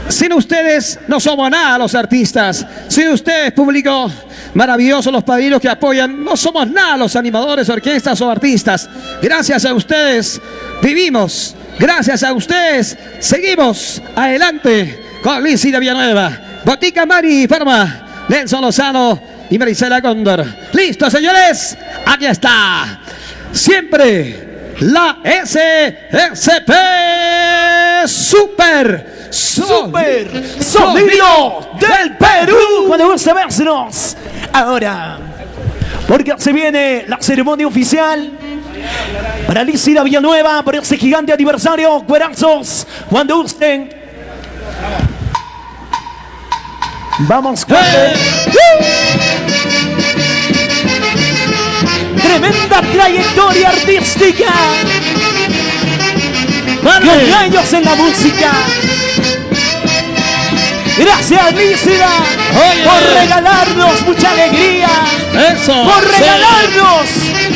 Sin ustedes no somos nada los artistas. Sin ustedes, público maravilloso, los padrinos que apoyan, no somos nada los animadores, orquestas o artistas. Gracias a ustedes vivimos. Gracias a ustedes seguimos adelante con Lincida Villanueva, Botica Mari Farma, Nelson Lozano y Marisela Cóndor. Listo, señores, aquí está. Siempre la SSP Super Sonido del Perú. Cuando guste vernos. Ahora, porque se viene la ceremonia oficial para Lincida Villanueva, por este gigante aniversario. Cuerazos, cuando gusten. Vamos con tremenda trayectoria artística. Con años en la música. Gracias, Lincida, por regalarnos mucha alegría. Eso, por regalarnos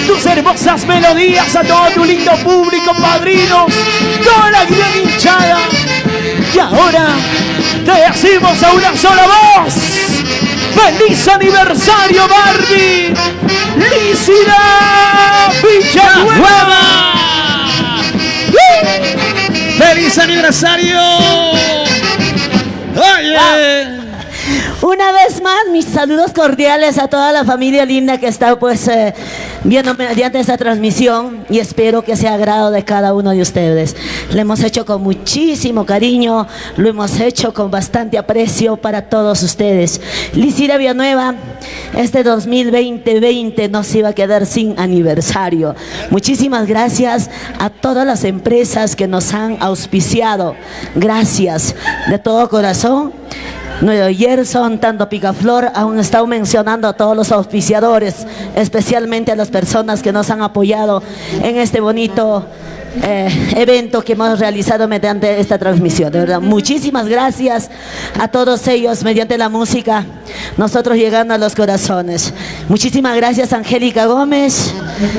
tus hermosas melodías a todo tu lindo público, padrinos, toda la gran hinchada. Y ahora te decimos a una sola voz: ¡feliz aniversario, Barbie! ¡Lincida Villanueva! ¡Feliz aniversario! ¡Oye! Una vez más, mis saludos cordiales a toda la familia linda que está pues viendo mediante esta transmisión, y espero que sea agrado de cada uno de ustedes. Lo hemos hecho con muchísimo cariño, lo hemos hecho con bastante aprecio para todos ustedes. Lincida Villanueva, este 2020 no se iba a quedar sin aniversario. Muchísimas gracias a todas las empresas que nos han auspiciado. Gracias de todo corazón. Nuevo Gerson, tanto Picaflor, aún estado mencionando a todos los auspiciadores, especialmente a las personas que nos han apoyado en este bonito evento que hemos realizado mediante esta transmisión. De verdad, muchísimas gracias a todos ellos. Mediante la música, nosotros llegando a los corazones. Muchísimas gracias, Angélica Gómez.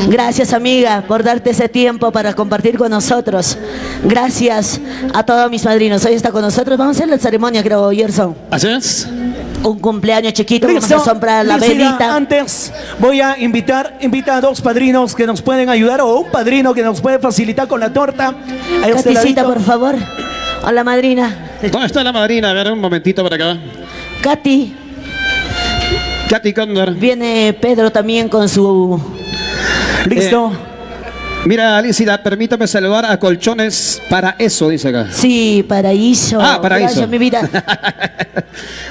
Gracias, amiga, por darte ese tiempo para compartir con nosotros. Gracias a todos mis padrinos. Hoy está con nosotros. Vamos a hacer la ceremonia, creo, Gerson. Así es. Un cumpleaños chiquito, vamos Listo. a soplar la Lincida, velita. antes voy a invita a dos padrinos que nos pueden ayudar, o un padrino que nos puede facilitar con la torta. A este Katicita, ladito. por favor. Hola, madrina. ¿Dónde está la madrina? A ver, un momentito para acá. Katy. Katy Cóndor. Viene Pedro también con su... Listo. Mira, Lincida, permítame saludar a Colchones para eso, dice acá. Sí, paraíso. Paraíso. Gracias, mi vida.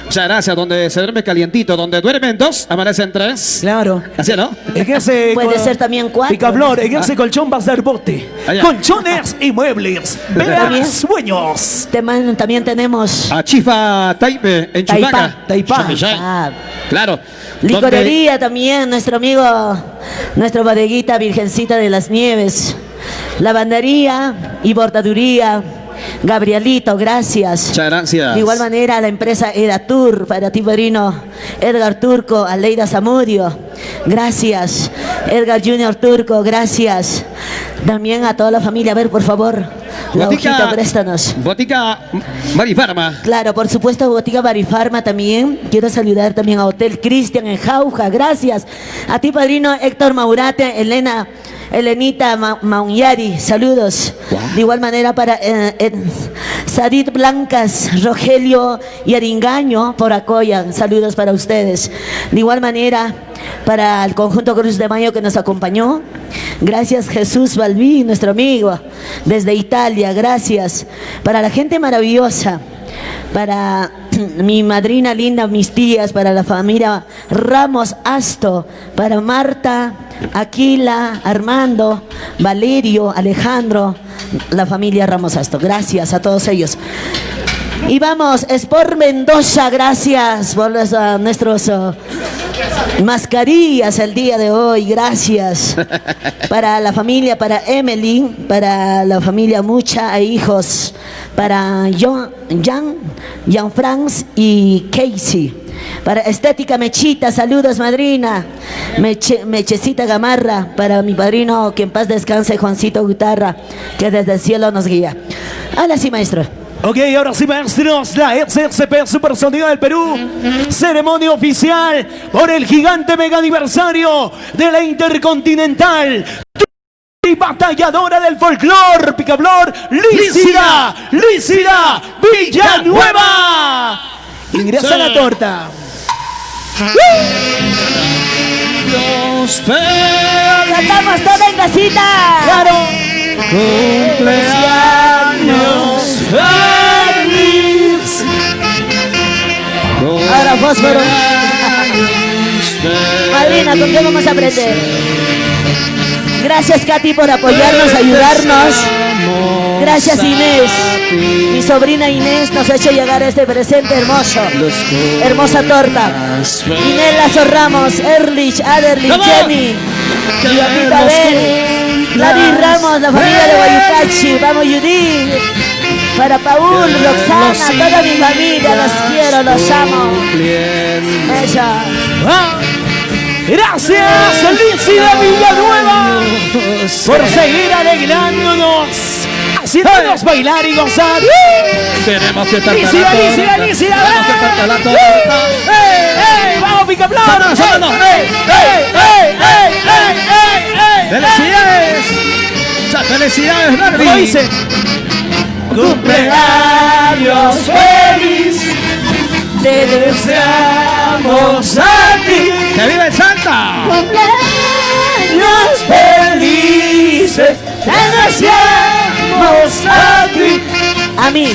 Muchas gracias. Donde se duerme calientito, donde duermen dos, amanecen tres. Claro. Así, ¿no? En ese Puede ser también 4. Picaflor, en ese colchón va a ser bote. Allá. Colchones y muebles. También. Vean sueños. También tenemos A Chifa Taipe, en Chupaca. Taipá. Ah, Claro. licorería también, nuestro amigo, nuestra bodeguita Virgencita de las Nieves. Lavandería y bordaduría. Gabrielito, gracias. Muchas gracias. De igual manera, la empresa Eratur, para ti, padrino Edgar Turco, Aleida Zamudio, gracias. Edgar Junior Turco, gracias. También a toda la familia, a ver, por favor, la hojita, préstanos. Botica Marifarma. Claro, por supuesto, Botica Barifarma también. Quiero saludar también a Hotel Cristian en Jauja, gracias. A ti, padrino Héctor Maurate, Elenita Maunyari, saludos. Wow. De igual manera para Sadit Blancas, Rogelio y Aringaño por Acoya, saludos para ustedes. De igual manera para el conjunto Cruz de Mayo que nos acompañó. Gracias, Jesús Balbí, nuestro amigo desde Italia, gracias. Para la gente maravillosa, para mi madrina linda, mis tías, para la familia Ramos Asto, para Marta, Aquila, Armando, Valerio, Alejandro, la familia Ramos Asto. Gracias a todos ellos. Y vamos, Sport Mendoza, gracias por nuestros mascarillas el día de hoy, gracias. Para la familia, para Emily, para la familia Mucha e hijos, para Jan Franz y Casey. Para Estética Mechita, saludos madrina. Mechecita Gamarra, para mi padrino, que en paz descanse, Juancito Guitarra, que desde el cielo nos guía. Ahora sí, maestro. Ok, ahora sí, maestros, la SSP Supersonido del Perú. Ceremonia oficial por el gigante mega aniversario de la Intercontinental. Y batalladora del folclor, Picaflor, Lícida Villanueva. Ingresa la torta. Cantamos toda en casita. Claro. Cumpleaños feliz. Ahora fósforo. Madrina, ¿con qué vamos a aprender? Gracias, Katy, por apoyarnos, ayudarnos. Gracias, Inés. Mi sobrina Inés nos ha hecho llegar este presente hermoso. Hermosa torta. Inés Lazo Ramos, Erlich, Aderlich, Jenny, mi papita Bel, Gladys Ramos, la familia de Guayucachi. Vamos, Judith. Para Paul, Roxana, toda mi familia, los quiero, los amo. Ella. Gracias, Lícida Villanueva, por seguir alegrándonos, haciéndonos bailar y gozar. Tenemos que estar Lícida. Tenemos que estar la torta. ¡Ey! ¡Vamos, Picaflor! ¡Vámonos! ¡Felicidades! ¡Felicidades, Barbie! ¿Cómo dice? Cumpleaños feliz, te deseamos a ti. ¡Que viva el Santa! Cumpleaños felices, te deseamos a ti. A mí.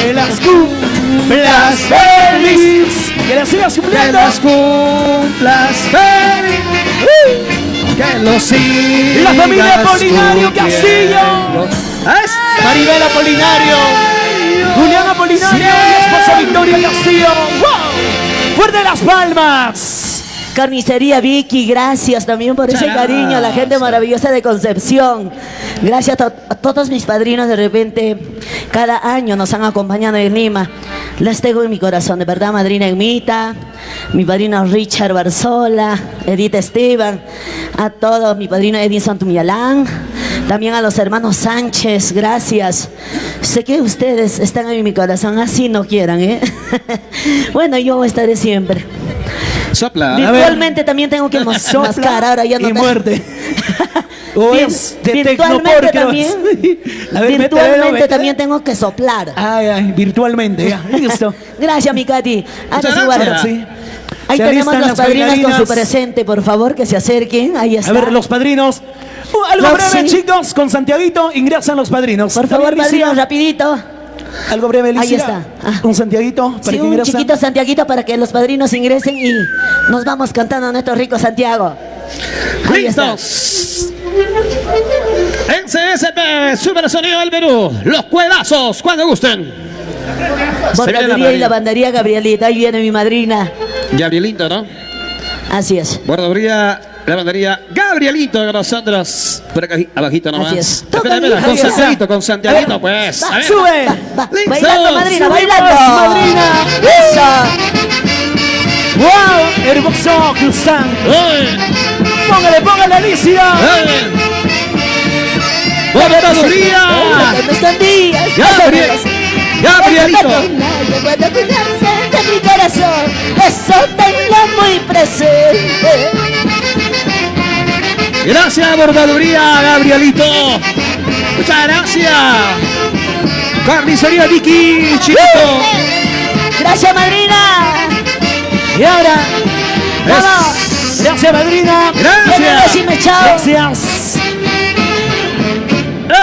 Que las cumplas feliz, que las sigas ¡Que cumpliendo. las cumplas feliz! ¡Que los sigas! La familia Apolinario cumpliendo. Castillo. Maribel Apolinario, Julián Apolinario y esposa Victoria Castillo. ¡Wow! ¡Fuerte las palmas! Carnicería Vicky, gracias también por ese cariño, la gente maravillosa de Concepción. Gracias a todos mis padrinos, de repente, cada año nos han acompañado en Lima. Les tengo en mi corazón, de verdad, madrina Emita, mi padrino Richard Barzola, Edith Esteban, a todos, mi padrino Edison Tumialán, también a los hermanos Sánchez, gracias. Sé que ustedes están en mi corazón, así no quieran, ¿eh? Bueno, yo estaré siempre. Sopla. Virtualmente también tengo que mascar, ahora ya no y te- muerte. O es de virtualmente Tecnopor, creo. también, A ver, virtualmente métele. también tengo que soplar. Ay, virtualmente, ya. Listo. Gracias, mi Katy. Antes Muchas igual. gracias. Sí. Ahí Se tenemos alistan los las padrinos con su bailarinas. presente, por favor, que se acerquen. Ahí está. A ver, los padrinos. Algo No, breve, sí. chicos. Con Santiaguito ingresan los padrinos. Por ¿Está favor, bien, Lícida? padrinos, rapidito. Algo breve, Lícida. Ahí está. Ah. Un Santiaguito para Sí, que un ingresen. chiquito Santiaguito para que los padrinos ingresen y nos vamos cantando nuestro rico Santiago. Ahí está. ¡Listos! En CSP, Super Sonido del Perú, los cuedazos, cuando gusten. Se viene la Bordaduría y madrina. lavandería Gabrielita. Ahí viene mi madrina. Gabrielito, ¿no? Así es. Bordaduría, lavandería, Gabrielito con nosotros. Por acá abajito nomás. Así es. Espera, espera, Ahí con está. Santiaguito, con Santiaguito, pues. A ver. ¡Sube! Va, Listos. bailando, madrina, Subimos, bailando. madrina. Eso. ¡Wow! Hermoso cruzan. ¡Ay! Póngale, Lícida. ¡Ay! Bordaduría. No escondías. Gabrielito. Cuando cuidarse de mi corazón, eso tenlo muy presente. Gracias, Bordaduría, Gabrielito. Muchas gracias. Carnicería Vicky, chiquito. Gracias, madrina. Y ahora, Vamos. gracias, madrina. Gracias. Decime chao. Gracias.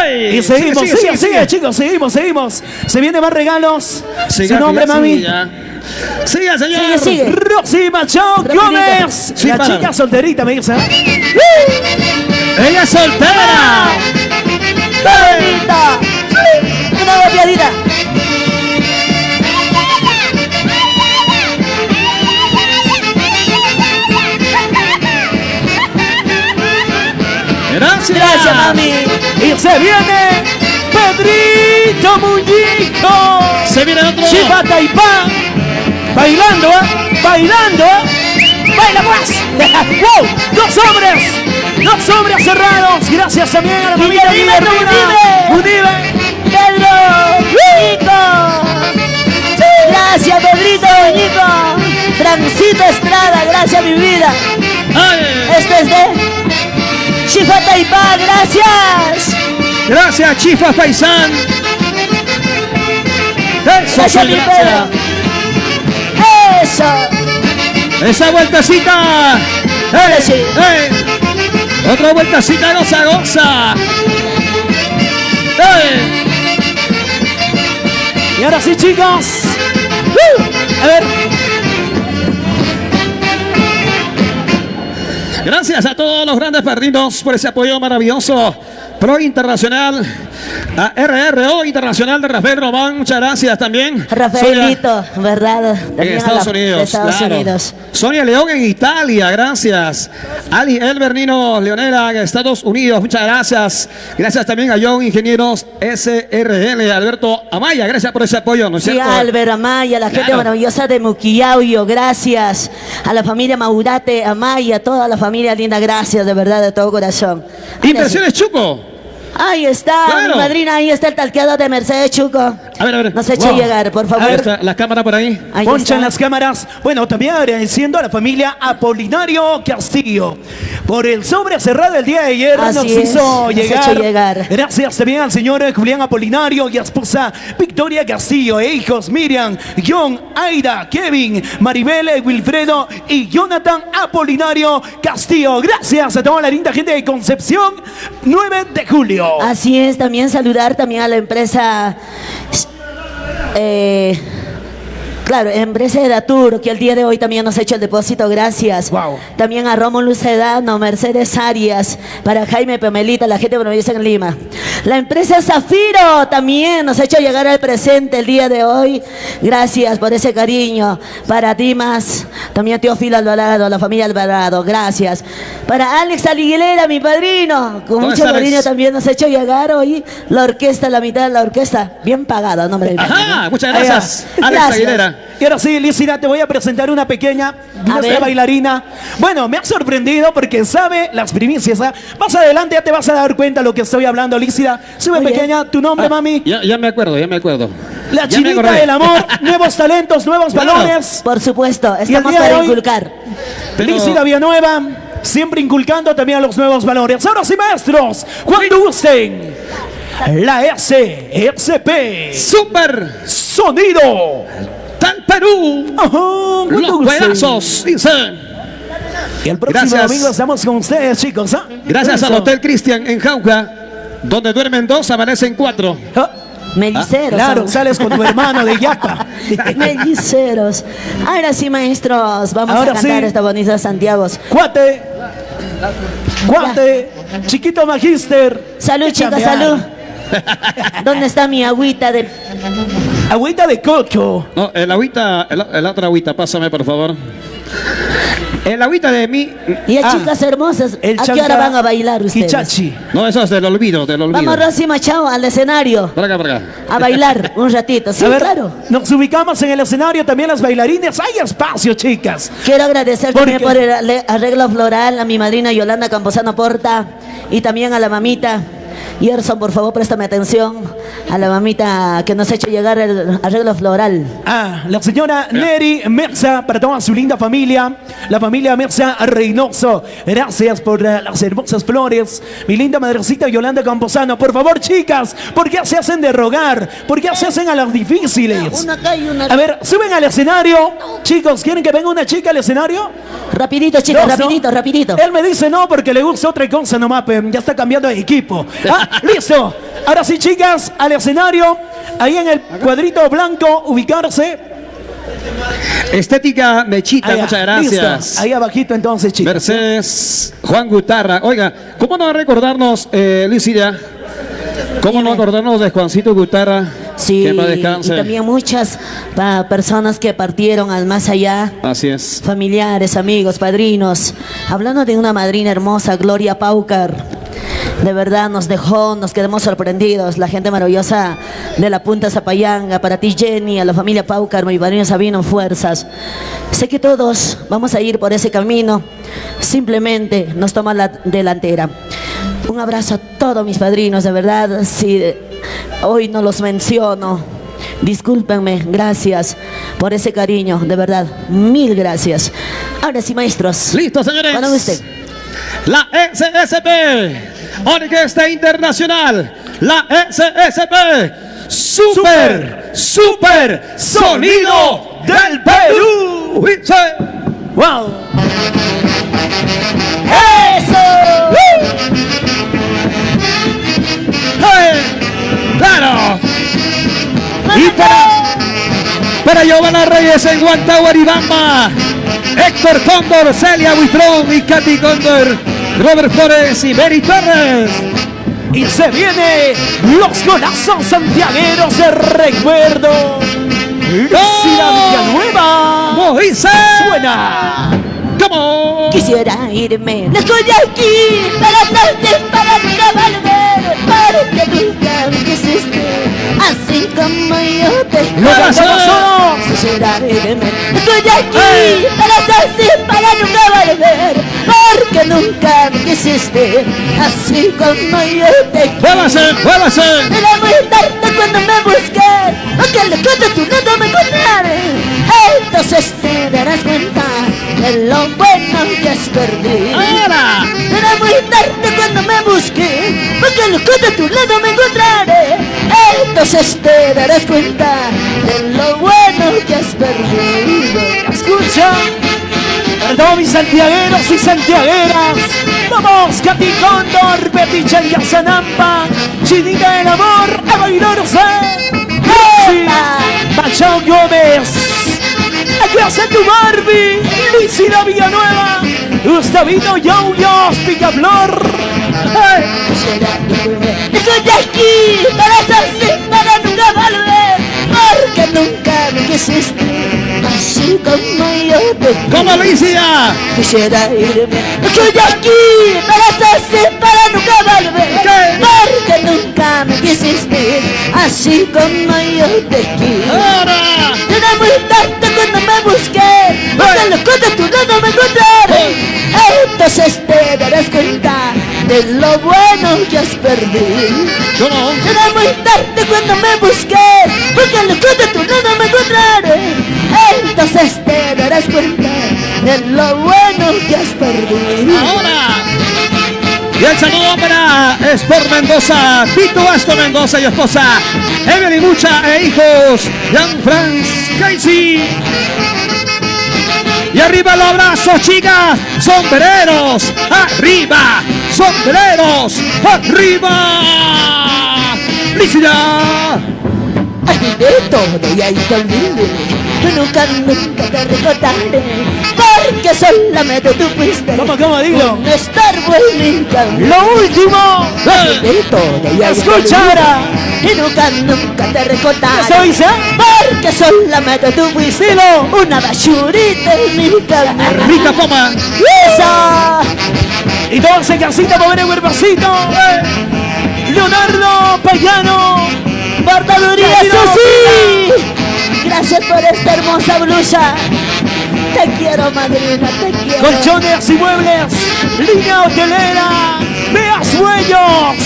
¡Ey! Y seguimos, sigue, chicos, seguimos. Se vienen más regalos. Siga, Su nombre, siga, mami. Siga, señor. Sigue. Rosy Machón Rapidito. Gómez. Sí, la para. chica solterita, me dice. Ella es soltera. Bonita. Una golpeadita. Gracias. Gracias, mami. Y se viene Pedrito Muñico. Se viene otro. Chiva Taipá. Bailando, bailando. Baila pues. ¡Wow! Dos hombres cerrados. Gracias también a la familia Unive. Pedro, Nico. Gracias, Pedrito, Nico. Francito Estrada, gracias, mi vida. Ay. Este es de Chifa Taipá, gracias. Gracias, Chifa Faisán. Eso, Gracias, sí, mi gracias. Pedro. Eso. Esa vueltecita. Ahora sí. Otra vueltecita, goza. Y ahora sí, chicos. A ver. Gracias a todos los grandes padrinos por ese apoyo maravilloso. Pro Internacional, a RRO Internacional de Rafael Román, muchas gracias también. Rafaelito, ¿verdad? En También Estados de Unidos, Estados claro. Unidos. Sonia León en Italia, gracias. Ali Elbernino Leonela en Estados Unidos, muchas gracias. Gracias también a John Ingenieros SRL, Alberto Amaya, gracias por ese apoyo, ¿no es Sí, cierto? Albert Amaya, la gente Claro. maravillosa de Muquillauyo, gracias. A la familia Maurate Amaya, toda la familia linda, gracias, de verdad, de todo corazón. Ahora sí. Inversiones Chuco. Ahí está, Claro. mi madrina, ahí está el talqueado de Mercedes Chuco. A ver. Nos eche Wow. llegar, por Ahí favor. está la cámara por ahí. Ahí Ponchan está. las cámaras. Bueno, también agradeciendo a la familia Apolinario Castillo por el sobre cerrado el día de ayer. Así nos es, hizo nos llegar. hecho llegar. Gracias también al señor Julián Apolinario y a esposa Victoria Castillo e hijos Miriam, John, Aida, Kevin, Maribel, Wilfredo y Jonathan Apolinario Castillo. Gracias a toda la linda gente de Concepción, 9 de julio. Así es, también saludar también a la empresa, empresa de Datur, que el día de hoy también nos ha hecho el depósito, gracias. Wow. También a Rómulo Sedano, Mercedes Arias, para Jaime Pemelita, la gente maravillosa en Lima. La empresa Zafiro también nos ha hecho llegar al presente el día de hoy. Gracias por ese cariño. Para Dimas, también Teófilo Alvarado, la familia Alvarado, gracias. Para Alex Aliguilera, mi padrino, con ¿Dónde mucho está Alex? cariño también nos ha hecho llegar hoy la orquesta, la mitad de la orquesta, bien pagada, nombre de mi Ajá, padrino. muchas Ahí gracias. va. Alex Gracias. Aguilera. Y ahora sí, Licina, te voy a presentar una pequeña nuestra ver. bailarina. Bueno, me ha sorprendido porque sabe las primicias. ¿Ah? Más adelante ya te vas a dar cuenta de lo que estoy hablando, Licina. Sube, Muy pequeña, tu nombre, mami. Ya me acuerdo. La Ya me chinita acordé. del amor, nuevos talentos, nuevos Claro. valores. Por supuesto, Y el estamos día de para hoy- inculcar. Pero- Licina Villanueva, siempre inculcando también los nuevos valores. Ahora sí, maestros, cuando gusten. La SXP. Super Sonido. Tal Perú. Ajá, cuando Los gusten. pedazos, dice. Y el próximo Gracias. domingo estamos con ustedes, chicos. ¿Ah? Gracias al Eso. Hotel Cristian en Jauja, donde duermen 2, amanecen 4. Ah, Melliceros. claro, son. sales con tu hermano de Yapa. Melliceros. Ahora sí, maestros, vamos Ahora a cantar sí. esta bonita Santiago. Cuate. Chiquito magister. Salud, Qué chicos, chambear. salud. ¿Dónde está mi agüita de... Agüita de coco. No, el agüita, el otra agüita, pásame por favor. El agüita de mí. Y Ah, chicas hermosas, El ¿a qué chanca hora van a bailar ustedes? Kichachi. No, eso es del olvido, Vamos, Rosy Machado, al escenario, Por acá. a bailar un ratito. Sí, A ver, claro. nos ubicamos en el escenario, también las bailarines. Hay espacio, chicas. Quiero agradecer ¿Por también qué? por el arreglo floral a mi madrina Yolanda Camposano Porta y también a la mamita. Yerson, por favor, préstame atención a la mamita que nos ha hecho llegar el arreglo floral. Ah, la señora Neri Merza, para toda su linda familia, la familia Merza Reynoso. Gracias por las hermosas flores. Mi linda madrecita Yolanda Camposano. Por favor, chicas, ¿por qué se hacen de rogar? ¿Por qué se hacen a las difíciles? Una acá y una... A ver, suben al escenario. Chicos, ¿quieren que venga una chica al escenario? Rapidito, chicos, Dos, ¿no? rapidito, rapidito. Él me dice no porque le gusta otra cosa nomás, ya está cambiando de equipo. Ah, listo. Ahora sí, chicas, al escenario. Ahí en el cuadrito blanco, ubicarse. Estética Mechita, Allá, muchas gracias. listo. Ahí abajito entonces, chicos. Mercedes Juan Gutarra. Oiga, ¿cómo no recordarnos, Lucia? ¿Cómo no acordarnos de Juancito Gutarra? Sí, Que en paz y descanse. también muchas personas que partieron al más allá. Así es. Familiares, amigos, padrinos. Hablando de una madrina hermosa, Gloria Paucar. De verdad nos dejó, nos quedamos sorprendidos. La gente maravillosa de la Punta Zapayanga, para ti Jenny, a la familia Paucar, mi padrino Sabino, fuerzas. Sé que todos vamos a ir por ese camino, simplemente nos toma la delantera. Un abrazo a todos mis padrinos, de verdad, si hoy no los menciono, discúlpenme, gracias por ese cariño, de verdad, mil gracias. Ahora sí, maestros. Listo, señores. Cuando gusten. La SSP, Orquesta Internacional, la SSP, Super Sonido del Perú. ¡Wow! ¡Eso! ¡Claro! Y para Giovanna Reyes en Guantahuaribamba, Héctor Cóndor, Celia Buitrón y Katy Cóndor, Robert Flores y Mary Torres. Y se viene los golazos santiagueros de recuerdo. Lucila Villanueva. Moisés. Suena. ¿Cómo? Quisiera irme. Estoy aquí para salte, para nunca volver, porque nunca me quisiste, así como yo te ¡Lo pasó! Quisiera irme. Estoy aquí para salte, para nunca volver, porque nunca me quisiste, así como yo te ¡Muévase! ¡Muévase! Era muy tarde cuando me busqué, aunque lejos de tu lado me encontraré. Entonces te darás cuenta de lo bueno que has perdido. ¡Ahora! Era muy tarde cuando me busqué, porque lejos de tu lado me encontraré. Entonces te darás cuenta de lo bueno que has perdido. Escucha. Para todos mis santiagueros y santiagueras. Vamos, Katy Cóndor, Peticha y Casanampa, Chinita del Amor, a bailarse. Machado Gómez, aquí hace tu Barbie, Lucila Villanueva, Gustavito Yoyos, Picaflor. Estoy aquí para salte, para nunca volver, porque nunca me quisiste, así como yo te ¡Como Alicia! quisiera irme. Estoy aquí para salte, para nunca volver, ¿Qué? porque nunca me quisiste, así como yo te quiero. ¡Ahora! Era muy tarde cuando me busqué, porque lejos de tu lado me encontraré. Entonces te darás cuenta de lo bueno que has perdido. ¿Cómo? Era muy tarde cuando me busqué, porque lejos de tu lado me encontraré. Entonces te darás cuenta de lo bueno que has perdido. ¡Ahora! Y el saludo para Sport Mendoza, Tito Basto Mendoza y esposa Evelyn Mucha e hijos Jan Franz Casey. Y arriba los abrazos, chicas, sombreros, arriba, sombreros, arriba. ¡Felicidad! Ay, de todo y ahí te olvidé, yo nunca te recordaré, porque solamente tú fuiste ¿Cómo digo? un estorbo en mi camino. Lo último. De todo y ahí te Escucha ahora. olvidé, y nunca te recordaré, ¿Eso dice? porque solamente tú fuiste Dilo. una basurita en mi camino. Rica poma. ¡Esa! Y todos en casita por ver el cuerpacito. Leonardo Payano. ¡Bordaduría, Querido, sí! Gracias por esta hermosa blusa. Te quiero, madrina, te quiero. Colchones y muebles. Línea hotelera. Vea sueños.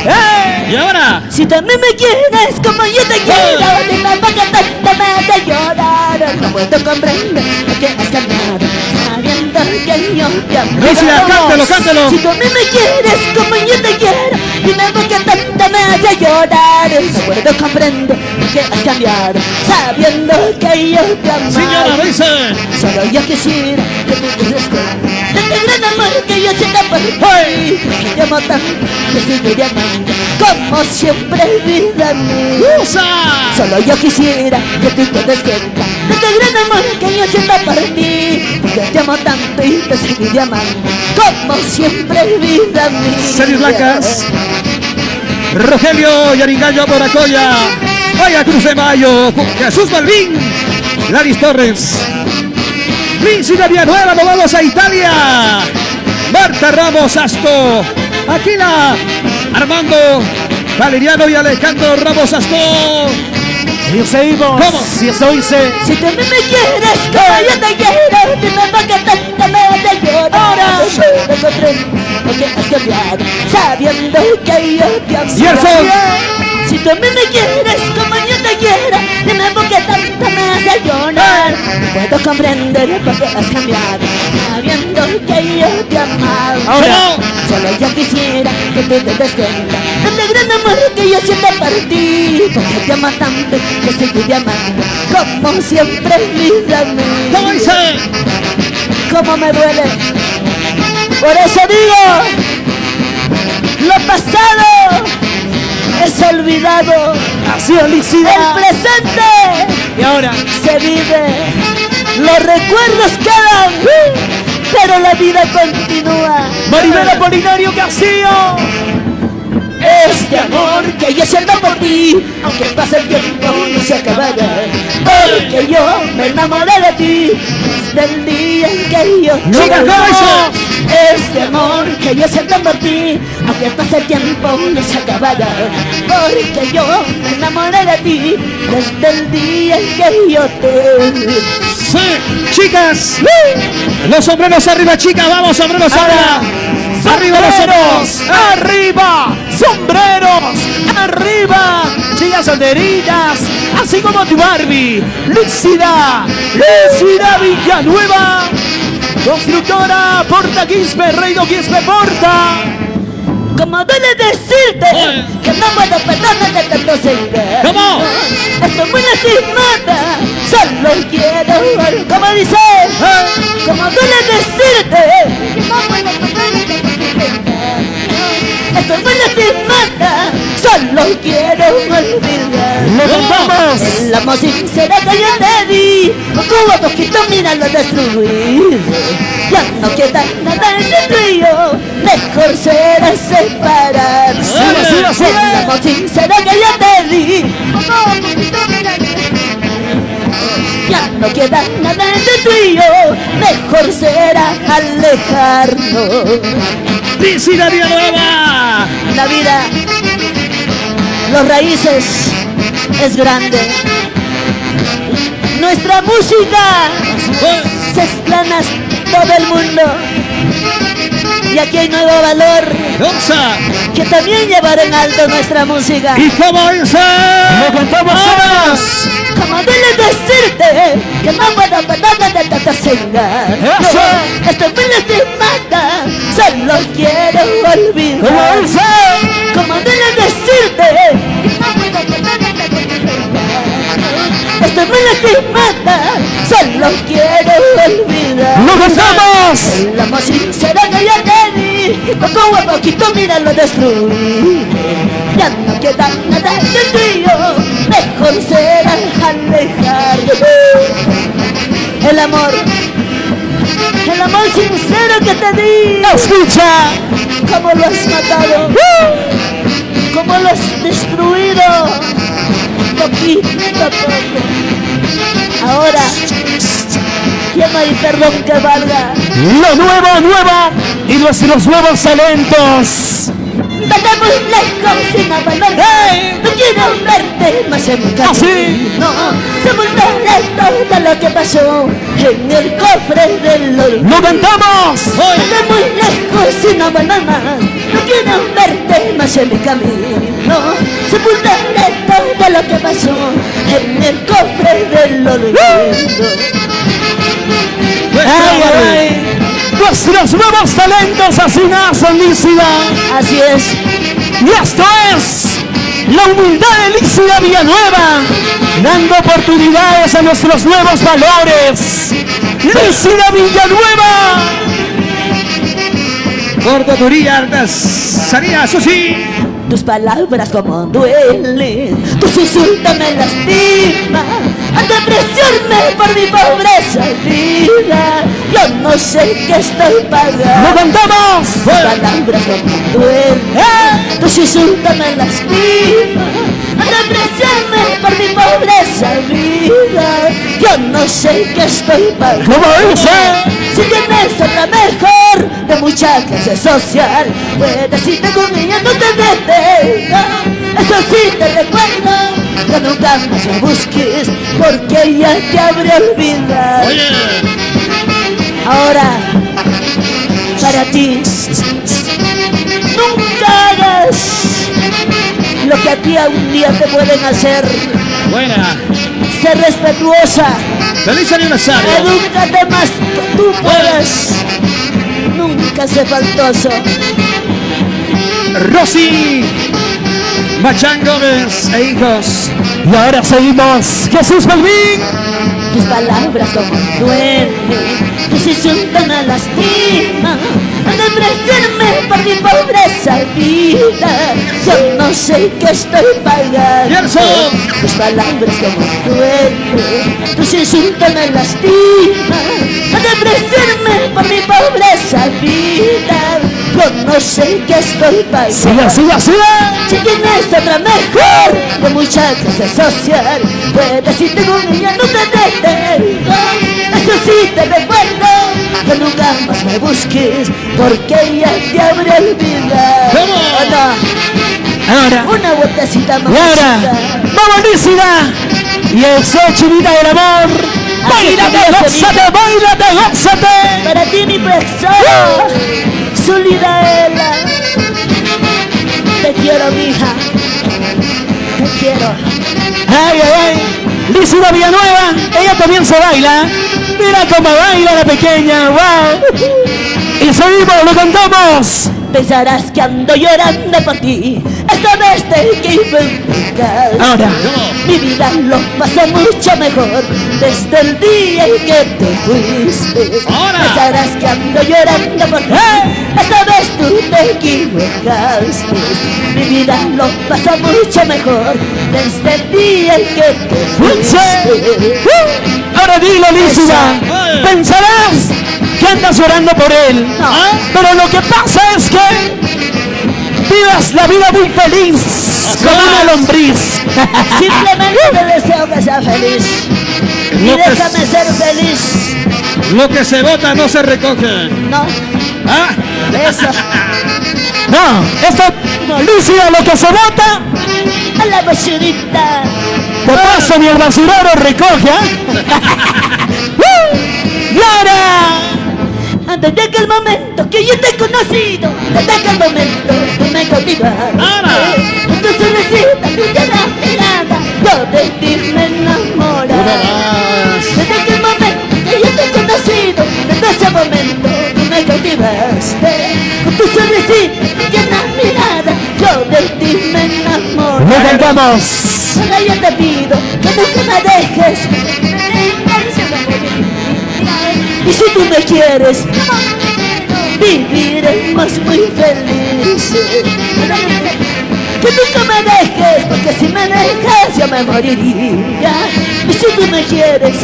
¡Eh! Y ahora, Si también me quieres como yo te quiero, dime por qué tanto me hace llorar. No puedo comprender lo que has cambiado, sabiendo que yo te amo. Alicia, cántalo, cántalo. Si también me quieres como yo te quiero, dime por qué tanto me hace llorar. No puedo comprender lo que has cambiado, sabiendo que yo te amo. señora, dice. Solo yo quisiera que tú te des cuenta de este gran amor que yo siento por ti. Te amo tanto, te seguiré amando, como siempre, vida mía. ¡Usa! Solo yo quisiera que tú te des cuenta de este gran amor que yo siento por ti. Porque te amo tanto y te seguiré amando, como siempre, vida mía. Series Blancas, Rogelio Yaringallo Boracoya, Vaya Cruz de Mayo, Jesús Balvin, Laris Torres, Lucila Villanueva, nos vamos a Italia, Marta Ramos Asto, Aquila, Armando, Valeriano y Alejandro Ramos Ascó. Y seguimos. ¿Cómo? Si eso dice. Si tú a mí me quieres como yo te quiero, dime por qué tanto me hace llorar. Ahora. No comprendo por qué has cambiado, sabiendo que yo te amo. Gerson. Si tú a mí me quieres como yo te quiero, dime por qué tanto me hace llorar. No puedo comprender por qué has cambiado, sabiendo que yo te amaba. Ahora. Solo yo quisiera que tú te des cuenta de este gran amor que yo siento por ti. Porque te amo tanto que seguiré amando, como siempre, vida mía. ¿Cómo dice? Cómo me duele. Por eso digo, lo pasado es olvidado, Así, el Alicia. presente Y ahora. se vive, los recuerdos quedan, pero la vida continúa. Maribel Apolinario Castillo. Este amor que yo siento por ti, aunque pase el tiempo no se acabará. Porque yo me enamoré de ti desde el día en que yo te Chicas, ¿cómo amaba. Este amor que yo siento por ti, aunque pase el tiempo no se acabará. Porque yo me enamoré de ti desde el día en que yo te... Sí, chicas. Los sombreros arriba, chicas. Vamos, sombreros arriba. Arriba los sombreros. Sombreros, arriba, sombreros, arriba, chicas solteritas, así como tu Barbie, Lícida Villanueva, constructora Porta Quispe, Reino Quispe Porta. Como duele decirte Oye. que no puedo perdonarte tanto seguir. ¿Cómo? Estoy muy lastimada, solo quiero, como dice, como duele decirte que no puedo perdonarte tanto seguir. Estoy muy lastimada, solo quiero olvidar. ¡Lo cantamos! El amor sincero que yo te di, poco a poquito mira lo destruí. Ya no queda nada entre tú y yo, mejor será separarse. Sigue, sigue, sigue. El amor sincero que yo te di, poco a poquito mira lo destruí. Ya no queda nada entre tú y yo, mejor será alejarnos. Lícida Villanueva. La vida, los raíces, es grande. Nuestra música se explana todo el mundo. Y aquí hay nuevo valor Gonza. que también llevará en alto nuestra música. ¿Y cómo dice? ¡Lo cantamos todas! Como duele decirte que no puedo perdonarte tanta cena. ¡Eso! Estoy muy lastimada, solo quiero olvidar. ¿Cómo dice? Como duele decirte que no puedo perdonarte tanta cena. Estoy muy lastimada, solo quiero olvidar. ¡Lo cantamos! El amor sincero que yo te di, poco a poquito mira lo destruí. Ya no queda nada de tú y yo, mejor será alejar. El amor sincero que te di, ¡Escucha! cómo lo has matado, cómo lo has destruido, poquito a poco. Ahora, ya no hay perdón que valga. Lo nuevo y nuestros nuevos talentos. Vete muy lejos sin abandonar. ¡Hey! No quiero verte más en mi ¿Así? camino. Sepultaré todo lo que pasó en el cofre del olvido. ¡Lo cantamos! Vete muy lejos sin abandonar. No quiero verte más en mi camino. Sepultaré todo lo que pasó en el cofre del olvido. ¡Ay, ay! Nuestros nuevos talentos así nacen, Lícida. Así es. Y esto es la humildad de Lícida Villanueva, dando oportunidades a nuestros nuevos valores. Lícida Villanueva. Cortaduría Artesanía Susi. Tus palabras como duelen, tus insultos me lastiman, al despreciarme por mi pobreza y vida, yo no sé qué estoy ¡Lo pagando. cantamos! Tus palabras como duelen, tus insultos me lastiman, al despreciarme por mi pobreza y vida, yo no sé qué estoy pagando. ¿Cómo dice? Si tienes otra mejor, de mucha clase social. Puedes irte con ella, no te detengo. Eso sí te recuerdo, que nunca más la busques, porque ella te habrá olvidado. Ahora, para ti, nunca hagas lo que a ti un día te pueden hacer. Buena. Ser respetuosa. Feliz aniversario. Edúcate más que tú puedas. Nunca sé faltoso. Rosy Machán Gómez e hijos. Y ahora seguimos. Jesús Balvin. Tus palabras como duelen, tus insultos me lastiman. Al despreciarme por mi pobreza vida, yo no sé qué estoy pagando. Gerson. Tus palabras como duelen, tus insultos me lastiman. Al despreciarme por mi pobreza vida, yo no sé qué estoy pagando. Siga, siga, siga. Si tienes otra mejor, de mucha clase social, puedes irte con ella, no te detengo. Eso sí te recuerdo, que nunca más me busques, porque ella te habrá olvidado. ¿O no? Ahora. Una vueltecita más. Y ahora. ¡Vamos, Lícida! Y eso, chinita del amor. ¡Báilate, gózate, báilate, gózate! Para ti mi persona, Solidaela. Te quiero, mija. Te quiero. ¡Ay, ay, ay! Lícida Villanueva, ella también se baila. Mira cómo baila la pequeña, wow. Y seguimos, lo cantamos. Pensarás que ando llorando por ti, esta vez te equivocas. Ahora. Mi vida lo pasó mucho mejor desde el día en que te fuiste. Ahora. Pensarás que ando llorando por ti, esta vez tú te equivocaste. Mi vida lo pasó mucho mejor desde el día en que te fuiste. Ahora dilo, Lícida. Pensarás que andas llorando por él. No. Pero lo que pasa es que vivas la vida muy feliz, como una lombriz. Simplemente te deseo que seas feliz. Y Lo que déjame ser feliz. Lo que se vota no se recoge. No, ¿Ah? eso. No, esto, Lícida, lo que se vota, A la basurita. por paso ni el basurero recoge. Y ahora, Desde aquel momento que yo te he conocido, desde aquel momento tú me cautivas. Ahora. Con tu sonrisita, tu llena mirada, yo de ti me enamoro. Desde aquel momento que yo te he conocido, desde ese momento tú me cautivaste. Con tu sonrisita, tu llena mirada, yo de ti me enamoro. lo cantamos. Ahora yo te pido que nunca me dejes. Y si tú me quieres, viviremos muy felices. Que nunca me dejes, porque si me dejas yo me moriría. Y si tú me quieres,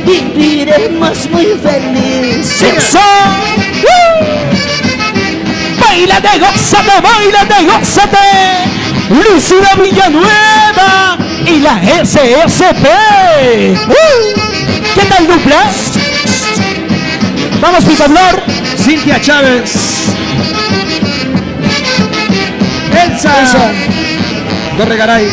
viviremos muy felices. ¡Eso! ¡Báilate, gózate, báilate, gózate! Lícida Villanueva y la SSP. ¿Qué tal, dupla? Vamos, Picaflor. Cintia Chávez. Elsa. Dorregaray.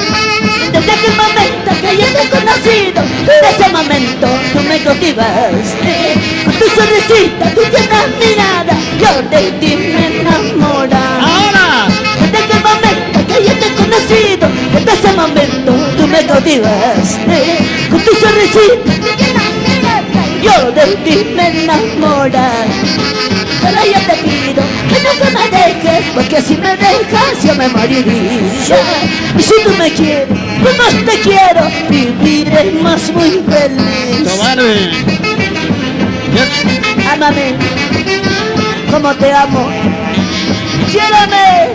Desde aquel momento que yo te he conocido, desde ese momento tú me cautivaste. Con tu sonrisita, tu llena mirada, yo de ti me enamoro. Ahora. Desde aquel momento que yo te he conocido, desde ese momento tú me cautivaste. Con tu sonrisita, tu llena mirada, yo de ti me enamoro. Solo yo te pido que nunca me dejes, porque si me dejas yo me moriría. Y si tú me quieres, yo más te quiero, viviremos muy feliz. Tomare. Ámame como te amo, quiérame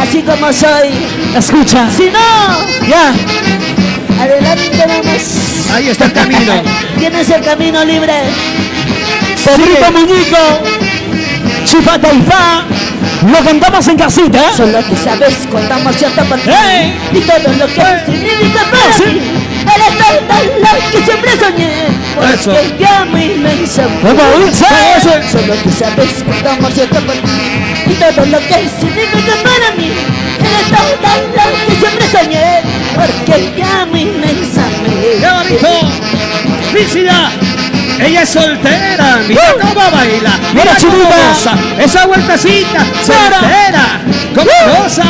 así como soy. Escucha. Si no, Ya. adelante vamos. Ahí está el camino. Tienes el camino libre. Pedrito Muñico. Chifa Taifá. Lo cantamos en casita, ¿eh? Solo tú sabes cuánta emoción te por ti ¡Ey! y todo lo que significa para Sí. ti. Eres la que siempre soñé. Eso. Porque te amo inmensamente. ¿Cómo dice? Solo tú sabes cuánto amor siento por ti y todo lo que significa para mí. Eres la que siempre soñé. Porque te amo inmensamente. ¡Qué bonito! ¡Lícida! Ella es soltera, mira cómo baila, mira cómo goza, esa vueltecita, soltera, como goza.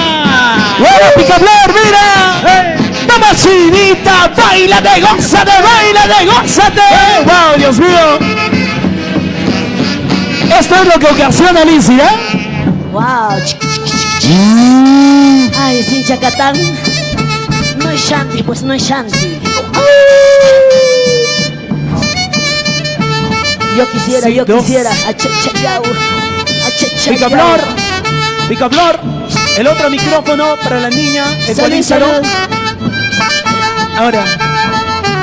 ¡Bueno, Picaflor, mira! ¡Mamacita! ¡Báilate, gózate, báilate, gózate! ¡Wow, Dios mío! Esto es lo que ocasiona Lícida. Wow. Ay, sin Chacatán. No es Shanti, pues no es Shanti. Yo quisiera, Sí, yo dos. quisiera. Achachayau. Achachayau. Picaflor, Picaflor, el otro micrófono para la niña, Salud, ecualízalo. salud. Ahora,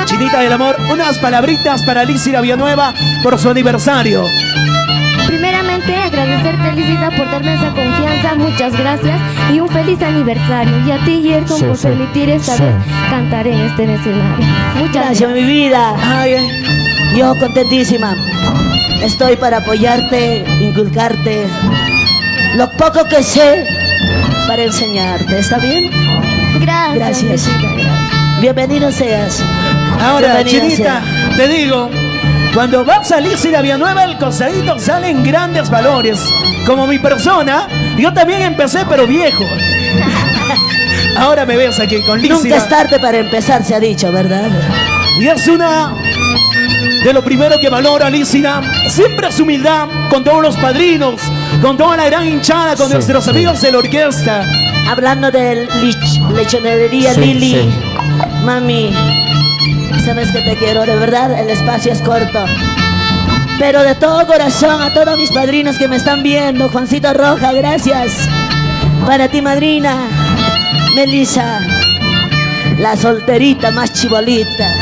Chinita del Amor, unas palabritas para Lícida Villanueva por su aniversario. Primeramente, agradecerte, Lícida, por darme esa confianza. Muchas gracias y un feliz aniversario. Y a ti, Gerson, por permitir esta vez cantar en este escenario. Muchas Gracias, gracias. mi vida. Ay, yo contentísima. Estoy para apoyarte, inculcarte lo poco que sé para enseñarte. ¿Está bien? Gracias. Gracias. Lícida, gracias. Bienvenido seas. Ahora, Bienvenida Chinita, te digo, cuando vas a Lícida Villanueva, el cosadito sale en grandes valores. Como mi persona, yo también empecé, pero viejo. Ahora me ves aquí con Nunca Lícida. es tarde para empezar, se ha dicho, ¿verdad? Y es una de lo primero que valora Lícida, siempre su humildad con todos los padrinos, con toda la gran hinchada, con nuestros amigos de la orquesta. Hablando de lechonería Lili, mami, sabes que te quiero, de verdad, el espacio es corto. Pero de todo corazón, a todos mis padrinos que me están viendo, Juancito Roja, gracias. Para ti, madrina, Melissa, la solterita más chibolita.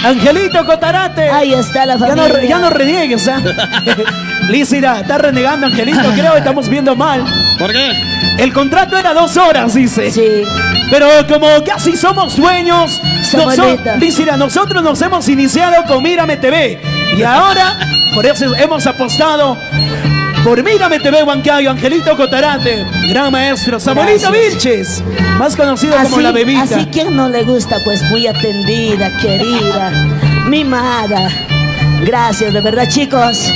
Angelito Cotarate. Ahí está la Ya familia. no, ya no reniegues, ¿ah? Lícida, está renegando Angelito, creo que estamos viendo mal. ¿Por qué? El contrato era 2 horas, dice. Sí, Pero como casi somos dueños, Samuelito. Lícida, nosotros nos hemos iniciado con Mírame TV. Y ahora, por eso hemos apostado por Mírame TV Huancayo, Angelito Cotarate, gran maestro, Samuelito Gracias. Vilches, más conocido como La Bebita. así quien no le gusta, pues muy atendida, querida, mimada. Gracias, de verdad, chicos,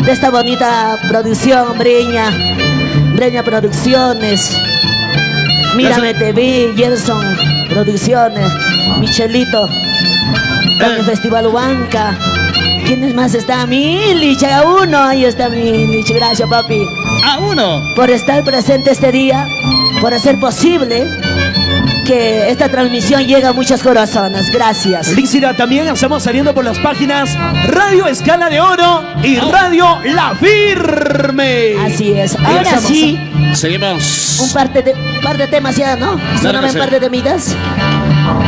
de esta bonita producción, Breña Producciones, Mírame TV, Gerson Producciones, Michelito, también Festival Huanca. ¿Quiénes más está? Mi Lich, a uno, ahí está mi Lich, gracias papi. A uno. Por estar presente este día, por hacer posible que esta transmisión llegue a muchos corazones. Gracias. Lícida, también estamos saliendo por las páginas Radio Escala de Oro y Radio La Firme. Así es. Ahí Ahora estamos. sí, Seguimos. un par de temas ya, ¿no? Claro ¿Sonaba que un sí. par de temitas?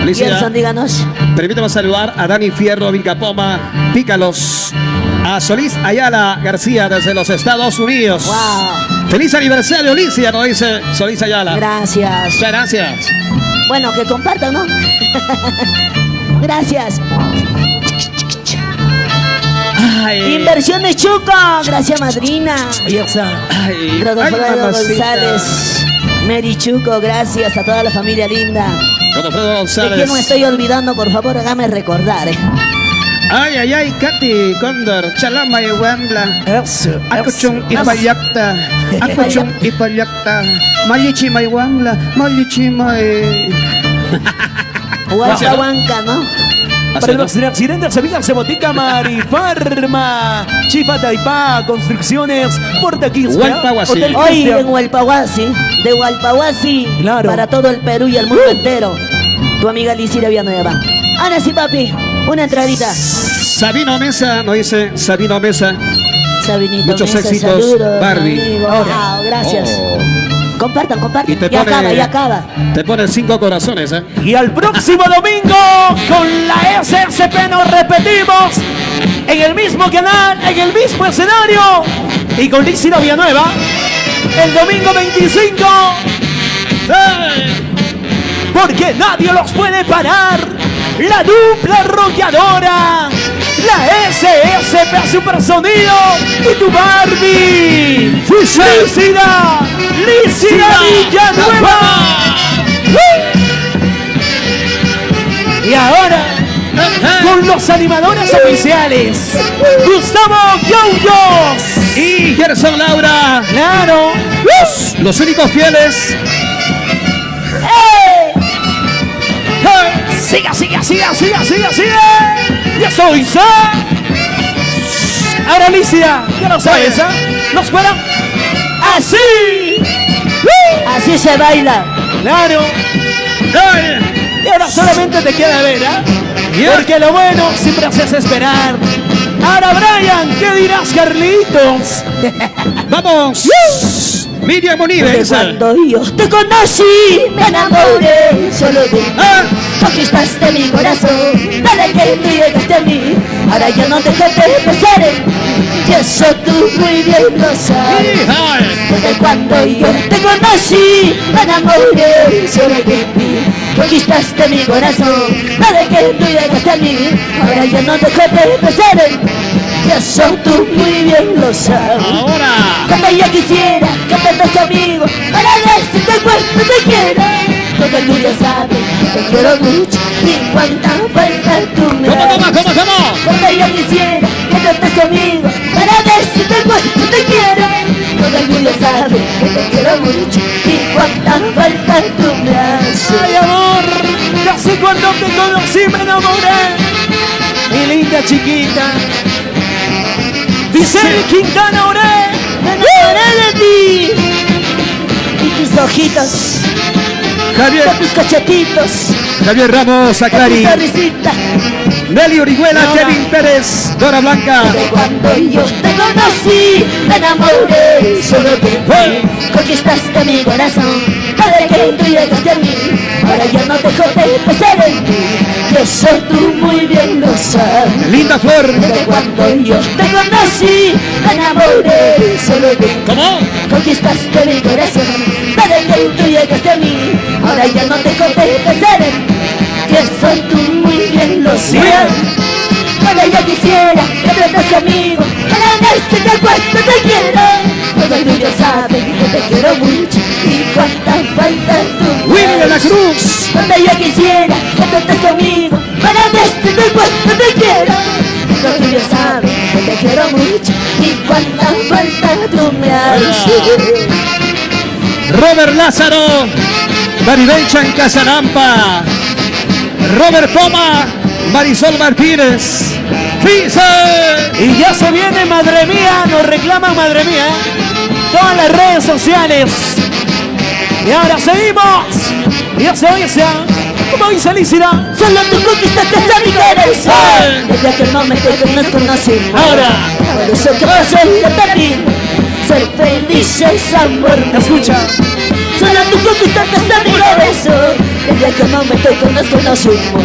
Lícida, Gerson, díganos. permítame saludar a Dani Fierro, Vincapoma, Pícalos, a Solís Ayala García desde los Estados Unidos. Wow. Feliz aniversario, Lícida, nos dice Solís Ayala. Gracias. Muchas gracias. Bueno, que compartan, ¿no? Gracias. Ay, Inversiones Chuco. Gracias, madrina. Ahí está. ay, Rodolfo ay, mamacita. González. Mary Chuco, gracias a toda la familia linda. Godofredo ¿De González. quién me estoy olvidando? Por favor, hágame recordar. Ay, ay, ay, Katy, Condor, Chalama y Wambla. Eso, Akuchung eso. ipayakta, akuchung ipayakta, malichi may wangla, malichi may. Huanca, Huanca, ¿no? Para los accidentes, amigas de Botica Marifarma, Chifa Taipá, Construcciones, Porta Quispe, Hualpahuasi. Hotel Hoy Cristian. en Hualpahuasi, de Hualpahuasi, Claro. para todo el Perú y el mundo entero. Tu amiga Lícida Villanueva. Ahora sí, papi, una entradita. Sabino Mesa, nos dice Sabino Mesa. Sabinito, Muchos Mesa, éxitos, saludos, Barbie. amigo. Ahora. Wow, gracias. Oh. Compartan. Y te Ya pone, acaba, ya acaba. Te pone 5 corazones, ¿eh? Y al próximo domingo, con la SSP nos repetimos en el mismo canal, en el mismo escenario. Y con Lícida Villanueva, el domingo 25. ¡Hey! porque nadie los puede parar. La dupla arrolladora, la SSP Supersonido y tu Barbie. ¡Lícida! ¡Lícida Villanueva! Y ahora, con los animadores oficiales, Gustavo Yoyos Y Gerson Laura. Claro. Los únicos fieles. Siga, siga, siga, siga, siga, siga. Y eso hizo. Ahora Alicia, ya lo sabes, ¿ah? ¿Nos fueron? ¡Así! Así se baila. Claro. Y ahora solamente te queda ver, ¿ah? Porque lo bueno siempre haces esperar. Ahora, Brian, ¿qué dirás, Carlitos? Vamos. Miriam Monive. Desde cuando yo te conocí, me enamoré solo de ti. Conquistaste mi corazón, desde que tú llegaste a mí. Ahora ya no dejo de pensar en ti, y eso tú muy bien lo sabes. Desde cuando yo te conocí, me enamoré solo de ti. Conquistaste mi corazón, desde que tú llegaste a mí. Ahora ya no dejo de pensar en ti, y eso tú muy bien lo sabes. Ahora. Cuando yo quisiera que tengas conmigo para decirte cuánto te quiero, todo tú ya sabes que te quiero mucho y cuánta falta tú me das. ¿Cómo? Cuando yo quisiera que tengas conmigo para decirte cuánto te quiero, todo tú ya sabes que te quiero mucho y cuánta falta tú me das. Ay, amor, casi cuando te conocí me enamoré. Mi linda chiquita. Dice Quintana Oré. Me enamoré de ti y tus ojitos, Javier. de tus cachetitos, Javier Ramos, de tu Aclari. sonrisita. Nelly Orihuela, Ahora. Kevin Pérez, Dora Blanca. De cuando yo te conocí, me enamoré solo de ti. Conquistaste mi corazón, desde que tú llegaste a mí. Ahora ya no dejo de pensar en ti, y eso tú muy bien lo sabes. Linda Flor. Desde cuando yo te conocí, me enamoré solo de ti. ¿Cómo? Conquistaste mi corazón, desde que tú llegaste a mí. Ahora ya no dejo de pensar en ti, y eso tú muy bien lo sabes. Cuando yo quisiera que trates conmigo para decirte cuánto te quiero, todo tú ya sabes que te quiero mucho y cuánta falta tú me Willy de la das. Cruz. Cuando yo quisiera que trates conmigo para decirte cuánto te quiero, todo tú ya sabes que te quiero mucho y cuánta falta tú me das. Robert Lázaro. Maribel en Casanampa. Robert Poma. Marisol Martínez. ¡Fice! Y ya se viene, madre mía, nos reclaman, madre mía, todas las redes sociales. Y ahora seguimos. Y ya se oye, ¿cómo dice Lícida? Solo tú conquistaste a mi corazón, desde aquel momento que nos conocimos. Ahora. Por eso que pasó yo también, ser felices, amor mío. Escucha. Solo tú conquistaste a mi corazón, desde aquel momento que nos conocimos.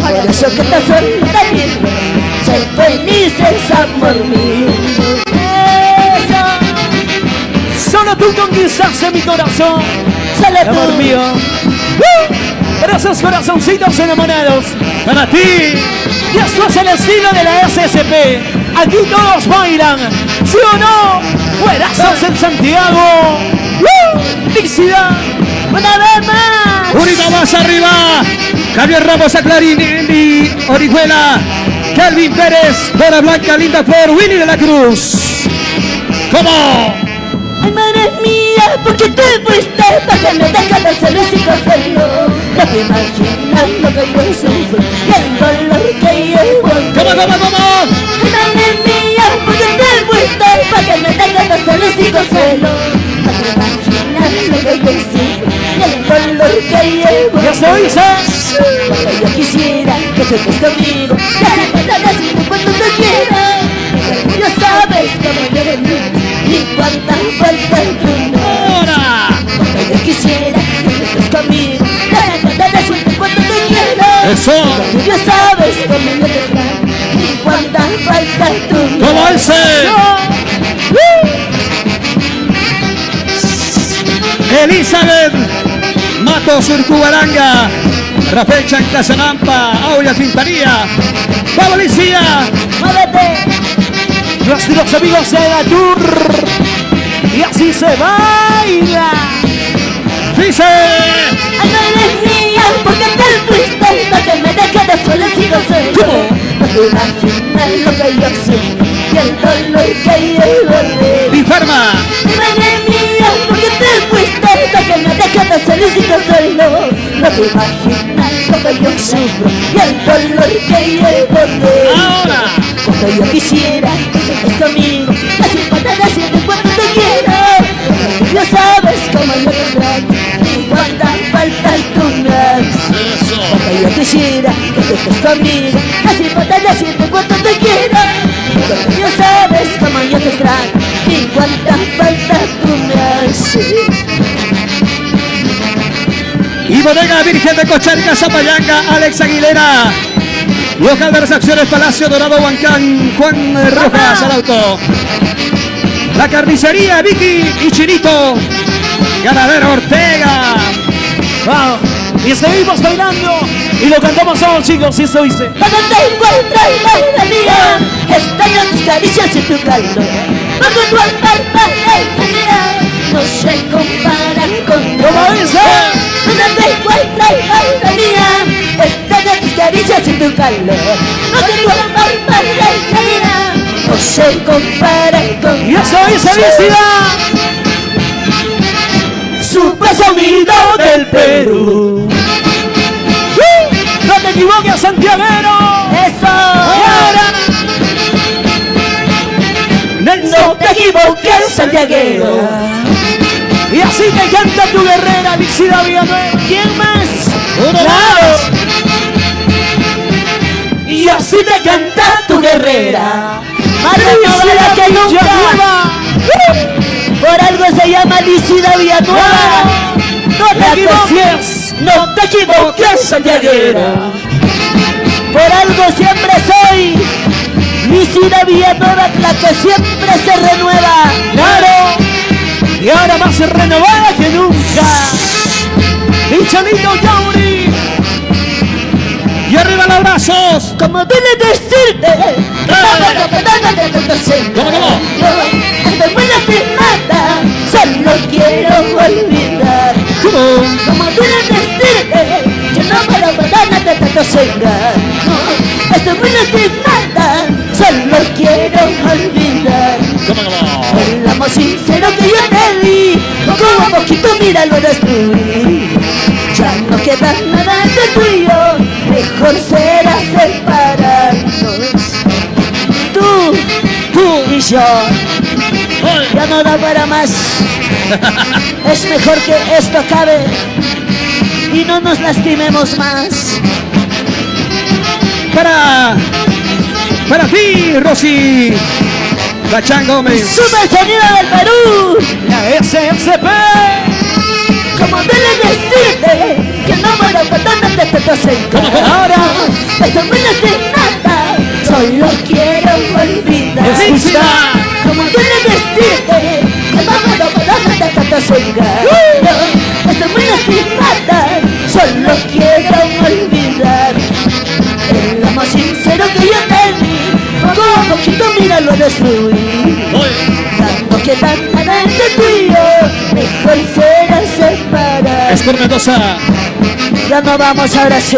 Por eso que pasó yo también, ser felices, amor mío. Eso, Solo tú conquistaste mi corazón, solo tú. amor mío. Para esos corazoncitos enamorados, Para ti. y esto es el estilo de la SSP. Aquí todos bailan, ¿sí o no? Fuerazos en Santiago. Lícida. Una vez más. Unita más arriba. Javier Ramos, Aclari, Nelly Orihuela, Kelvin Pérez, Dora Blanca, Linda Flor, Willy de la Cruz. ¿Cómo? Ay, madre mía, ¿por qué te fuiste? ¿Para que me dejas solo sin consuelo? No te imaginas lo que yo sufro y el dolor que llevo. ¿Cómo? Ay, madre mía, ¿por qué te fuiste? ¿Para que me dejas solo sin consuelo? No te imaginas lo que yo sufro y el dolor que llevo. Ya se oye, Cuando yo quisiera que te estés conmigo, ya me estás haciendo cuando te quiero. Ya sabes cómo quieres tú y cuánta falta tú me das. Ahora. Cuando yo quisiera que te estés conmigo, ya me estás haciendo cuando te quiero. Eso. Tú ya sabes cómo quieres tú y cuánta falta tú me das. ¿Cómo ese? Elizabeth Pato Surcubaranga, Rafael Chancasanampa, Aulia Quintanilla, Pablo Licia. Nuestros amigos de la Tour. Y así se baila. Dice. Ay, no eres mía, porque te fuiste, no que me dejes de sola si no soy yo. No te imaginas lo que yo soy y el dolor que llevo de. Enferma. No eres mía, porque te fuiste, no que me dejes de sola si no soy yo. No te imaginas lo que yo sufro y el dolor que llevo de. Ahora. Cuando yo quisiera que estés conmigo, así falta decirte cuando te quiero. Ya sabes cómo yo te extraño y cuánta falta tú me haces. Cuando yo quisiera que tú estés conmigo, así falta decirte cuánto te quiero. Ya sabes cómo yo te extraño y cuánta falta tú me haces. Y Bodega Virgen de Cocharca, Zapayanga, Alex Aguilera. Local de recepciones Palacio Dorado, Huancán, Juan Rojas al auto. La carnicería Vicky y Chinito. Ganadero Ortega. Wow. Y seguimos bailando. Y lo cantamos todos, chicos. Y eso dice. Cuando te encuentro y madre mía, extraño tus caricias y tu calor. Cuando tu alma no se compara con ¿Cómo dice? Cuando te encuentro y madre mía, extraño tus caricias y tu calor. Cuando tu alma no se compara con. Y eso dice, Lícida. Su peso unido Del Perú. No te equivoques, santiaguero. Eso. Ahora. No te equivoques, santiaguero. Y así te canta tu guerrera, Lícida Villanueva. ¿Quién más? Uno Claro. más. Y así te canta tu guerrera, más renovada que nunca. Por algo se llama Lícida Villanueva. No te equivoques, no te equivoques, santiaguera. Por algo siempre soy Lícida Villanueva, la que siempre se renueva. Claro. Y ahora más renovada que nunca. Y Chanito Yauri. Y arriba los brazos. Como duele decirte, ¿Cómo? estoy muy lastimada, solo quiero olvidar. Como duele decirte, yo no puedo perdonarte tanto engaño. Estoy muy lastimada, solo quiero olvidar. El amor sincero que yo te di, poco a poquito mira lo destruí. Ya no queda nada entre tú y yo, mejor será separarnos. Tú y yo, ya no da para más. Es mejor que esto acabe y no nos lastimemos más. Para ti, Rosy Bachán Gómez. Super sonido del Perú. La SSP. Como debe decirte que no puedo perdonarte tanto engaño. Ahora. Estoy muy lastimada, solo quiero olvidar. Escucha. Como debe decirte que no puedo perdonarte tanto engaño. Estoy muy lastimada, solo quiero olvidar. El amor sincero que yo te di, poco a poquito mira lo destruí. Tanto que tanta entre tú y yo, mejor será separar. Es por Mendoza. Ya no vamos ahora sí.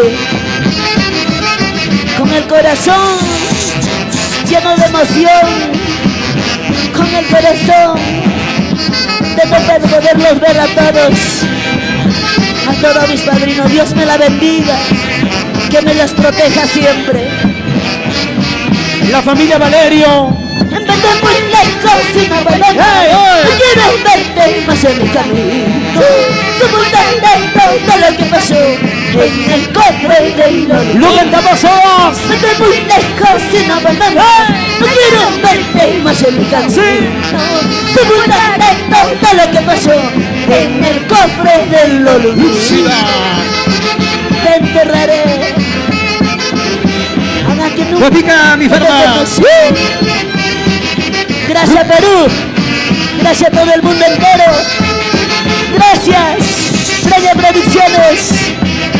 Con el corazón lleno de emoción, con el corazón de poderlos ver a todos mis padrinos. Dios me la bendiga, que me las proteja siempre. La familia Valerio. En vez de muy lejos y no abandonar, no quiero verte más en mi camino. Estoy muy contento de lo que pasó en el cofre del olvido. Lo cantamos todos. Estoy muy lejos y no abandonar, no quiero verte más en mi camino. Estoy muy contento de lo que pasó en el cofre del olvido. Te enterraré. Haga que nunca Guapica, mi ferma. Gracias Perú, gracias a todo el mundo entero, gracias Brilla Producciones.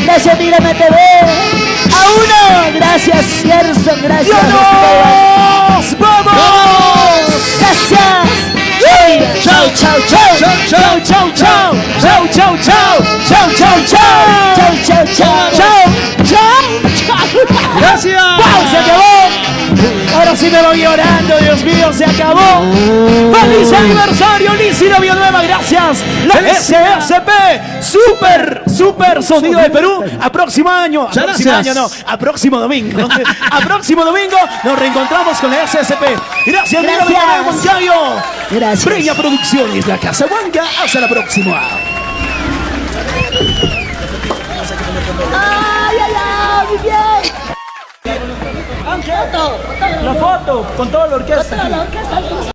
Gracias, Mírame TV. A 1. Gracias, Gerson. Gracias. ¡Vamos! Gracias. Chau, chau, chau, chau, chau, chau, chau, chau, chau, chau, chau, chau, chau, Chau, chau, chau. Gracias. ¡Wow! ¡Se acabó! Ahora sí me voy llorando, Dios mío, se acabó. ¡Feliz aniversario, Lícida Villanueva! Gracias. La SSP, super sonido de Perú. A próximo año. A próximo año no, a próximo domingo. A próximo domingo nos reencontramos con la SSP. Gracias, Lícida Villanueva Huancayo. Gracias. Brilla Producciones, la Casa Huanca. Hasta la próxima. Ay, ay, ay, muy bien. La foto con toda la orquesta. Toda la orquesta.